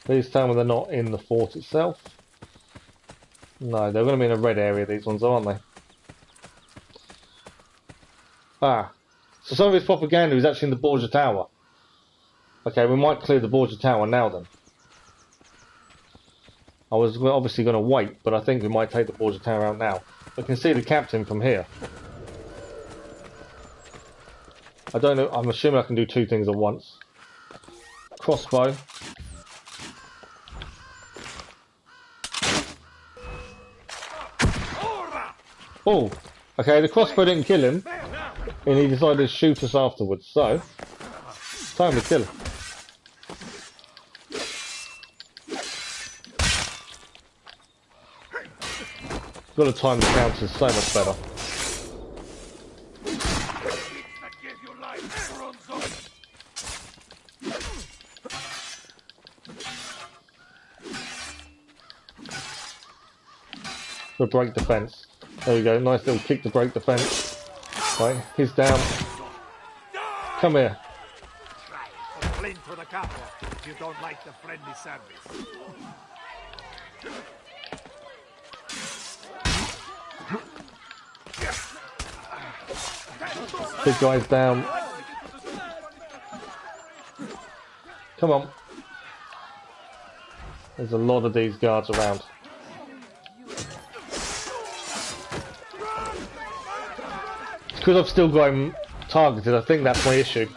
Please tell me they're not in the fort itself. No, they're going to be in a red area, these ones, aren't they? Ah. So some of his propaganda is actually in the Borgia Tower. Okay, we might clear the Borgia Tower now then. I was obviously going to wait, but I think we might take the Borgia Tower out now. We can see the captain from here. I don't know, I'm assuming I can do two things at once. Crossbow. Oh, okay, the crossbow didn't kill him, and he decided to shoot us afterwards, so, time to kill him. Got to time the counters so much better. Got to break defense. There we go, nice little kick to break the fence. Right, he's down. Come here. Complain to the capo if you don't like the friendly service. Big guy's down. Come on. There's a lot of these guards around. It's because I've still got him targeted. I think that's my issue.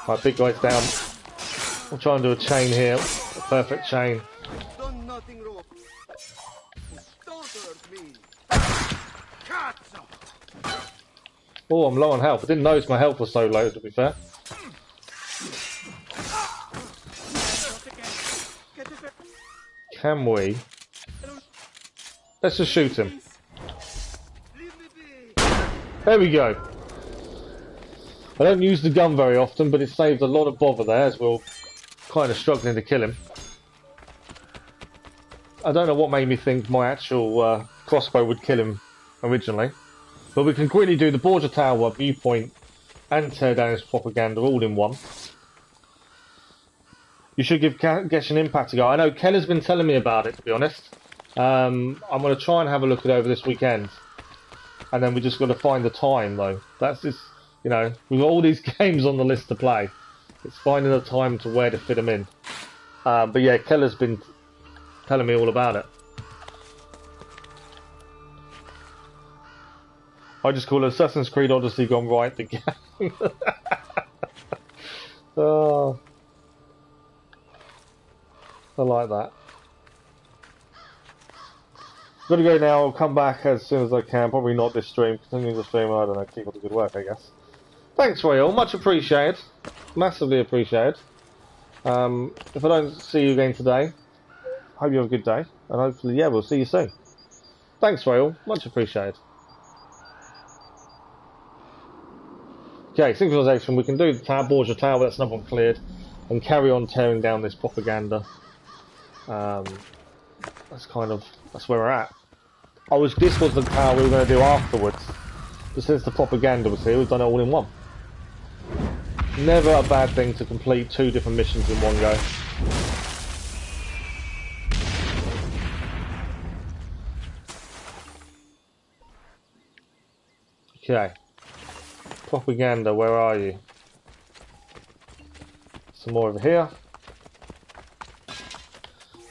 Right, big guy's down. I'll try and do a chain here. A perfect chain. Oh, I'm low on health. I didn't notice my health was so low, to be fair. Can we? Let's just shoot him. There we go. I don't use the gun very often, but it saved a lot of bother there as we're kind of struggling to kill him. I don't know what made me think my actual crossbow would kill him originally. But we can quickly do the Borgia Tower, viewpoint, and tear down his propaganda all in one. You should give Genshin Impact a go. I know Keller's been telling me about it, to be honest. I'm going to try and have a look at it over this weekend. And then we just got to find the time, though. That's just, you know, we've got all these games on the list to play. It's finding the time to where to fit them in. But yeah, Keller's been telling me all about it. I just call it Assassin's Creed Odyssey gone right the game. Oh, I like that. Got to go now. I'll come back as soon as I can. Probably not this stream. Continuing the stream, I don't know. Keep up the good work, I guess. Thanks, Royal. Much appreciated. Massively appreciated. If I don't see you again today, hope you have a good day. And hopefully, yeah, we'll see you soon. Thanks, Royal. Much appreciated. Okay, synchronization. We can do the Borgia Tower, that's another one cleared, and carry on tearing down this propaganda. That's where we're at. This was the tower we were going to do afterwards, but since the propaganda was here, we've done it all in one. Never a bad thing to complete 2 different missions in one go. Okay. Propaganda, where are you? Some more over here.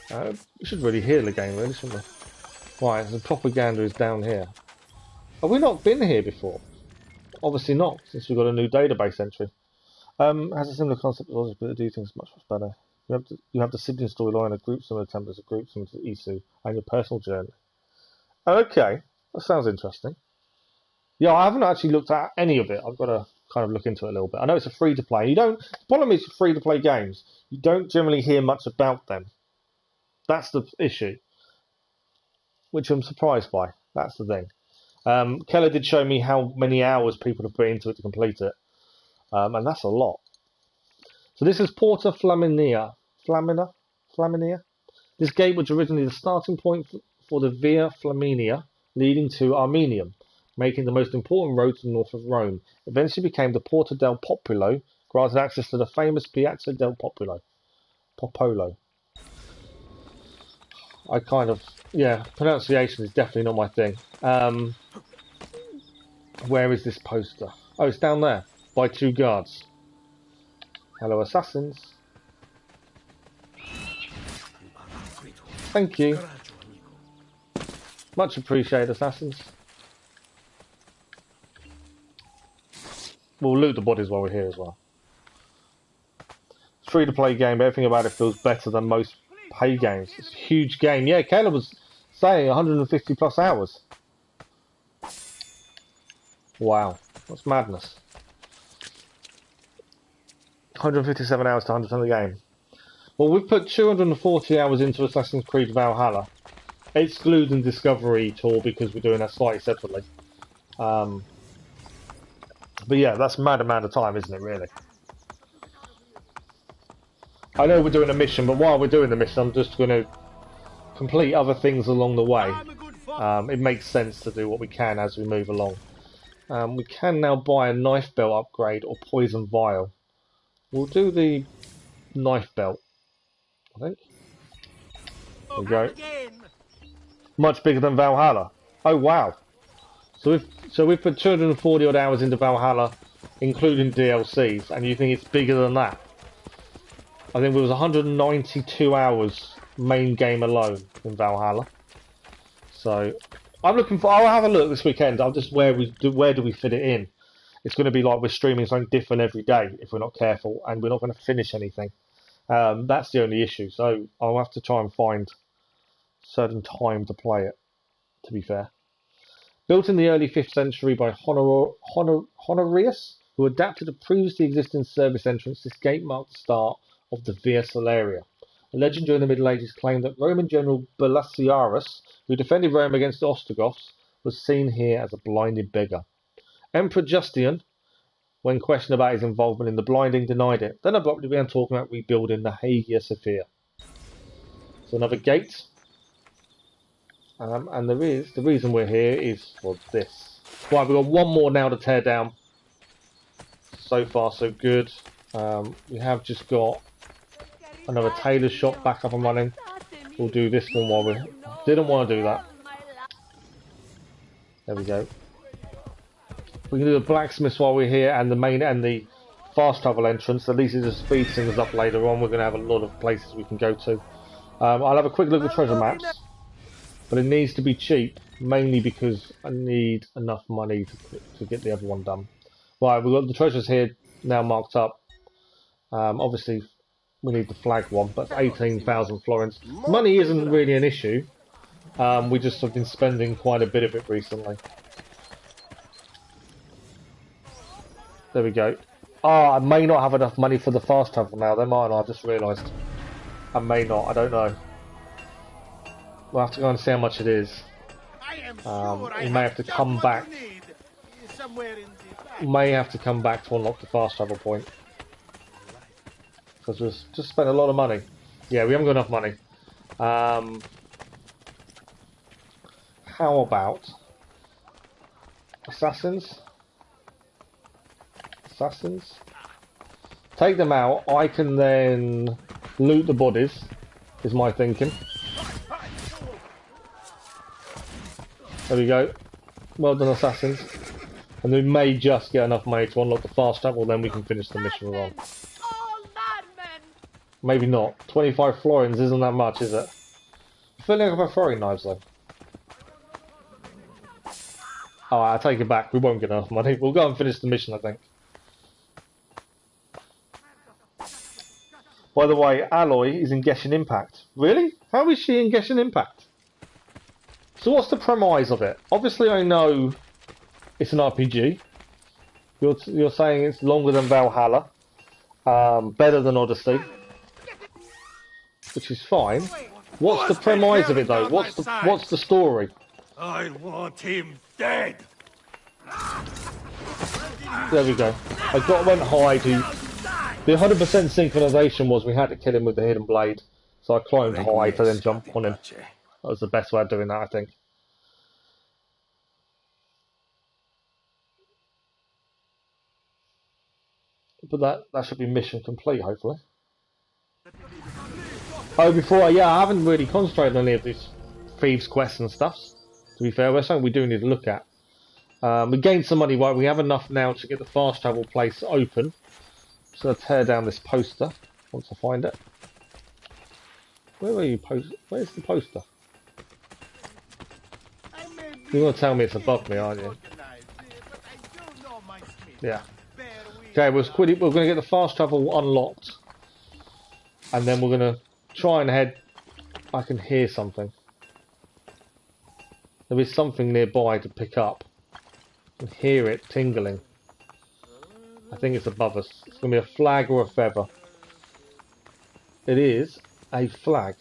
We should really heal the game, really, shouldn't we? Right, the propaganda is down here. Have we not been here before? Obviously not, since we've got a new database entry. Has a similar concept as Odyssey, but they do things much better. You have the Signus storyline, a group similar to templates, a group similar to Ezio, and your personal journey. Okay, that sounds interesting. Yeah, I haven't actually looked at any of it. I've got to kind of look into it a little bit. I know it's a free-to-play. The problem is with free-to-play games, you don't generally hear much about them. That's the issue, which I'm surprised by. That's the thing. Keller did show me how many hours people have put into it to complete it, and that's a lot. So this is Porta Flaminia. Flaminia? This gate was originally the starting point for the Via Flaminia, leading to Armenium, making the most important road to the north of Rome. Eventually became the Porta del Popolo, granted access to the famous Piazza del Popolo. Pronunciation is definitely not my thing. Where is this poster? Oh, it's down there, by 2 guards. Hello, assassins. Thank you. Much appreciated, assassins. We'll loot the bodies while we're here as well. It's free-to-play game, but everything about it feels better than most pay games. It's a huge game. Yeah, Caleb was saying 150 plus hours. Wow, that's madness. 157 hours to 100% of the game. Well, we've put 240 hours into Assassin's Creed Valhalla, excluding Discovery Tour because we're doing that slightly separately. But yeah, that's a mad amount of time, isn't it, really? I know we're doing a mission, but while we're doing the mission, I'm just going to complete other things along the way. It makes sense to do what we can as we move along. We can now buy a knife belt upgrade or poison vial. We'll do the knife belt, I think. There we go. Much bigger than Valhalla. Oh, wow. So we've put 240 odd hours into Valhalla, including DLCs, and you think it's bigger than that? I think it was 192 hours main game alone in Valhalla. So I'm looking for. I'll have a look this weekend. I'll just where do we fit it in? It's going to be like we're streaming something different every day if we're not careful, and we're not going to finish anything. That's the only issue. So I'll have to try and find certain time to play it. To be fair, built in the early 5th century by Honorius, who adapted a previously existing service entrance, this gate marked the start of the Via Salaria. A legend during the Middle Ages claimed that Roman general Belisarius, who defended Rome against the Ostrogoths, was seen here as a blinded beggar. Emperor Justinian, when questioned about his involvement in the blinding, denied it. Then abruptly began talking about rebuilding the Hagia Sophia. So another gate. And the reason we're here is for this. Right, we've got one more now to tear down. So far, so good. We have just got another tailor shop back up and running. We'll do this one while we didn't want to do that. There we go. We can do the blacksmiths while we're here, and the main and the fast travel entrance. At least it just speeds things up later on. We're going to have a lot of places we can go to. I'll have a quick look at treasure maps, but it needs to be cheap, mainly because I need enough money to get the other one done. Right, we've got the treasures here now marked up. Obviously, we need the flag one, but 18,000 florins. Money isn't really an issue. We just have been spending quite a bit of it recently. There we go. I may not have enough money for the fast travel now. Then might I? I've just realised. I may not. I don't know. We'll have to go and see how much it is. We may have to come back. May have to come back to unlock the fast travel point. Because we've just spent a lot of money. Yeah, we haven't got enough money. How about assassins? Assassins? Take them out. I can then loot the bodies, is my thinking. There we go. Well done, assassins. And we may just get enough money to unlock the fast travel, then we can finish the mission we're on. Maybe not. 25 florins isn't that much, is it? I'm feeling like I've throwing knives though. Alright, I take it back. We won't get enough money. We'll go and finish the mission, I think. By the way, Aloy is in Genshin Impact. Really? How is she in Genshin Impact? So what's the premise of it? Obviously I know it's an RPG. You're saying it's longer than Valhalla. Better than Odyssey. Which is fine. What's the premise of it though? What's the story? I want him dead. There we go. I went high to... The 100% synchronization was we had to kill him with the hidden blade. So I climbed high to then jump on him. That was the best way of doing that, I think. But that should be mission complete, hopefully. Oh, I haven't really concentrated on any of these thieves' quests and stuff. To be fair, that's something we do need to look at. We gained some money, right? We have enough now to get the fast travel place open. So I'll tear down this poster once I find it. Where are you? Where's the poster? You're going to tell me it's above me, aren't you? Yeah. Okay, we're going to get the fast travel unlocked. And then we're going to try and head... I can hear something. There is something nearby to pick up. I can hear it tingling. I think it's above us. It's going to be a flag or a feather. It is a flag.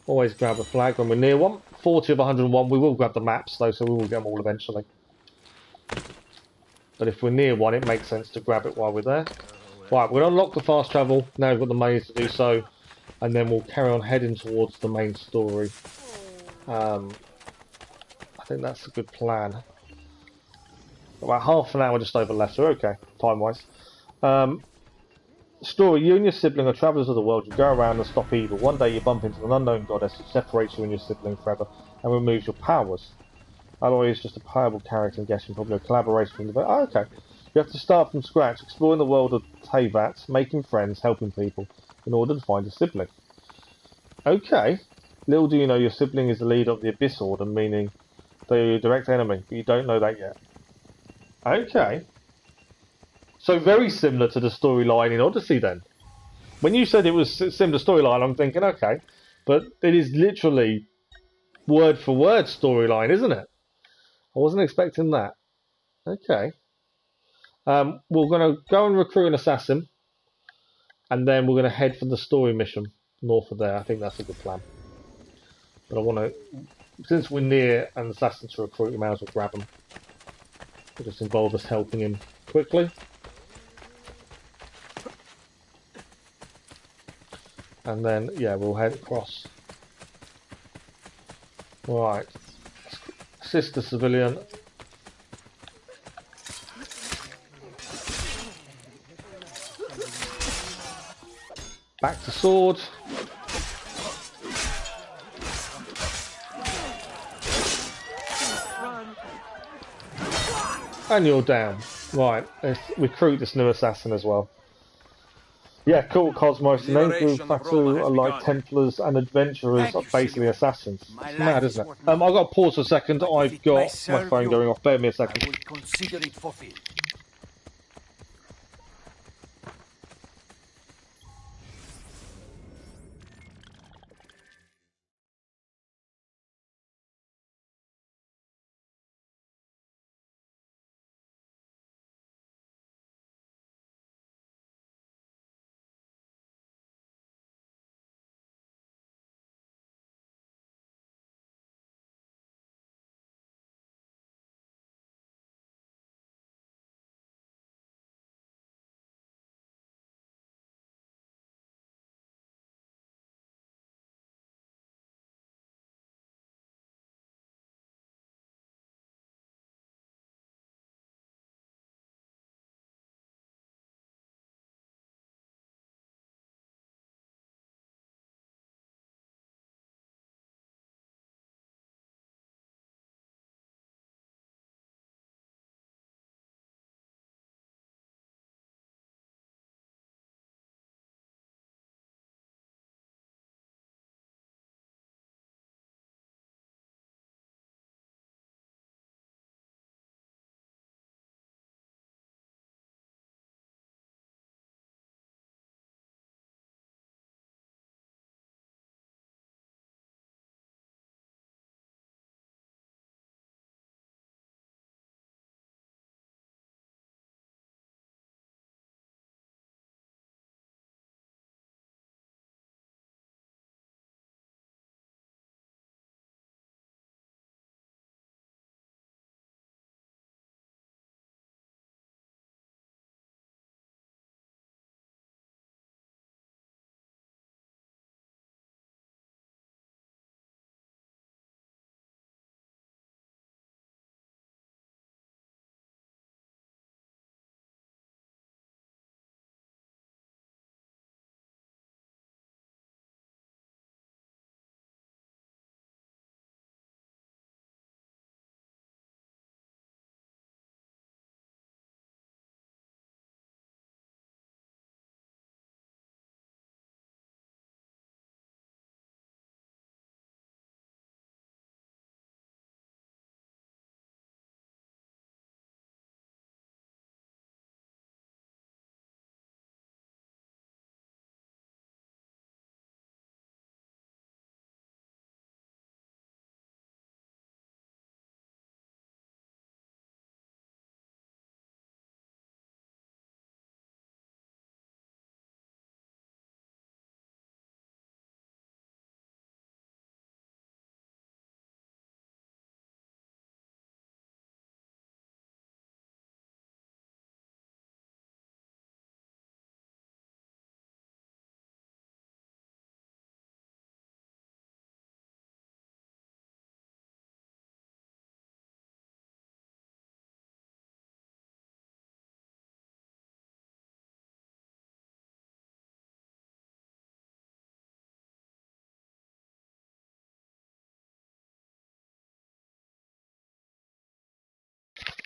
Always grab a flag when we're near one. 40 of 101. We will grab the maps though, so we will get them all eventually. But if we're near one, it makes sense to grab it while we're there. Right, we're going to unlock the fast travel. Now we've got the money to do so. And then we'll carry on heading towards the main story. I think that's a good plan. About half an hour just over left, so okay, time-wise. Story, you and your sibling are travellers of the world. You go around and stop evil. One day you bump into an unknown goddess who separates you and your sibling forever and removes your powers. Aloy is just a playable character and guessing probably a collaboration from the... Oh, okay. You have to start from scratch, exploring the world of Teyvat, making friends, helping people, in order to find a sibling. Okay. Little do you know your sibling is the leader of the Abyss Order, meaning they're your direct enemy, but you don't know that yet. Okay. So very similar to the storyline in Odyssey then. When you said it was similar storyline, I'm thinking, okay. But it is literally word for word storyline, isn't it? I wasn't expecting that. Okay. We're going to go and recruit an assassin, and then we're going to head for the story mission north of there. I think that's a good plan. But I want to, since we're near an assassin to recruit, we may as well grab him. It'll just involve us helping him quickly. And then, yeah, we'll head across. Right. Assist the civilian. Back to sword. And you're down. Right, let's recruit this new assassin as well. Yeah, cool, Cosmos. The names of Fatu are like Templars and adventurers are basically assassins. It's mad, isn't it? I've got to pause for a second. I've got my phone going off. Bear me a second. I will consider it fulfilled.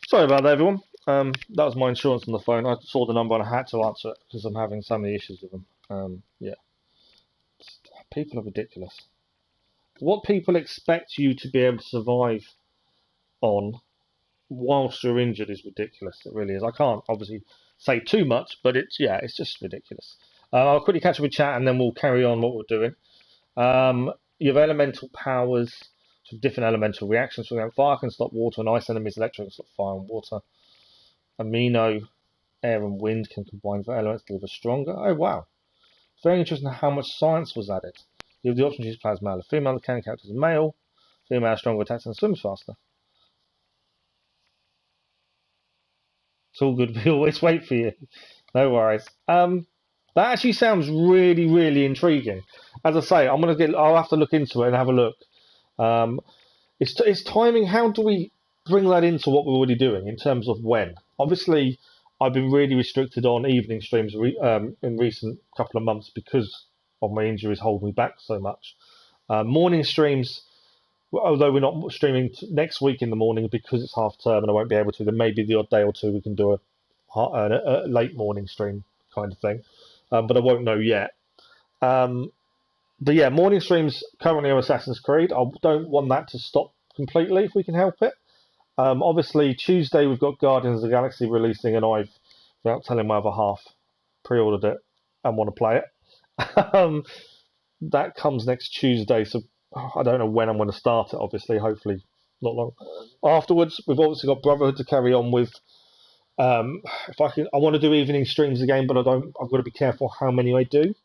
Sorry about that, everyone. That was my insurance on the phone. I saw the number and I had to answer it because I'm having so many issues with them. Yeah. People are ridiculous. What people expect you to be able to survive on whilst you're injured is ridiculous. It really is. I can't obviously say too much, but it's just ridiculous. I'll quickly catch up with chat and then we'll carry on what we're doing. You have elemental powers, so different elemental reactions. For example, fire can stop water and ice enemies, electric can stop fire and water. Amino, air and wind can combine for elements to deliver stronger. Oh wow. It's very interesting how much science was added. You have the option to use players male or female. The canon character is male. Female has stronger attacks and swims faster. It's all good. We always wait for you. No worries. That actually sounds really, really intriguing. As I say, I'll have to look into it and have a look. It's timing. How do we bring that into what we're already doing in terms of when? Obviously, I've been really restricted on evening streams in recent couple of months because of my injuries holding me back so much. Morning streams, although we're not streaming next week in the morning because it's half term and I won't be able to, then maybe the odd day or two we can do a late morning stream kind of thing. But I won't know yet. But yeah, morning streams currently on Assassin's Creed. I don't want that to stop completely if we can help it. Obviously, Tuesday we've got Guardians of the Galaxy releasing, and I've, without telling my other half, pre-ordered it and want to play it. That comes next Tuesday, so I don't know when I'm going to start it. Obviously, hopefully not long afterwards. We've obviously got Brotherhood to carry on with. If I want to do evening streams again, but I've got to be careful how many I do.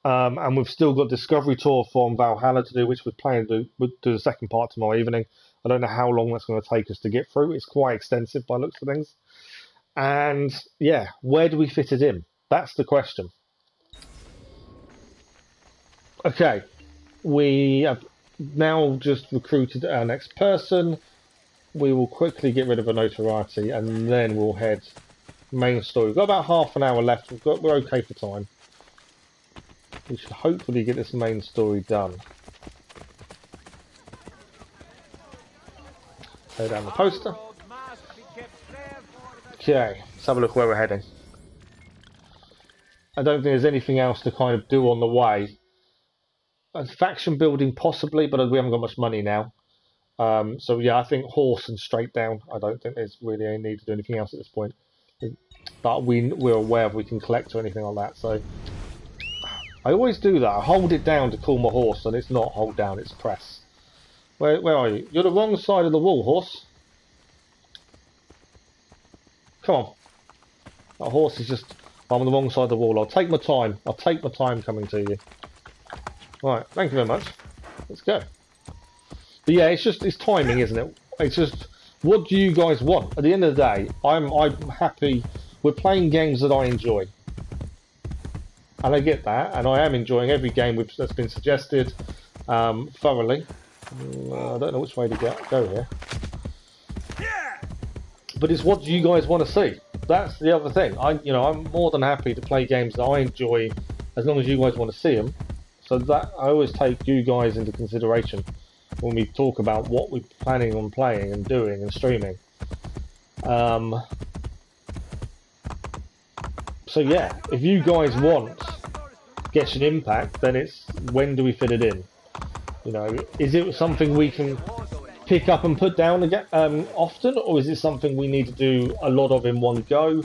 And we've still got Discovery Tour from Valhalla to do, which we're planning to do the second part tomorrow evening. I don't know how long that's going to take us to get through. It's quite extensive by looks of things. And yeah, where do we fit it in? That's the question. Okay, we have now just recruited our next person. We will quickly get rid of a notoriety and then we'll head main story. We've got about half an hour left. We're okay for time. We should hopefully get this main story done. Go down the poster. Okay, let's have a look where we're heading. I don't think there's anything else to kind of do on the way. Faction building possibly, but we haven't got much money now. So yeah, I think horse and straight down. I don't think there's really any need to do anything else at this point. But we're aware we can collect or anything like that. So I always do that. I hold it down to call my horse, and it's not hold down, it's press. Where are you? You're the wrong side of the wall, horse. Come on. That horse is just... I'm on the wrong side of the wall. I'll take my time. I'll take my time coming to you. Right, thank you very much. Let's go. But yeah, it's timing, isn't it? It's just, what do you guys want? At the end of the day, I'm happy. We're playing games that I enjoy. And I get that, and I am enjoying every game that's been suggested thoroughly. I don't know which way to go here. But it's what do you guys want to see? That's the other thing. I'm more than happy to play games that I enjoy as long as you guys want to see them. So that I always take you guys into consideration when we talk about what we're planning on playing and doing and streaming. So yeah, if you guys want Genshin Impact, then it's when do we fit it in? Is it something we can pick up and put down again often, or is it something we need to do a lot of in one go?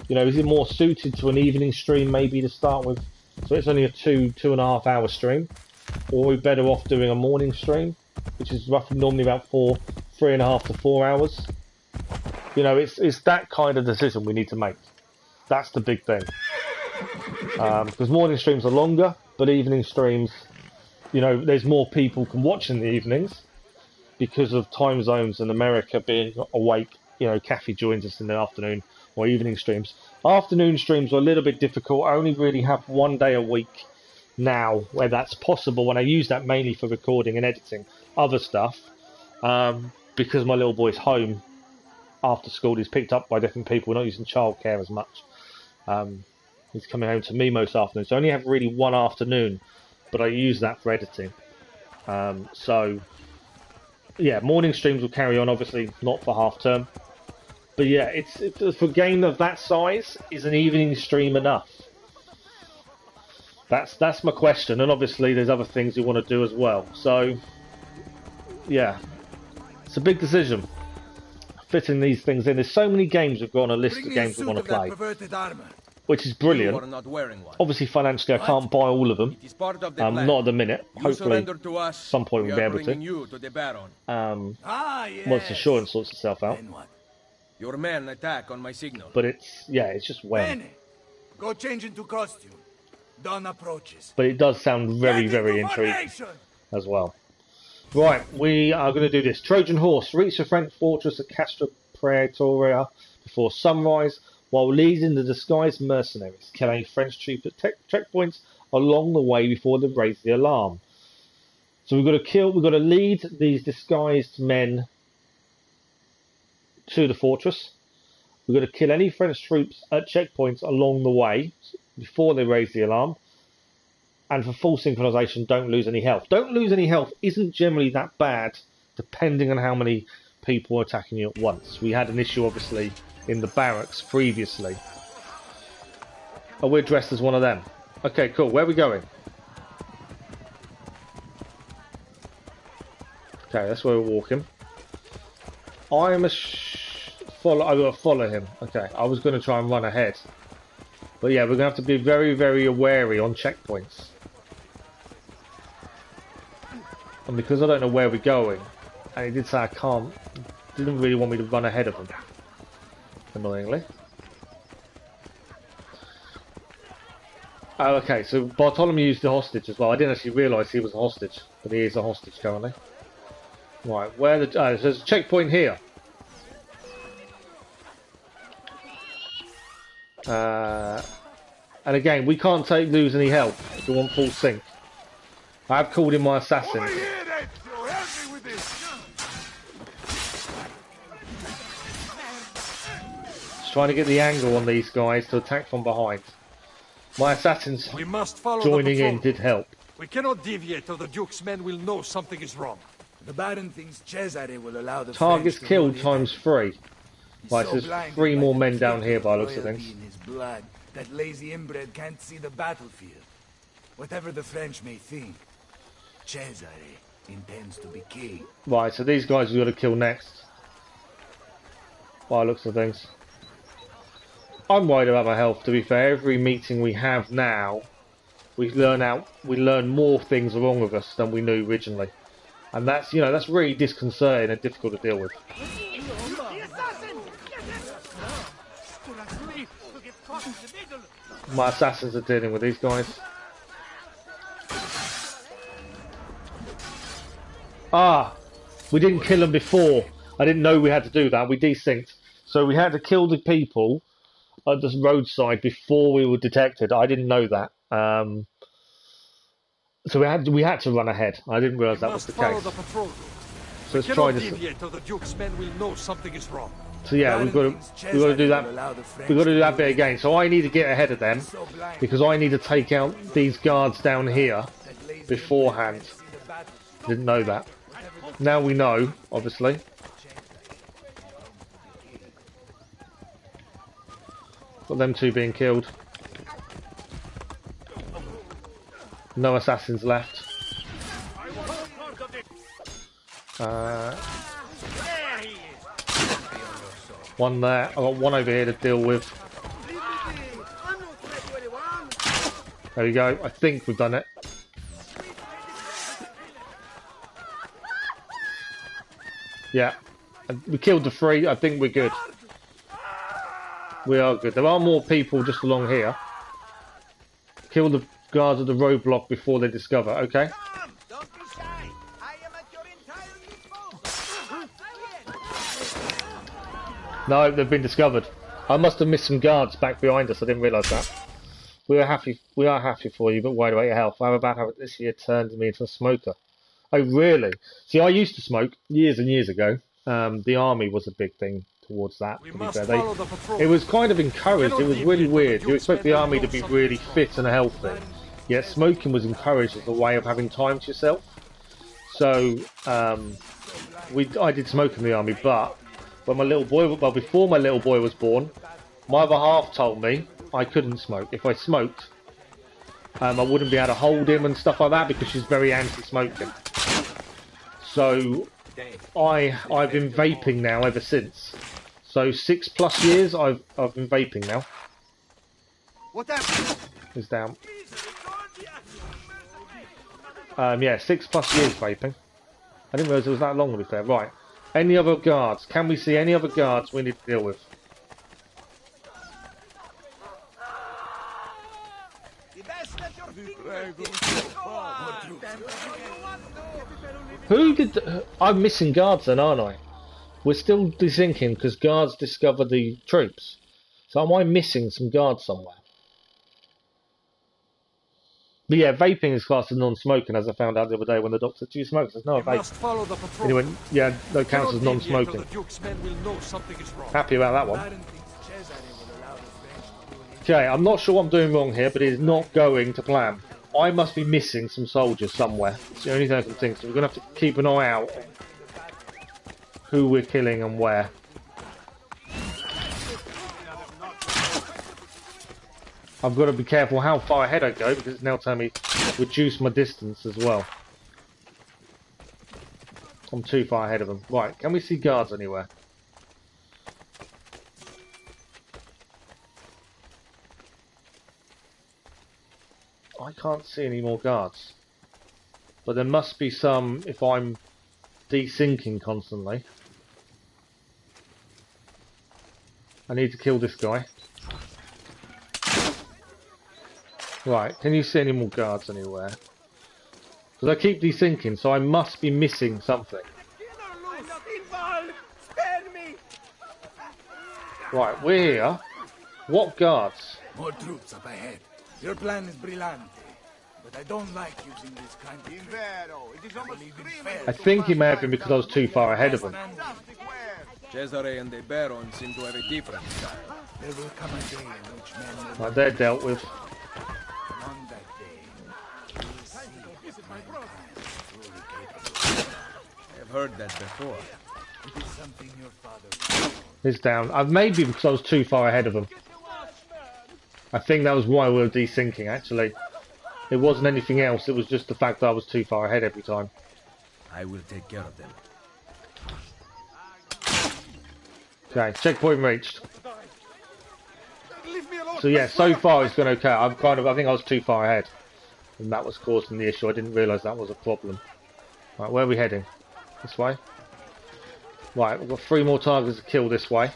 Is it more suited to an evening stream maybe to start with, so it's only a 2.5 hour stream, or are we better off doing a morning stream, which is roughly normally about 3.5 to 4 hours? It's that kind of decision we need to make. That's the big thing. Because morning streams are longer, but evening streams, there's more people can watch in the evenings because of time zones and America being awake. Kathy joins us in the afternoon or evening streams. Afternoon streams are a little bit difficult. I only really have one day a week now where that's possible, and I use that mainly for recording and editing other stuff because my little boy's home after school. He's picked up by different people. We're not using childcare as much. He's coming home to me most afternoons. So I only have really one afternoon, but I use that for editing. So yeah, morning streams will carry on. Obviously, not for half term. But yeah, it's for a game of that size, is an evening stream enough? That's my question, and obviously there's other things you want to do as well. So yeah, it's a big decision fitting these things in. There's so many games we've got on a list of games we want to play, which is brilliant. Obviously financially I can't buy all of them. Not at the minute. Hopefully at some point we'll be able to. Once insurance sorts itself out. Your men attack on my signal. But it's just when. Go change into costume. Dawn approaches. But it does sound very, very intriguing as well. Right, we are going to do this. Trojan Horse. Reach the French fortress at Castra Praetoria before sunrise, while leading the disguised mercenaries, killing French troops at checkpoints along the way before they raise the alarm. So we've got to lead these disguised men to the fortress. We've got to kill any French troops at checkpoints along the way before they raise the alarm. And for full synchronization, don't lose any health. Don't lose any health isn't generally that bad, depending on how many people are attacking you at once. We had an issue, obviously, in the barracks previously. Oh, we're dressed as one of them. Okay, cool. Where are we going? Okay, that's where we're walking. I got to follow him. Okay, I was going to try and run ahead. But yeah, we're going to have to be very, very wary on checkpoints. And because I don't know where we're going, and he did say I can't, didn't really want me to run ahead of him. Annoyingly. Oh, okay, so Bartholomew's the hostage as well. I didn't actually realise he was a hostage, but he is a hostage currently. Right, where the... there's a checkpoint here. And again, we can't lose any health if we want full sync. I've called in my assassins. Just trying to get the angle on these guys to attack from behind. My assassins joining in did help. We cannot deviate or the Duke's men will know something is wrong. The Baron thinks Cesare will allow the targets killed ×3. Right, so there's 3 more men down here by the looks of things. Blood, that lazy inbred can't see the battlefield. Whatever the French may think, Cesare intends to be king. Right, so these guys we've got to kill next. By the looks of things. I'm worried about my health, to be fair. Every meeting we have now, we learn more things wrong with us than we knew originally. And that's, that's really disconcerting and difficult to deal with. My assassins are dealing with these guys. Ah! We didn't kill them before. I didn't know we had to do that. We desynced. So we had to kill the people at the roadside before we were detected. I didn't know that. So we had to run ahead. I didn't realise that was the case. So let's try this. The Duke's men will know something is wrong. So yeah, we've got to do that. We've got to do that bit again. So I need to get ahead of them because I need to take out these guards down here beforehand. Didn't know that. Now we know, obviously. Got them 2 being killed. No assassins left. One there. I've got one over here to deal with. There we go. I think we've done it. Yeah. We killed the 3. I think we're good. We are good. There are more people just along here. Kill the guards at the roadblock before they discover. Okay. No, they've been discovered. I must have missed some guards back behind us. I didn't realise that. We are happy for you, but worried about your health. I'm about how this year turned me into a smoker. Oh, really? See, I used to smoke years and years ago. The army was a big thing towards that, to be fair. It was kind of encouraged. It was really weird. You expect the army to be really fit and healthy, yet smoking was encouraged as a way of having time to yourself. So I did smoke in the army, but when my little boy, well, before my little boy was born, my other half told me I couldn't smoke. If I smoked, I wouldn't be able to hold him and stuff like that because she's very anti-smoking. So I've been vaping now ever since. So 6+ years I've been vaping now. What happened? It's down. Yeah, 6+ years vaping. I didn't realise it was that long to be fair. Right. Any other guards? Can we see any other guards we need to deal with? Who did... I'm missing guards then, aren't I? We're still desyncing because guards discover the troops. So am I missing some guards somewhere? But yeah, vaping is classed as non-smoking, as I found out the other day when the doctor said, "Do you smoke?" I said, "No, I vape." And he went, "Yeah, that counts as non-smoking." Happy about that one. Okay, I'm not sure what I'm doing wrong here, but it is not going to plan. I must be missing some soldiers somewhere. It's the only thing I can think. So we're going to have to keep an eye out who we're killing and where. I've got to be careful how far ahead I go because it's now telling me reduce my distance as well. I'm too far ahead of them. Right, can we see guards anywhere? I can't see any more guards. But there must be some if I'm desyncing constantly. I need to kill this guy. Right, can you see any more guards anywhere? Because I keep desyncing, so I must be missing something. Right, we're here. What guards? More troops up ahead. Your plan is brillante, but I don't like using this kind of I think it may have been because I was too far ahead of them. Cesare and the Baron seem to have a different style. There will come a day in which men will... Right, they're dealt with. On that day, you will see my kind truly capable. I've heard that before. It is something your father... It's down. Maybe because I was too far ahead of them. I think that was why we were desyncing, actually. It wasn't anything else, it was just the fact that I was too far ahead every time. I will take care of them. Okay, checkpoint reached. So yeah, so far it's been okay. I think I was too far ahead. And that was causing the issue. I didn't realise that was a problem. Right, where are we heading? This way? Right, we've got 3 more targets to kill this way.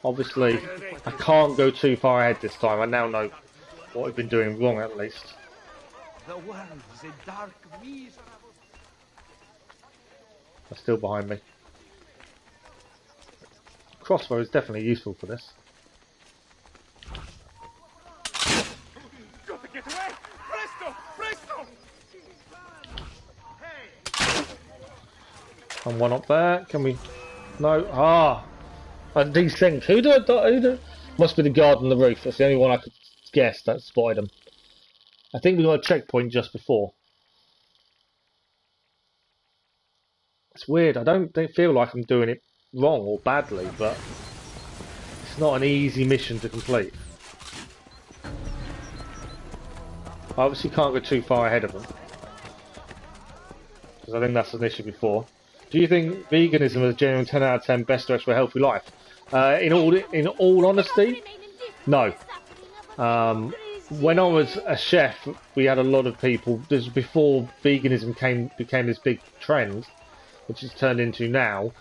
Obviously, I can't go too far ahead this time. I now know what we've been doing wrong, at least. The world is a dark, miserable... They're still behind me. Crossbow is definitely useful for this. Got to get away! Presto! Presto! And one up there. Can we... No. Ah! And these things. Who do... Must be the guard on the roof. That's the only one I could guess that spotted them. I think we got a checkpoint just before. It's weird. I don't feel like I'm doing it wrong or badly, but it's not an easy mission to complete. I obviously can't go too far ahead of them, because I think that's an issue before. Do you think veganism is a genuine 10 out of 10 best dress for a healthy life? In all honesty, no. When I was a chef, we had a lot of people. This was before veganism became this big trend, which it's turned into now.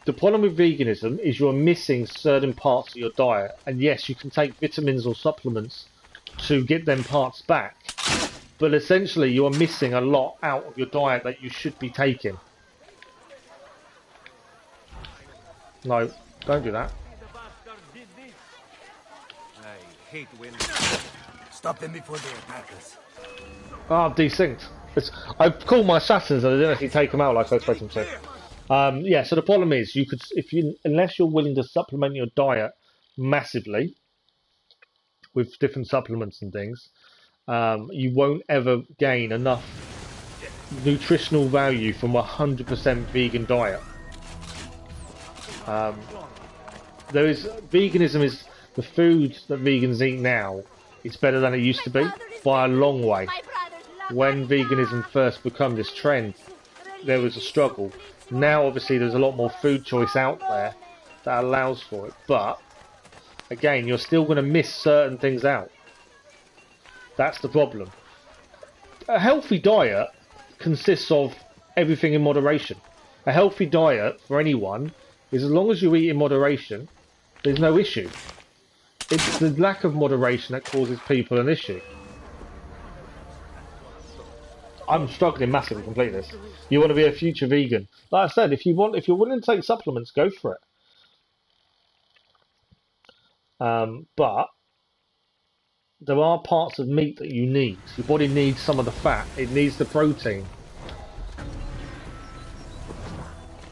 The problem with veganism is you're missing certain parts of your diet, and yes, you can take vitamins or supplements to get them parts back, but essentially you are missing a lot out of your diet that you should be taking. No, don't do that. I hate when... Stop them before they attack us. Oh, I've desynced. I've called my assassins and I didn't actually take them out like I was supposed to. Yeah, so the problem is, unless you're willing to supplement your diet massively with different supplements and things, you won't ever gain enough nutritional value from a 100% vegan diet. Veganism is the food that vegans eat now. It's better than it used to be by a long way. When veganism first became this trend, there was a struggle. Now, obviously, there's a lot more food choice out there that allows for it. But again, you're still going to miss certain things out. That's the problem. A healthy diet consists of everything in moderation. A healthy diet for anyone is as long as you eat in moderation, there's no issue. It's the lack of moderation that causes people an issue. I'm struggling massively to complete this. You want to be a future vegan. Like I said, if you're willing to take supplements, go for it. But there are parts of meat that you need. Your body needs some of the fat. It needs the protein.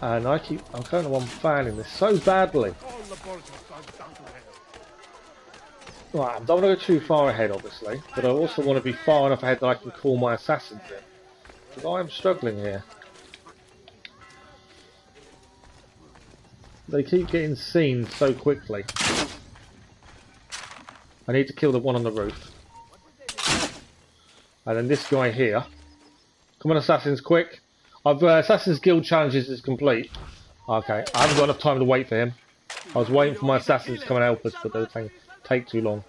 And I don't know, I'm failing this so badly. Right, I don't want to go too far ahead, obviously, but I also want to be far enough ahead that I can call my assassins in. Because I am struggling here. They keep getting seen so quickly. I need to kill the one on the roof. And then this guy here. Come on, assassins, quick. Assassin's Guild challenges is complete. Okay, I haven't got enough time to wait for him. I was waiting for my assassins to come and help us, but they'll take too long.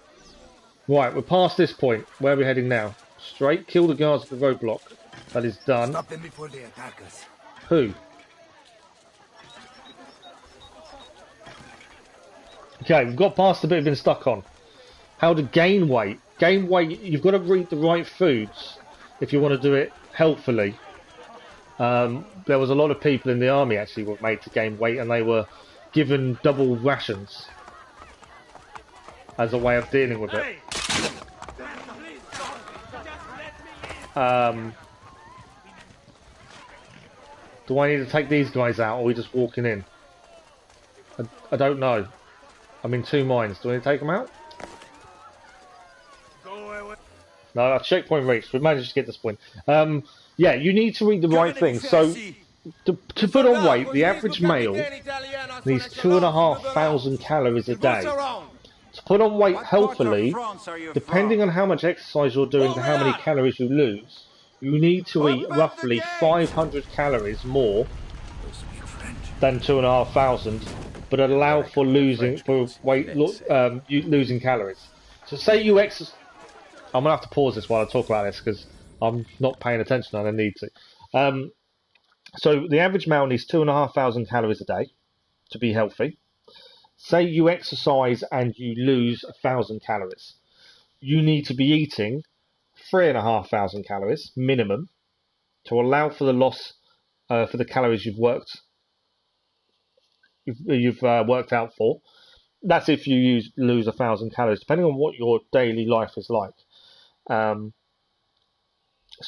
Right, we're past this point. Where are we heading now? Straight, kill the guards at the roadblock. That is done. Stop them before they attack us. Who? Okay, we've got past the bit we've been stuck on. How to gain weight. Gain weight, you've got to eat the right foods if you want to do it healthily. There was a lot of people in the army actually were made to gain weight, and they were given double rations as a way of dealing with it. Do I need to take these guys out, or are we just walking in? I don't know. I'm in two minds. Do I need to take them out? No, our checkpoint reached. We've managed to get this point. Yeah, you need to eat the right things. So, to put on weight, the average male needs 2,500 calories a day. To put on weight healthily, depending on how much exercise you're doing to how many calories you lose, you need to eat roughly 500 calories more than 2,500, but allow for losing calories. So say you exercise. I'm gonna have to pause this while I talk about this because I'm not paying attention and I need to. So the average male needs 2,500 calories a day to be healthy. Say you exercise and you lose 1,000 calories. You need to be eating 3,500 calories minimum to allow for the loss for the calories you've worked out for. That's if you lose 1,000 calories, depending on what your daily life is like. So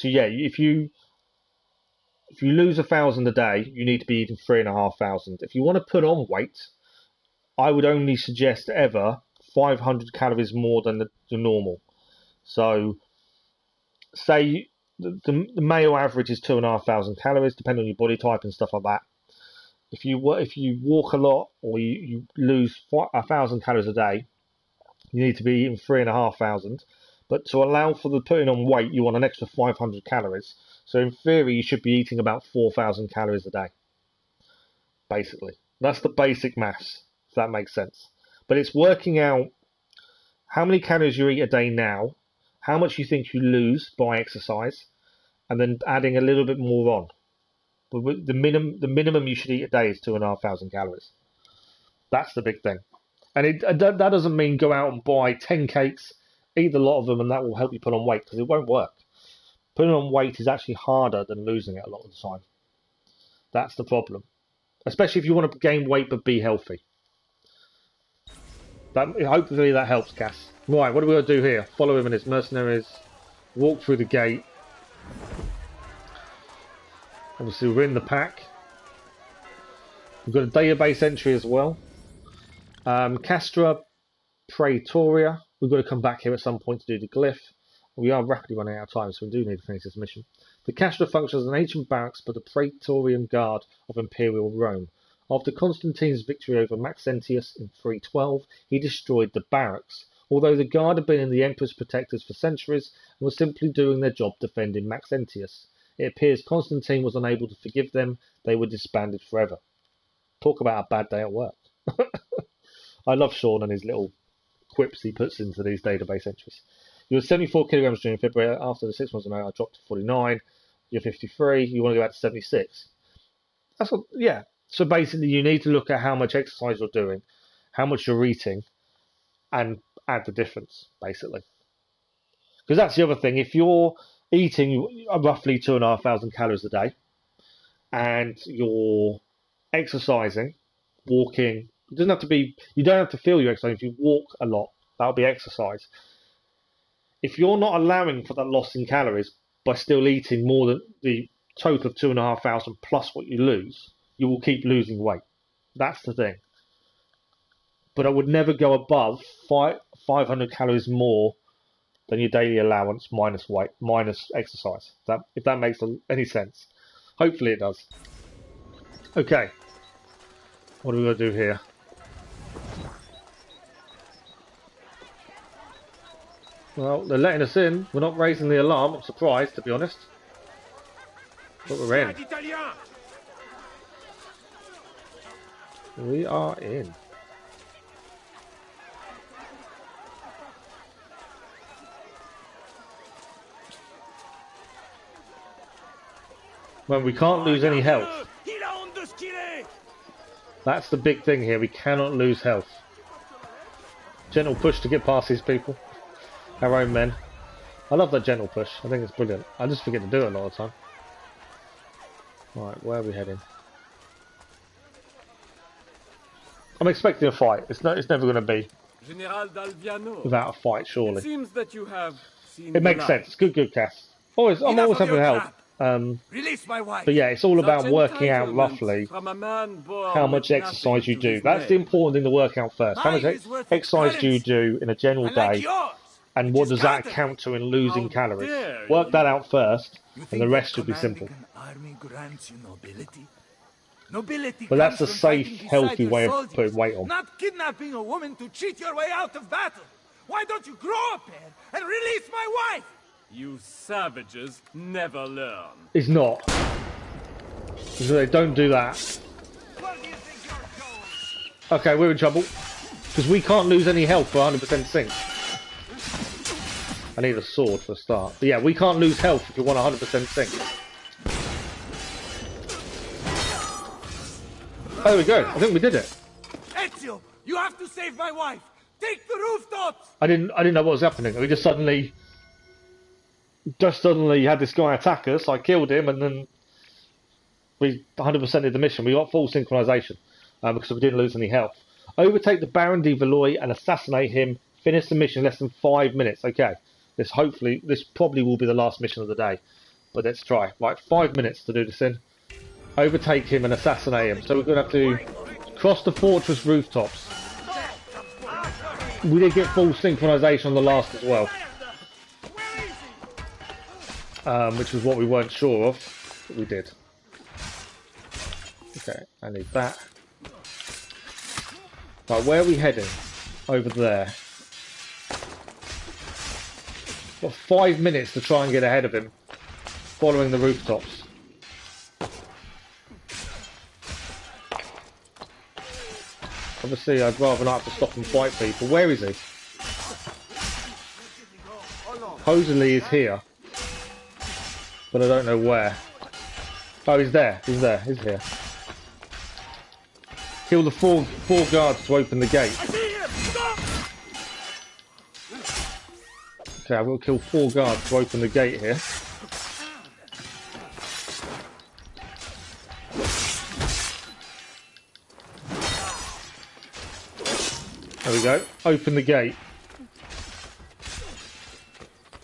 yeah, if you lose 1,000 a day, you need to be eating 3,500. If you want to put on weight, I would only suggest ever 500 calories more than the normal. So, say the male average is 2,500 calories, depending on your body type and stuff like that. If you walk a lot or you lose 1,000 calories a day, you need to be eating 3,500. But to allow for the putting on weight, you want an extra 500 calories. So in theory, you should be eating about 4,000 calories a day. Basically, that's the basic maths, if that makes sense. But it's working out how many calories you eat a day now, how much you think you lose by exercise, and then adding a little bit more on. But the minimum you should eat a day is 2,500 calories. That's the big thing. And that doesn't mean go out and buy 10 cakes, eat a lot of them, and that will help you put on weight, because it won't work. Putting on weight is actually harder than losing it a lot of the time. That's the problem. Especially if you want to gain weight but be healthy. Hopefully that helps, Cass. Right, what are we going to do here? Follow him and his mercenaries. Walk through the gate. Obviously we're in the pack. We've got a database entry as well. Castra Praetoria. We've got to come back here at some point to do the glyph. We are rapidly running out of time, so we do need to finish this mission. The Castor functions as an ancient barracks for the Praetorian Guard of Imperial Rome. After Constantine's victory over Maxentius in 312, he destroyed the barracks, although the Guard had been in the Emperor's protectors for centuries and were simply doing their job defending Maxentius. It appears Constantine was unable to forgive them. They were disbanded forever. Talk about a bad day at work. I love Sean and his little quips he puts into these database entries. You were 74 kilograms during February. After the 6 months of I dropped to 49. You're 53. You want to go back to 76. That's what, yeah. So basically, you need to look at how much exercise you're doing, how much you're eating, and add the difference, basically. Because that's the other thing. If you're eating roughly 2,500 calories a day, and you're exercising, walking, it doesn't have to be. You don't have to feel your exercise. If you walk a lot, that'll be exercise. If you're not allowing for that loss in calories by still eating more than the total of 2,500 plus what you lose, you will keep losing weight. That's the thing. But I would never go above 500 calories more than your daily allowance minus weight, minus exercise. If that makes any sense. Hopefully it does. Okay. What are we going to do here? Well, they're letting us in. We're not raising the alarm. I'm surprised, to be honest. But we're in. We are in. Well, we can't lose any health. That's the big thing here. We cannot lose health. Gentle push to get past these people. Our own men. I love that gentle push. I think it's brilliant. I just forget to do it a lot of the time. Right, where are we heading? I'm expecting a fight. It's never going to be without a fight, surely. It seems that you have seen it makes sense. Good, Cass. I'm always having help. Release my wife. But yeah, it's all about working out roughly how much exercise you do. That's the important thing to work out first. How much exercise do you do in a general day? And what does that count to in losing calories? Work that out first, and the rest should be simple. But that's a safe, healthy way of putting weight on. Not kidnapping a woman to cheat your way out of battle. Why don't you grow up here and release my wife? You savages never learn. It's not. They don't do that. Okay, we're in trouble. Because we can't lose any health for 100% sync. I need a sword for a start. But yeah, we can't lose health if we want 100% sync. There we go. I think we did it. Ezio, you have to save my wife. Take the rooftops. I didn't know what was happening. We just suddenly had this guy attack us. I killed him, and then we 100% did the mission. We got full synchronization because we didn't lose any health. Overtake the Baron de Valois and assassinate him. Finish the mission in less than 5 minutes. Okay. This probably will be the last mission of the day. But let's try. Right, 5 minutes to do this in. Overtake him and assassinate him. So we're going to have to cross the fortress rooftops. We did get full synchronization on the last as well. Which was what we weren't sure of. But we did. Okay, I need that. Right, where are we heading? Over there. Got 5 minutes to try and get ahead of him, following the rooftops. Obviously, I'd rather not have to stop and fight people. Where is he? Supposedly he's here, but I don't know where. Oh, he's there. He's here. Kill the four guards to open the gate. Okay, I've got to kill 4 guards to open the gate here. There we go. Open the gate.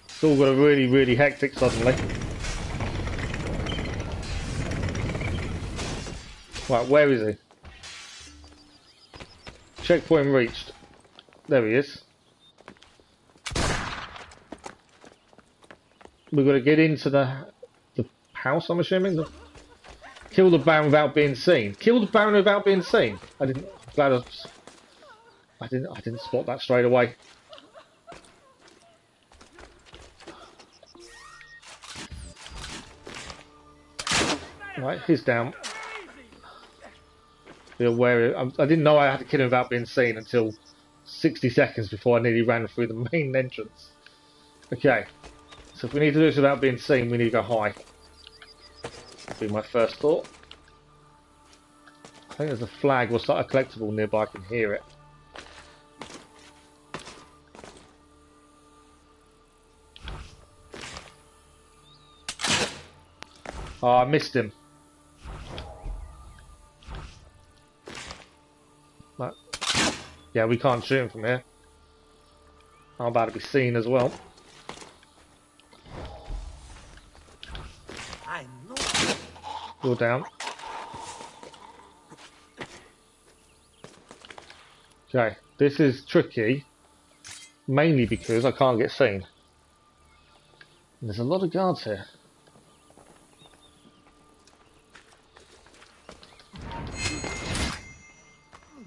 It's all got a really, really hectic suddenly. Right, where is he? Checkpoint reached. There he is. we've got to get into the house, I'm assuming. Kill the Baron without being seen. Kill the Baron without being seen. I didn't spot that straight away. Right, he's down. Be aware. I didn't know I had to kill him without being seen until 60 seconds before I nearly ran through the main entrance. Okay, so if we need to do this without being seen, we need to go high. That'd be my first thought. I think there's a flag or a collectible nearby. I can hear it. Oh, I missed him. No. Yeah, we can't shoot him from here. I'm about to be seen as well. You're down. Okay, this is tricky, mainly because I can't get seen. And there's a lot of guards here.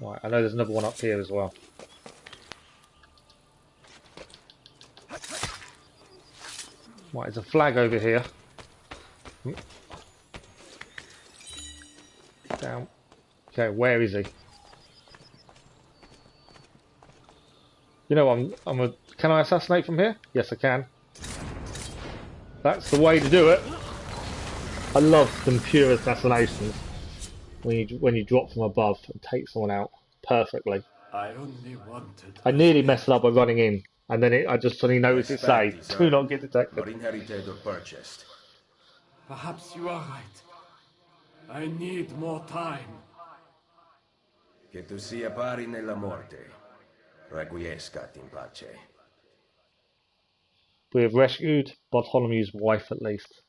Right, I know there's another one up here as well. Right, there's a flag over here. Down. Okay, where is he? You know, can I assassinate from here? Yes, I can. That's the way to do it. I love them pure assassinations. When you drop from above and take someone out perfectly. I only wanted. I nearly messed it up by running in, and then I just suddenly noticed it say, "Do not get detected." Not inherited or purchased. Perhaps you are right. I need more time. Che tu sia pari nella morte. Requiescat in pace. We have rescued Bartholomew's wife at least.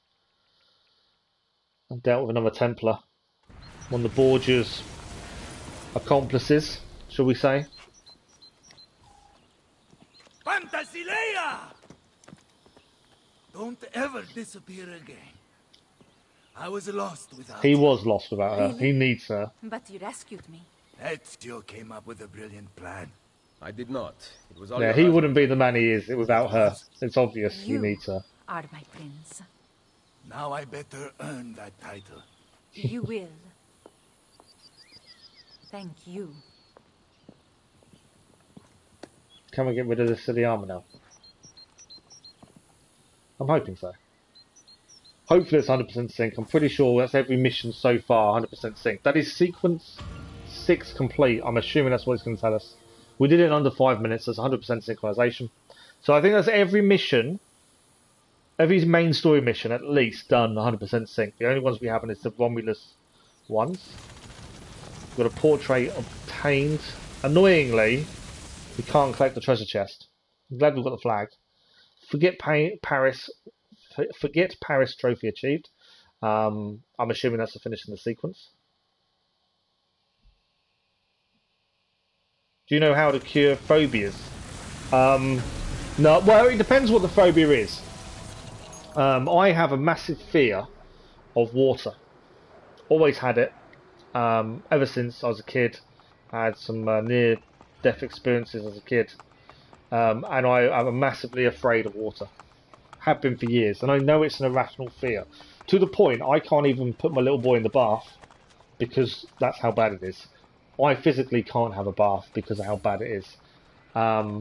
And dealt with another Templar. One of the Borgia's accomplices, shall we say. Fantasilea! Don't ever disappear again. I was lost without He was lost without her. He needs her. But you rescued me. Ezio came up with a brilliant plan. I did not. It was all Yeah, he wouldn't be the man he is without her. It's obvious he needs her. Are my prince. Now I better earn that title. You will. Thank you. Can we get rid of this silly armor now? I'm hoping so. Hopefully it's 100% sync. I'm pretty sure that's every mission so far 100% sync. That is sequence 6 complete. I'm assuming that's what it's going to tell us. We did it in under 5 minutes. That's 100% synchronization. So I think that's every mission, every main story mission at least done 100% sync. The only ones we haven't is the Romulus ones. We've got a portrait obtained. Annoyingly, we can't collect the treasure chest. I'm glad we've got the flag. Forget Paris trophy achieved. I'm assuming that's the finish in the sequence. Do you know how to cure phobias? No. Well, it depends what the phobia is. I have a massive fear of water. Always had it. Ever since I was a kid. I had some near-death experiences as a kid. And I'm massively afraid of water. Have been for years. And I know it's an irrational fear. To the point I can't even put my little boy in the bath because that's how bad it is. I physically can't have a bath because of how bad it is. Yeah,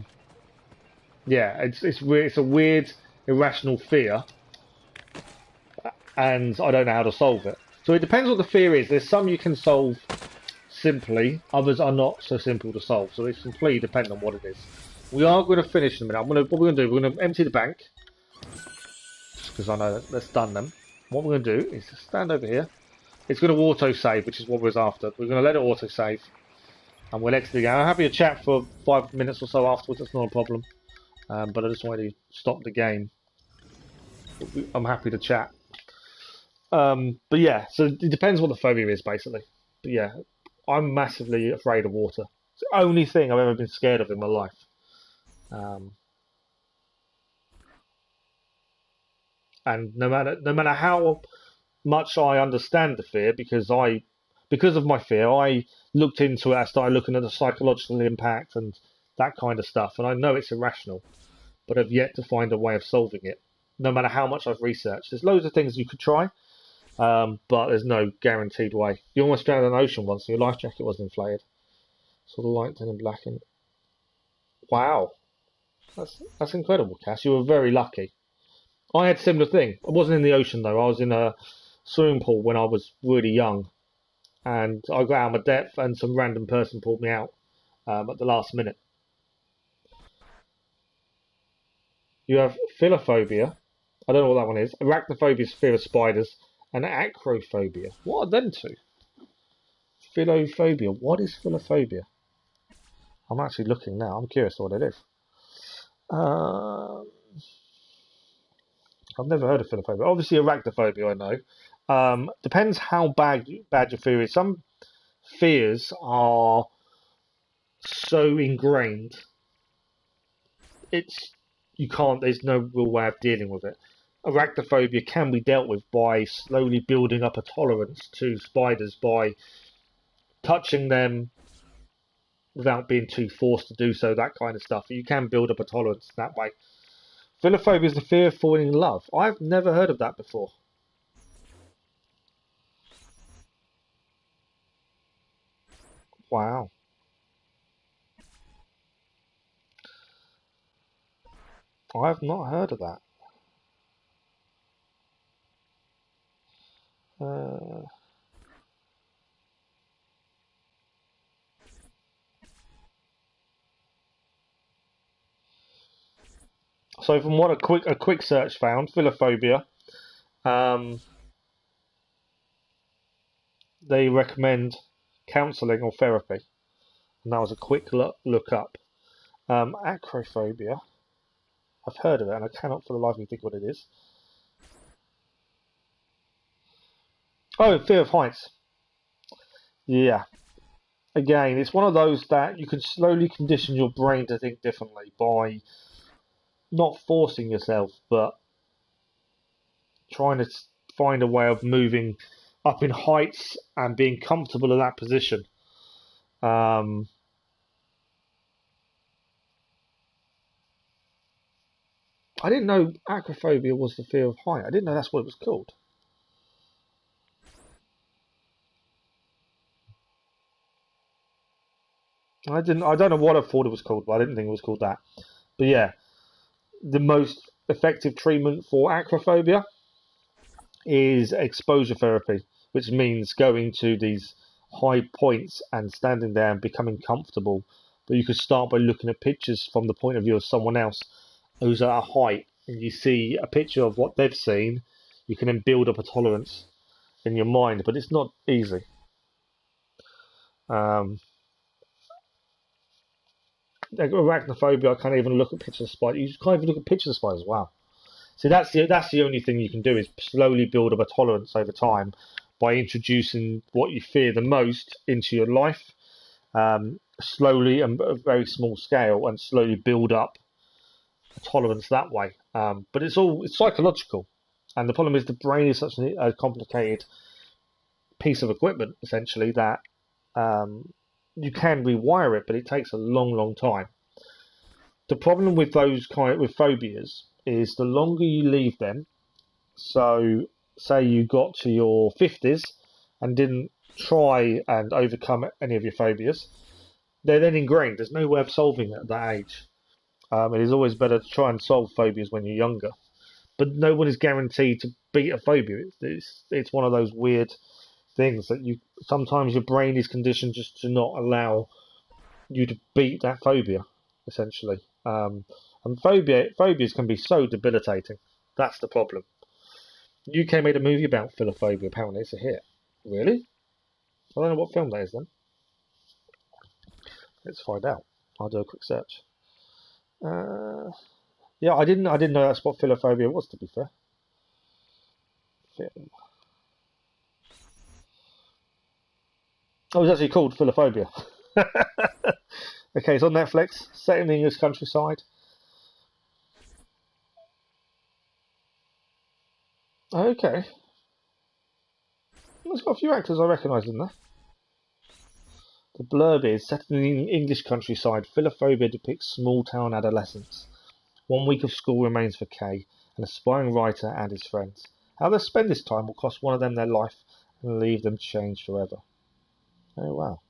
it's a weird, irrational fear. And I don't know how to solve it. So it depends what the fear is. There's some you can solve simply. Others are not so simple to solve. So it's completely dependent on what it is. We are going to finish in a minute. What we're going to do, we're going to empty the bank. Just because I know that's done them. What we're going to do is stand over here. It's going to auto-save, which is what we was after. We're going to let it auto-save. And we'll exit the game. I'm happy to chat for 5 minutes or so afterwards. That's not a problem. But I just wanted to stop the game. I'm happy to chat. But yeah, so it depends what the phobia is, basically. But yeah, I'm massively afraid of water. It's the only thing I've ever been scared of in my life. and no matter how much I understand the fear, because of my fear, I looked into it. I started looking at the psychological impact and that kind of stuff, and I know it's irrational, but I've yet to find a way of solving it. No matter how much I've researched, there's loads of things you could try, but there's no guaranteed way. You almost drowned in an ocean once, and your life jacket wasn't inflated. Saw the light turn black and wow, that's incredible, Cass. You were very lucky. I had a similar thing. I wasn't in the ocean though. I was in a swimming pool when I was really young, and I got out of my depth, and some random person pulled me out at the last minute. You have philophobia. I don't know what that one is. Arachnophobia is fear of spiders, and acrophobia. What are them two? Philophobia. What is philophobia? I'm actually looking now. I'm curious what it is. I've never heard of philophobia. Obviously, arachnophobia, I know. Depends how bad your fear is. Some fears are so ingrained, there's no real way of dealing with it. Arachnophobia can be dealt with by slowly building up a tolerance to spiders by touching them without being too forced to do so, that kind of stuff. You can build up a tolerance that way. Philophobia is the fear of falling in love. I've never heard of that before. Wow. I've not heard of that. So from what a quick search found, philophobia, they recommend counselling or therapy, and that was a quick look up. Acrophobia, I've heard of it, and I cannot for the life of me think what it is. Oh, fear of heights. Yeah. Again, it's one of those that you can slowly condition your brain to think differently by not forcing yourself, but trying to find a way of moving up in heights and being comfortable in that position. I didn't know acrophobia was the fear of height. I didn't know that's what it was called. I don't know what I thought it was called, but I didn't think it was called that. But yeah, the most effective treatment for acrophobia is exposure therapy, which means going to these high points and standing there and becoming comfortable. But you could start by looking at pictures from the point of view of someone else who's at a height, and you see a picture of what they've seen. You can then build up a tolerance in your mind, but it's not easy. Arachnophobia, I can't even look at pictures of spiders. You can't even look at pictures of spiders. Wow. So that's the only thing you can do is slowly build up a tolerance over time by introducing what you fear the most into your life, slowly and at a very small scale, and slowly build up a tolerance that way. But it's psychological, and the problem is the brain is such a complicated piece of equipment essentially that you can rewire it, but it takes a long, long time. The problem with with phobias is the longer you leave them. So, say you got to your 50s and didn't try and overcome any of your phobias, they're then ingrained. There's no way of solving it at that age. It is always better to try and solve phobias when you're younger. But no one is guaranteed to beat a phobia. It's one of those weird things that sometimes your brain is conditioned just to not allow you to beat that phobia, essentially. And phobias can be so debilitating. That's the problem. UK made a movie about philophobia. Apparently, it's a hit. Really? I don't know what film that is then. Let's find out. I'll do a quick search. Yeah, I didn't know that's what philophobia was. To be fair. Film. Oh, it's actually called Philophobia. Okay, it's on Netflix. Set in the English countryside. Okay. It's got a few actors I recognise in there. The blurb is, set in the English countryside, Philophobia depicts small-town adolescence. 1 week of school remains for Kay, an aspiring writer and his friends. How they spend this time will cost one of them their life and leave them changed forever. Oh, wow.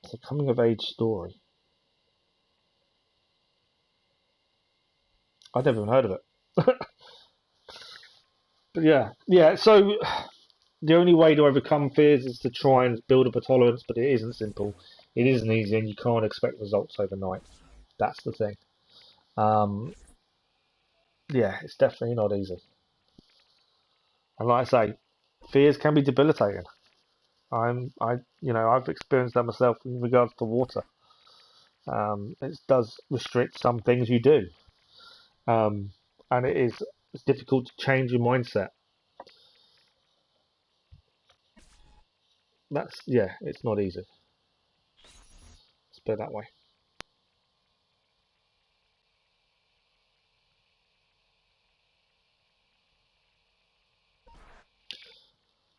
It's a coming-of-age story. I'd never even heard of it. But yeah, so the only way to overcome fears is to try and build up a tolerance, but it isn't simple. It isn't easy, and you can't expect results overnight. That's the thing. Yeah, it's definitely not easy. And like I say, fears can be debilitating. I've experienced that myself in regards to water. It does restrict some things you do, and it's difficult to change your mindset. It's not easy. Let's put it that way.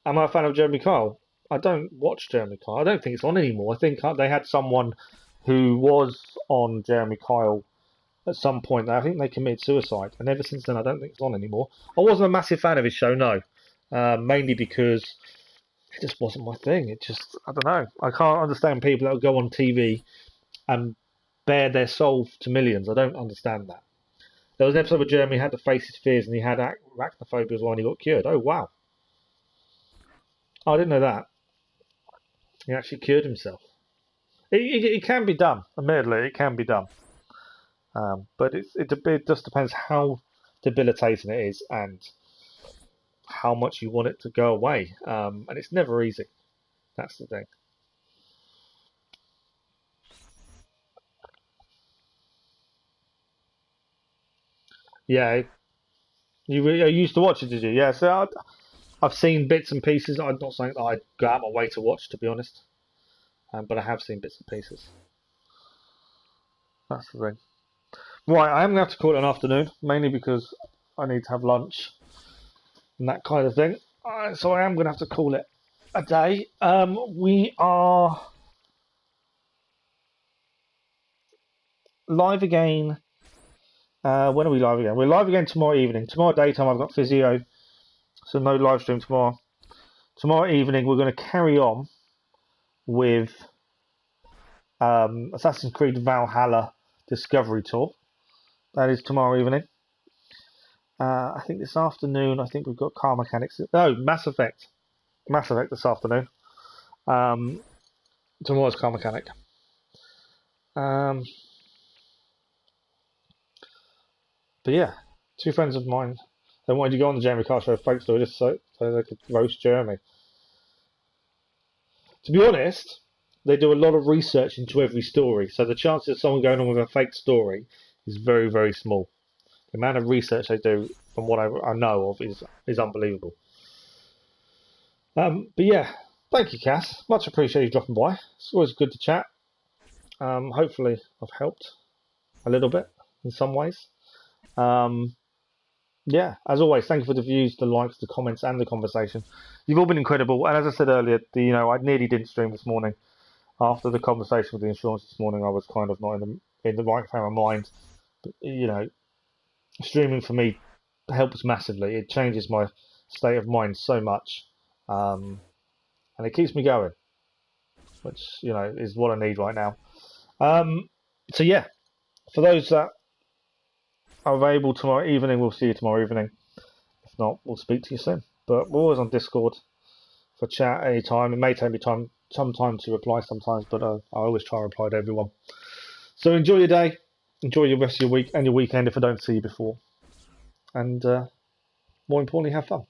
Am I a fan of Jeremy Kyle? I don't watch Jeremy Kyle. I don't think it's on anymore. I think they had someone who was on Jeremy Kyle at some point. I think they committed suicide, and ever since then, I don't think it's on anymore. I wasn't a massive fan of his show, no. Mainly because it just wasn't my thing. I don't know. I can't understand people that will go on TV and bare their soul to millions. I don't understand that. There was an episode where Jeremy had to face his fears, and he had arachnophobia as well, and he got cured. Oh, wow. I didn't know that. He actually cured himself. It can be done. Admittedly, it can be done. But it just depends how debilitating it is and how much you want it to go away. And it's never easy. That's the thing. Yeah. You used to watch it, did you? Yeah. So I've seen bits and pieces. I'm not saying that I'd go out my way to watch, to be honest. But I have seen bits and pieces. That's the thing. Right, I am going to have to call it an afternoon, mainly because I need to have lunch and that kind of thing. So I am going to have to call it a day. We are live again. When are we live again? We're live again tomorrow evening. Tomorrow daytime I've got physio, so no live stream tomorrow. Tomorrow evening we're going to carry on with Assassin's Creed Valhalla Discovery Tour. That is tomorrow evening. I think this afternoon, I think we've got Car Mechanics. No, Mass Effect. Mass Effect this afternoon. Tomorrow's Car Mechanic. But yeah, two friends of mine, they wanted to go on the Jeremy Kyle Show Fake Story just so they could roast Jeremy. To be honest, they do a lot of research into every story, so the chances of someone going on with a fake story is very, very small. The amount of research they do, from what I know of, is unbelievable. But yeah, thank you, Cass. Much appreciated you dropping by. It's always good to chat. Hopefully, I've helped a little bit in some ways. Yeah, as always, thank you for the views, the likes, the comments, and the conversation. You've all been incredible. And as I said earlier, I nearly didn't stream this morning. After the conversation with the insurance this morning, I was kind of not in the right frame of mind. But, streaming for me helps massively. It changes my state of mind so much, and it keeps me going, which is what I need right now. So yeah, for those that are available tomorrow evening, we'll see you tomorrow evening. If not, we'll speak to you soon. But we're always on Discord for chat anytime. It may take me some time to reply sometimes, but I always try and reply to everyone. So enjoy your day, enjoy your rest of your week and your weekend if I don't see you before. And more importantly, have fun.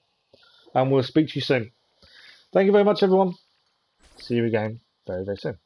And we'll speak to you soon. Thank you very much, everyone. See you again very, very soon.